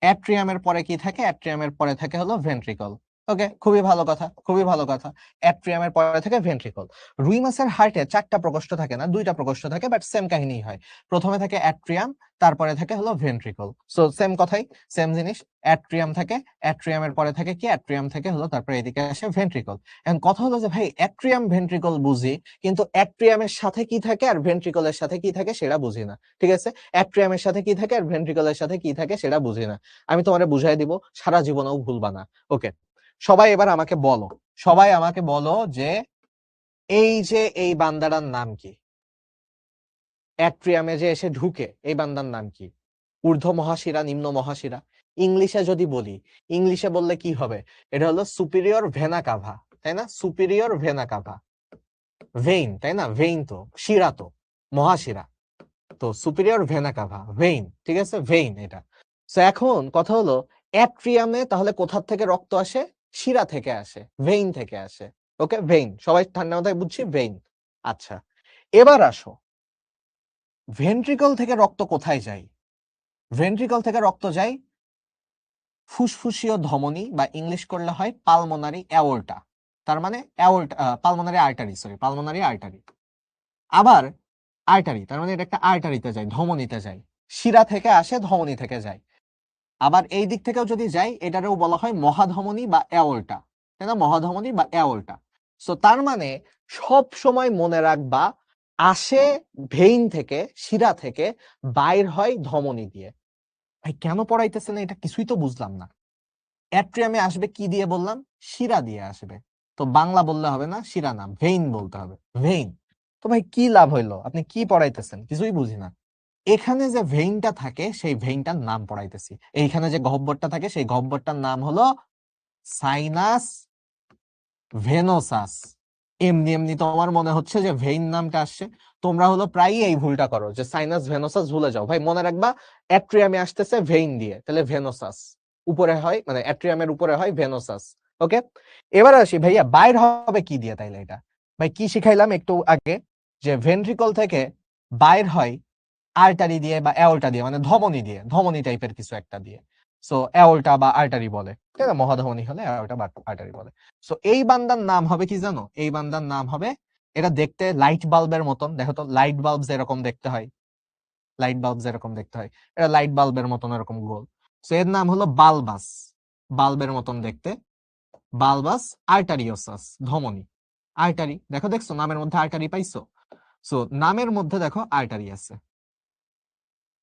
অ্যাট্রিয়ামের পরে কি থাকে? অ্যাট্রিয়ামের পরে থাকে হলো ভেন্ট্রিকল। ওকে, খুবই ভালো কথা, খুবই ভালো কথা। অ্যাট্রিয়ামের পরে থাকে ভেন্ট্রিকল। রুই মাছের হার্টে 4টা প্রকোষ্ঠ থাকে না, 2টা প্রকোষ্ঠ থাকে, বাট সেম কাহিনী হয়। প্রথমে থাকে অ্যাট্রিয়াম, তারপরে থাকে হলো ভেন্ট্রিকল। সো সেম কথাই, সেম জিনিস। অ্যাট্রিয়াম থাকে, অ্যাট্রিয়ামের পরে থাকে কি? অ্যাট্রিয়াম থেকে হলো তারপরে এদিকে আসে ভেন্ট্রিকল। এখন কথা হলো যে ভাই, অ্যাট্রিয়াম ভেন্ট্রিকল বুঝি, কিন্তু অ্যাট্রিয়ামের সাথে কি থাকে আর ভেন্ট্রিকলের সাথে কি থাকে সেটা বুঝি না, ঠিক আছে? অ্যাট্রিয়ামের সাথে কি থাকে আর ভেন্ট্রিকলের সাথে কি থাকে সেটা বুঝি না। আমি তোমারে বুঝাই দিব, সারা জীবনেও ভুলবা না। ওকে, সবাই এবার আমাকে বলো, সবাই আমাকে বলো যে এই যে এই বান্দাটার নাম কি? অ্যাট্রিয়ামে যে এসে ঢুকে, এই বান্দার নাম কি? ঊর্ধ্ব মহাশিরা, নিম্ন মহাশিরা? ইংলিশে যদি বলি, ইংলিশে বললে কি হবে? এটা হলো সুপিরিয়র ভেনা কাভা, তাই না? সুপিরিয়র ভেনা কাভা, ভেইন, তাই না? ভেইন তো শিরা, তো মহাশিরা, তো সুপিরিয়র ভেনা কাভা ভেইন, ঠিক আছে? ভেইন এটা। সো এখন কথা হলো, অ্যাট্রিয়ামে তাহলে কোথা থেকে রক্ত আসে? শিরা থেকে আসে, ভেইন থেকে আসে। ওকে, ভেইন, সবাই ঠান্ডা মাথায় বুঝছি, ভেইন। আচ্ছা, এবার আসো, ভেন্ট্রিকল থেকে রক্ত কোথায় যায়? ভেন্ট্রিকল থেকে রক্ত যায় ফুসফুসীয় ধমনী, বা ইংলিশ করলে হয় পালমোনারি অ্যাওর্টা। তার মানে aorta, pulmonary artery, sorry, pulmonary artery. আবার আর্টারি, তার মানে এটা একটা আর্টারিতে যায়, ধমনীতে যায়। শিরা থেকে আসে, ধমনী থেকে যায়। আবার এই দিক থেকেও যদি যাই, এটারও বলা হয় মহাধমনী বা অ্যাওর্টা, তাই না? মহাধমনী বা অ্যাওর্টা। সো তার মানে সব সময় মনে রাখবা, আসে ভেইন থেকে, শিরা থেকে, বাইর হয় ধমনী দিয়ে। ভাই কেন পড়াইতেছে না এটা কিছুই তো বুঝলাম না। অ্যাট্রিয়ামে আসবে কি দিয়ে বললাম? শিরা দিয়ে আসবে। তো বাংলা বললে হবে না, শিরা না, ভেইন বলতে হবে, ভেইন। তো ভাই কি লাভ হইলো? আপনি কি পড়াইতেছেন? কিছুই বুঝি না। এখানে যে ভেইনটা থাকে, সেই ভেইনটার নাম পড়াইতেছি। এইখানে যে গহ্বরটা থাকে, সেই গহ্বরটার নাম হলো সাইনাস ভেনোসাস। এমনি এমনি তোমার মনে হচ্ছে যে ভেইন নামটা আসছে। তোমরা হলো প্রায়ই এই ভুলটা করো যে সাইনাস ভেনোসাস ভুলে যাও। ভাই মনে রাখবা অ্যাট্রিয়ামে আসতেছে ভেইন দিয়ে, তাহলে ভেনোসাস উপরে হয়, মানে অ্যাট্রিয়ামের উপরে হয় ভেনোসাস। ওকে, এবার আসি ভাইয়া বাইর হবে কি দিয়ে, তাইলে এটা ভাই কি শিখাইলাম একটু আগে, যে ভেন্ট্রিকল থেকে বাইর হয় আর্টারি দিয়ে বা অ্যাওল্টা দিয়ে, মানে ধমনী দিয়ে, ধমনী টাইপের কিছু একটা দিয়ে। সো অ্যাওল্টা বা আর্টারি বলে, ঠিক আছে, মহাধমনী হলে অ্যাওল্টা বা আর্টারি বলে। সো এই বান্দার নাম হবে কি জানো? এই বান্দার নাম হবে, এটা দেখতে লাইট বাল্বের মতন, দেখো তো লাইট বাল্ব যেরকম দেখতে হয়, লাইট বাল্ব যেরকম দেখতে হয়, এটা লাইট বাল্বের মতন এরকম গোল। সো এর নাম হলো বালবাস, বাল্বের মতন দেখতে, বালবাস আর্টারিওসাস, ধমনী। আর্টারি দেখো, দেখছো নামের মধ্যে আর্টারি পাইছো? সো নামের মধ্যে দেখো আর্টারি আছে,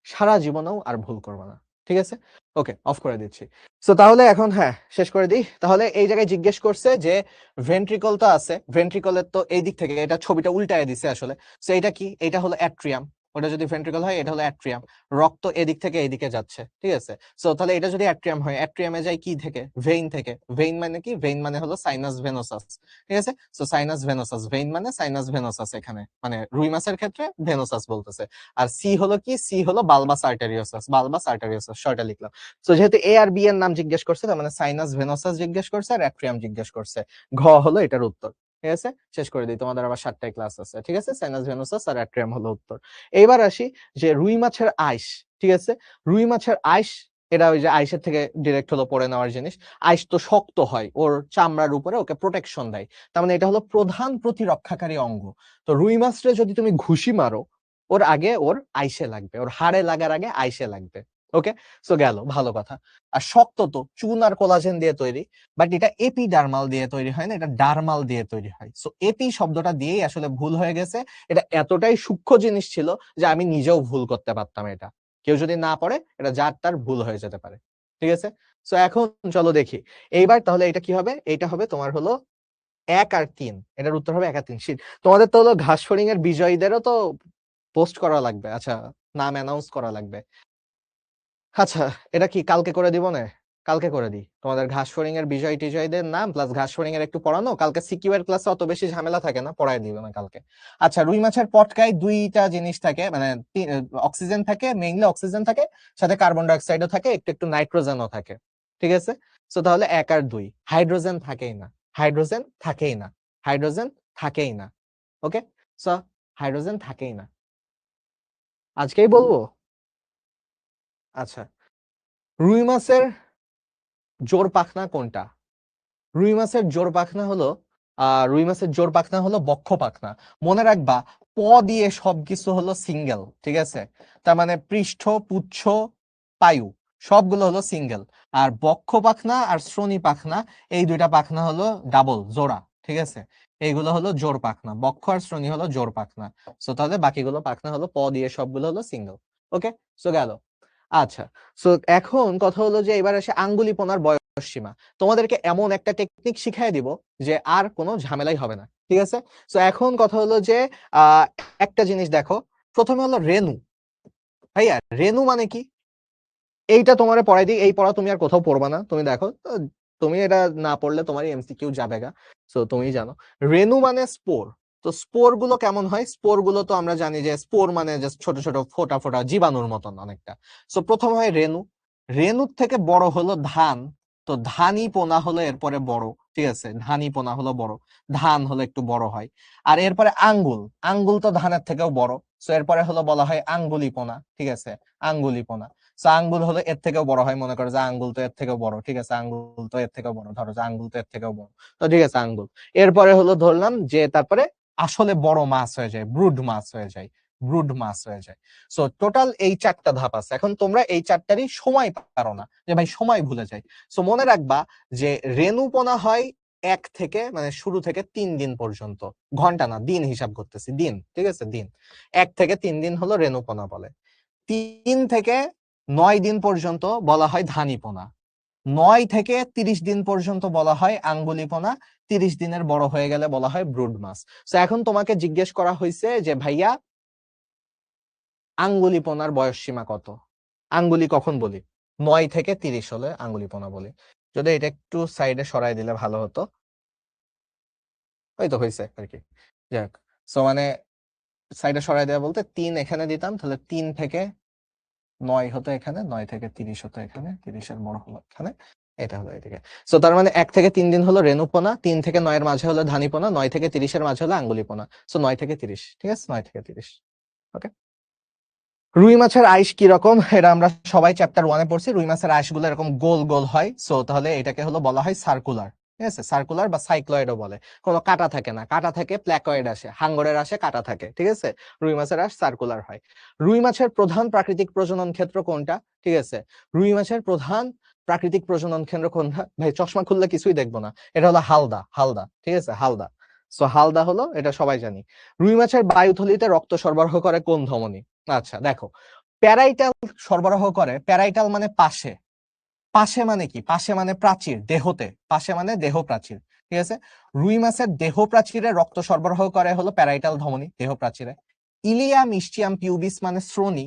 সারা জীবনেও আর ভুল করবে না, ঠিক আছে? ওকে, অফ করে দিচ্ছি। সো তাহলে এখন হ্যাঁ শেষ করে দিই। তাহলে এই জায়গায় জিজ্ঞেস করছে যে ভেন্ট্রিকল তো আছে, ভেন্ট্রিকলের তো এই দিক থেকে, এটা ছবিটা উল্টায় দিছে আসলে। সো এটা কি? এটা হলো অ্যাট্রিয়াম, ওটা যদি ভেন্ট্রিকল হয় এটা হলো অ্যাট্রিয়াম। রক্ত এদিক থেকে এইদিকে যাচ্ছে, ঠিক আছে? সো তাহলে এটা যদি অ্যাট্রিয়াম হয়, অ্যাট্রিয়ামে যায় কি থেকে? ভেইন থেকে। ভেইন মানে কি? ভেইন মানে হলো সাইনাস ভেনোসাস, ঠিক আছে? সো সাইনাস ভেনোসাস, ভেইন মানে সাইনাস ভেনোসাস, এখানে মানে রুই মাছের ক্ষেত্রে ভেনোসাস বলতেছে। আর সি হলো কি? সি হলো বালবাস আর্টেরিওসাস, বালবাস আর্টেরিওসাস, শর্টে লিখলাম। সো যেহেতু এ আর বি এর নাম জিজ্ঞেস করছে, তার মানে সাইনাস ভেনোসাস জিজ্ঞেস করছে আর অ্যাট্রিয়াম জিজ্ঞেস করছে, ঘ হলো এটার উত্তর। ঠিক আছে, শেষ করে দিই, তোমাদের আবার 7টায় ক্লাস আছে, ঠিক আছে? সাইনাস ভেনোসাস আর অ্যাট্রিয়াম হলো উত্তর। এইবার আসি যে রুই মাছের আইস, ঠিক আছে? রুই মাছের আইস, এটা ওই যে আইসের থেকে ডিরেক্ট হলো পড়ে নেওয়ার জিনিস। আইস তো শক্ত হয়, ওর চামড়ার উপরে ওকে প্রোটেকশন দেয়, তার মানে এটা হলো প্রধান প্রতিরক্ষাকারী অঙ্গ। তো রুই মাছরে যদি তুমি ঘুষি মারো, ওর আগে ওর আইসে লাগবে, ওর হাড়ে লাগার আগে আইসে লাগবে। ওকে, সো গেল, ভালো কথা। আর শক্ত তো চুন আর কোলাজেন দিয়ে তৈরি, বাট এটা এপিডার্মাল দিয়ে তৈরি হয় না, এটা ডার্মাল দিয়ে তৈরি হয়। সো এপি শব্দটা দিয়েই আসলে ভুল হয়ে গেছে। এটা এতটাই সূক্ষ্ম জিনিস ছিল যে আমি নিজেও ভুল করতে পারতাম এটা, কেউ যদি না পড়ে এটা যার তার ভুল হয়ে যেতে পারে, ঠিক আছে? সো এখন চলো দেখি এইবার তাহলে এটা কি হবে। এটা হবে তোমার হলো 1 আর 3, এটার উত্তর হবে 1 আর 3 শীত। তোমাদের তো হলো ঘাসফড়িং এর বিজয়ীদেরও তো পোস্ট করা লাগবে, আচ্ছা, নাম অ্যানাউন্স করা লাগবে। আচ্ছা, এটা কি কালকে করে দিব না? কালকে করে দিই, তোমাদের ঘাসফড়িং এর বিজয় টিজয়ীদের নাম প্লাস ঘাসফড়িং এর একটু পড়ানো, কালকে সিকিউ এর ক্লাসে অত বেশি ঝামেলা থাকে না, পড়াই দিব না কালকে। আচ্ছা, রুই মাছের পটকায় দুইটা জিনিস থাকে, মানে অক্সিজেন থাকে, মেইনলি অক্সিজেন থাকে, সাথে কার্বন ডাই অক্সাইডও থাকে, একটু একটু নাইট্রোজেনও থাকে, ঠিক আছে? সো তাহলে 1 আর 2, হাইড্রোজেন থাকেই না, হাইড্রোজেন থাকেই না, হাইড্রোজেন থাকেই না। ওকে, সো হাইড্রোজেন থাকেই না, আজকেই বলবো। আচ্ছা, রুই মাছের জোর পাখনা কোনটা? রুই মাছের জোর পাখনা হলো রুই মাছের জোর পাখনা হলো বক্ষ পাখনা। মনে রাখবা প দিয়ে সবকিছু হলো সিঙ্গেল, ঠিক আছে? তার মানে পৃষ্ঠ, পুচ্ছ, পায়ু সবগুলো হলো সিঙ্গেল। আর বক্ষ পাখনা আর শ্রোণী পাখনা, এই দুইটা পাখনা হলো ডাবল, জোড়া, ঠিক আছে? এইগুলো হলো জোর পাখনা, বক্ষ আর শ্রোণী হলো জোর পাখনা। সো তাহলে বাকিগুলো পাখনা হলো প দিয়ে সবগুলো হলো সিঙ্গেল। ওকে, সো গেল। আচ্ছা, সো এখন কথা হলো যে এবার আসে আঙ্গুলিপনার বয়স সীমা। তোমাদেরকে এমন একটা টেকনিক শিখাই দিব যে আর কোনো ঝামেলাই হবে না, ঠিক আছে? সো এখন কথা হলো যে আহ একটা জিনিস দেখো, প্রথমে হলো রেণু। ভাইয়া রেণু মানে কি? এইটা তোমারে পড়াই দিই, এই পড়া তুমি আর কোথাও পড়বা না, তুমি দেখো তো, তুমি এটা না পড়লে তোমারই এমসিকিউ যাবে গা। সো তুমি জানো রেণু মানে স্পোর। তো স্পোর গুলো কেমন হয়? স্পোর গুলো তো আমরা জানি যে স্পোর মানে জাস্ট ছোট ছোট ফোটা ফোটা জীবাণুর মতন অনেকটা। সো প্রথম হয় রেণু, রেণুর থেকে বড় হলো ধান। তো ধানি পোনা হলো এরপরে বড়, ঠিক আছে? ধানি পোনা হলো বড়, ধান হলো একটু বড় হয়। আর এরপরে আঙ্গুল, আঙ্গুল তো ধানের থেকেও বড়। সো এরপরে হলো বলা হয় আঙ্গুলি পোনা, ঠিক আছে? আঙ্গুলি পোনা। সো আঙ্গুল হলো এর থেকেও বড় হয়, মনে করো যে আঙ্গুল তো এর থেকেও বড়, ঠিক আছে? আঙ্গুল তো এর থেকেও বড়, ধরো যে আঙ্গুল তো এর থেকেও বড়, তো ঠিক আছে আঙ্গুল। এরপরে হলো ধরলাম যে তারপরে আসলে বড় মাছ হয়ে যায়, ব্রুড মাছ হয়ে যায়, ব্রুড মাছ হয়ে যায়। সো টোটাল এই 4টা ধাপ আছে। এখন তোমরা এই 4টারই সময় পারো না, যে ভাই সময় ভুলে যাই। সো মনে রাখবা যে রেণুপনা হয় 1 থেকে, মানে শুরু থেকে 3 দিন পর্যন্ত, ঘন্টা না দিন হিসাব করতেছি, দিন, ঠিক আছে? দিন, 1 থেকে 3 দিন হলো রেণুপনা বলে। 3 থেকে 9 দিন পর্যন্ত বলা হয় ধানীপনা। 9 থেকে 30 দিন পর্যন্ত বলা হয় আঙ্গুলিপনা। 30 দিনের বড় হয়ে গেলে বলা হয় ব্রুড মাছ। তো এখন তোমাকে জিজ্ঞেস করা হয়েছে যে ভাইয়া আঙ্গুলিপনার বয়স সীমা কত? আঙ্গুলি কখন বলি? 9 থেকে 30 হলে আঙ্গুলিপনা বলি। যদি এটা একটু সাইডে সরাই দিলে ভালো হতো। ওই তো হয়েছে আর কি। যাক, সো মানে সাইডে সরাই দেওয়া বলতে 3 এখানে দিতাম, তাহলে 3 থেকে 9 হতো এখানে, 9 থেকে 30 হতো এখানে, 30-এর বড় হলো এখানে, এটা হলো এদিকে। সো তার মানে 1 থেকে 3 দিন হলো রেণুপোনা, 3 থেকে 9 এর মাঝে হলো ধানীপোনা, 9 থেকে 30-এর মাঝে হলো আঙ্গুলিপোনা। সো 9 থেকে 30, ঠিক আছে, 9 থেকে 30। ওকে, রুই মাছের আইস কি রকম, এটা আমরা সবাই চ্যাপ্টার 1-এ পড়ছি। রুই মাছের আইসগুলো এরকম গোল গোল হয়, সো তাহলে এটাকে হলো বলা হয় সার্কুলার, ঠিক আছে, সার্কুলার বা সাইক্লয়েডও বলে। কোনো কাটা থাকে না, কাটা থেকে প্ল্যাকয়েড আসে, হাঙ্গরের আসে কাটা থাকে, ঠিক আছে। রুই মাছের আইস সার্কুলার হয়। রুই মাছের প্রধান প্রাকৃতিক প্রজনন ক্ষেত্র কোনটা, ঠিক আছে, রুই মাছের প্রধান প্রাকৃতিক প্রজনন কেন্দ্র কোনটা, ভাই চশমা খুললে কিছুই দেখবো না, এটা হলো হালদা, হালদা, ঠিক আছে, হালদা। সো হালদা হলো, এটা সবাই জানি। রুই মাছের বায়ুথলিতে রক্ত সরবরাহ করে কোন ধমনী? আচ্ছা দেখো, প্যারাইটাল সরবরাহ করে, প্যারাইটাল মানে পাশে, পাশে মানে কি, পাশে মানে প্রাচীর, দেহতে, পাশে মানে দেহ প্রাচীর, ঠিক আছে। রুই মাছের দেহ প্রাচীরে রক্ত সরবরাহ করে হলো প্যারাইটাল ধমনী, দেহ প্রাচীরে। ইলিয়া মিস্টিয়াম পিউবিস মানে শ্রোণী,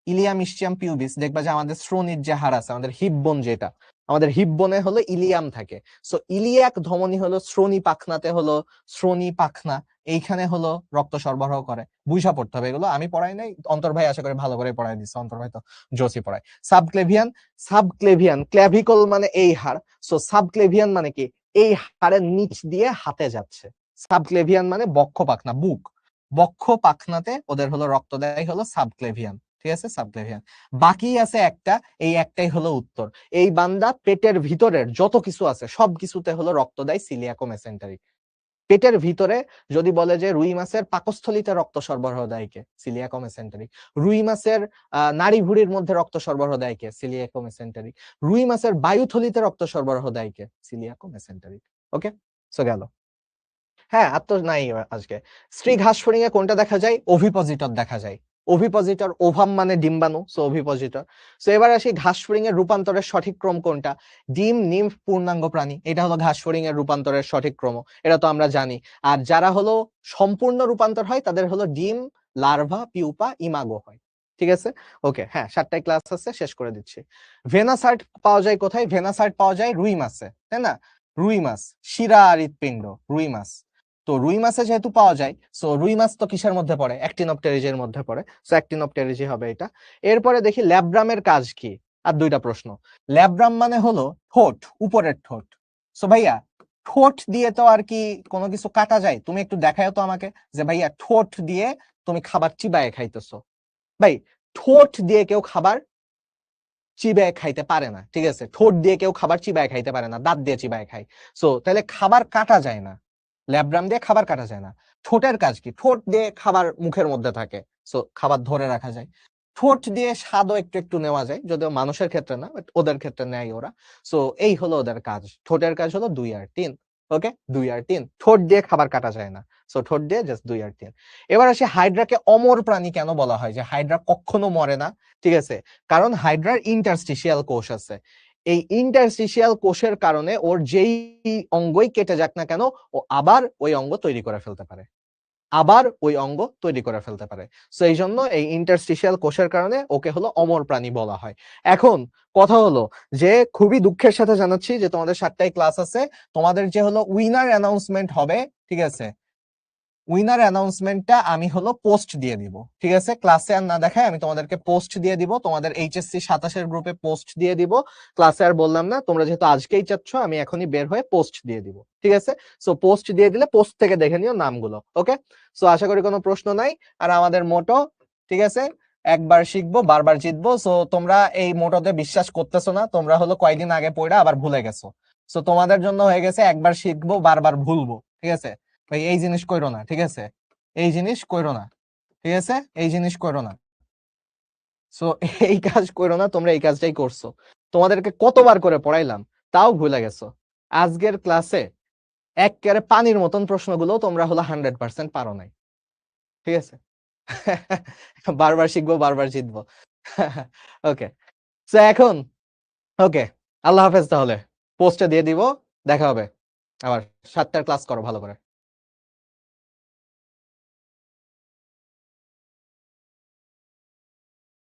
ইলিয়া মিস্টিয়াম পিউবিস, দেখবা যে আমাদের শ্রোণীর যে হাড় আছে, আমাদের হিপ বোন যেটা, আমাদের হিপ বোনে হলো ইলিয়াম থাকে। সো ইলিয়াক ধমনী হলো শ্রোণী পাখনাতে হলো শ্রোণী পাখনা, এইখানে হলো রক্ত সরবরাহ করে। বুঝা পড়তে হবে এগুলো, আমি পড়াই নাই, অন্তর ভাই আশা করি ভালো করে পড়াই দিচ্ছে, অন্তর ভাই তো জোসি পড়ায়। সাবক্লেভিয়ান, সাবক্লেভিয়ান, ক্ল্যাভিকল মানে এই হাড়, সো সাবক্লেভিয়ান মানে কি, এই হাড়ের নিচ দিয়ে হাতে যাচ্ছে। সাবক্লেভিয়ান মানে বক্ষ পাখনা, বুক, বক্ষ পাখনাতে ওদের হলো রক্ত দেয় হলো সাবক্লেভিয়ান, ঠিক আছে, সাবক্লেভিয়ান। বাকি আছে একটা, এই একটাই হলো উত্তর। এই বান্দা পেটের ভিতরের যত কিছু আছে সব কিছুতে হলো রক্ত দেয় সিলিয়াকো মেসেন্টারিক। পেটের ভিতরে যদি বলে যে রুই মাছের পাকস্থলিতে রক্ত সরবরাহ দেয় কে, সিলিয়াকো মেসেন্টারিক। রুই মাছের নাড়ি ভুঁড়ির মধ্যে রক্ত সরবরাহ দেয় কে, সিলিয়াকো মেসেন্টারিক। রুই মাছের বায়ুথলিতে রক্ত সরবরাহ দেয় কে, সিলিয়াকো মেসেন্টারিক। ওকে, সো গেল। হ্যাঁ, আর তো নাই আজকে। স্ত্রী ঘাস ফড়িং এ কোনটা দেখা যায়? ওভিপজিটর দেখা যায়। ওভিপজিটর, ওভাম মানে ডিম্বাণু, সো ওভিপজিটর। সো এবার আসি ঘাস ফড়িং এর রূপান্তরের সঠিক ক্রম কোনটা? ডিম, নিম্ফ, পূর্ণাঙ্গ প্রাণী, এটা হলো ঘাস ফড়িং এর রূপান্তরের সঠিক ক্রম, এটা তো আমরা জানি। আর যারা হলো সম্পূর্ণ রূপান্তর হয় তাদের হলো ডিম, লার্ভা, পিউপা, ইমাগো হয়, ঠিক আছে। ওকে, হ্যাঁ 7টায় ক্লাস আছে, শেষ করে দিচ্ছি। ভেনাসার্ট পাওয়া যায় কোথায়? ভেনাসার্ট পাওয়া যায় রুই মাছে, তাই না? রুই মাছ, শিরা আর হৃৎপিণ্ড, রুই মাছ। তো রুই মাছে যেহেতু পাওয়া যায়, সো রুই মাছ তো কিসের মধ্যে পড়ে? অ্যাক্টিনোপটেরিজের মধ্যে পড়ে, সো অ্যাক্টিনোপটেরিজি হবে এটা। এরপরে দেখি ল্যাব্রামের কাজ কি। আর 2টা প্রশ্ন। ল্যাব্রাম মানে হলো ঠোঁট, উপরের ঠোঁট। সো ভাইয়া, ঠোঁট দিয়ে তো আর কি কোনো কিছু কাটা যায়? তুমি একটু দেখাও তো আমাকে, যে ভাইয়া ঠোঁট দিয়ে তুমি খাবার চিবায়ে খাইতেছো। ভাই, ঠোঁট দিয়ে কেউ খাবার চিবায়ে খাইতে পারে না, ঠিক আছে, ঠোঁট দিয়ে কেউ খাবার চিবায়ে খাইতে পারে না, দাঁত দিয়ে চিবায়ে খায়। সো তাহলে খাবার কাটা যায় না, ল্যাব্রাম দিয়ে খাবার কাটা যায় না। ঠোঁটের কাজ কি? ঠোঁট দিয়ে খাবার মুখের মধ্যে থাকে, সো খাবার ধরে রাখা যায়। ঠোঁট দিয়ে স্বাদও একটু একটু নেওয়া যায়, যদিও মানুষের ক্ষেত্রে না, বাট ওদের ক্ষেত্রে নেয় ওরা। সো এই হলো ওদের কাজ, ঠোঁটের কাজ হলো 2 আর 3। ওকে, 2 আর 3, ঠোঁট দিয়ে খাবার কাটা যায় না, সো ঠোঁট দিয়ে জাস্ট 2 আর 3। এবার আসি হাইড্রাকে অমর প্রাণী কেন বলা হয়, যে হাইড্রা কখনো মরে না, ঠিক আছে। কারণ হাইড্রার ইন্টারস্টিশিয়াল কোষ আছে। এই ইন্টারস্টিশিয়াল কোষের কারণে ওর যেই অঙ্গই কেটে যাক না কেন, ও আবার ওই অঙ্গ তৈরি করে ফেলতে পারে, আবার ওই অঙ্গ তৈরি করে ফেলতে পারে। সো এই জন্য এই ইন্টারস্টিশিয়াল কোষের কারণে ওকে হলো অমর প্রাণী বলা হয়। এখন কথা হলো যে খুবই দুঃখের সাথে জানাচ্ছি যে তোমাদের 7টায় ক্লাস আছে, তোমাদের যে হলো উইনার অ্যানাউন্সমেন্ট হবে, ঠিক আছে, উইনার অ্যানাউন্সমেন্টটা আমি হলো পোস্ট দিয়ে দিব, ঠিক আছে, ক্লাসে আর না দেখায় আমি তোমাদেরকে পোস্ট দিয়ে দিব, তোমাদের এইচএসসি 27-এর গ্রুপে পোস্ট দিয়ে দিব। ক্লাসে আর বললাম না, তোমরা যেহেতু আজকেই চাচ্ছ আমি এখনই বের হয়ে পোস্ট দিয়ে দিব, ঠিক আছে। সো পোস্ট দিয়ে দিলে পোস্ট থেকে দেখে নিও নামগুলো। ওকে, সো আশা করি কোনো প্রশ্ন নাই। আর আমাদের মোটো, ঠিক আছে, একবার শিখবো বারবার জিতবো। সো তোমরা এই মোটোতে বিশ্বাস করতেছো না, তোমরা হলো কয়েকদিন আগে পড়া আবার ভুলে গেছো। সো তোমাদের জন্য হয়ে গেছে একবার শিখবো বারবার ভুলবো, ঠিক আছে। ভাই এই জিনিস কইরো না, ঠিক আছে, এই জিনিস কইরো না, ঠিক আছে, এই জিনিস কইরো না। সো এই কাজ কইরো না, তোমরা এই কাজটাই করছো। তোমাদেরকে কতবার করে পড়াইলাম, তাও ভুলে গেছো। আজকের ক্লাসে একেবারে পানির মতন প্রশ্নগুলো তোমরা হলো 100% পারো নাই, ঠিক আছে। বারবার শিখবো বারবার জিতবো। ওকে, সো এখন ওকে, আল্লাহ হাফেজ, তাহলে পোস্টে দিয়ে দিব, দেখা হবে আবার। 7টার ক্লাস করো ভালো করে।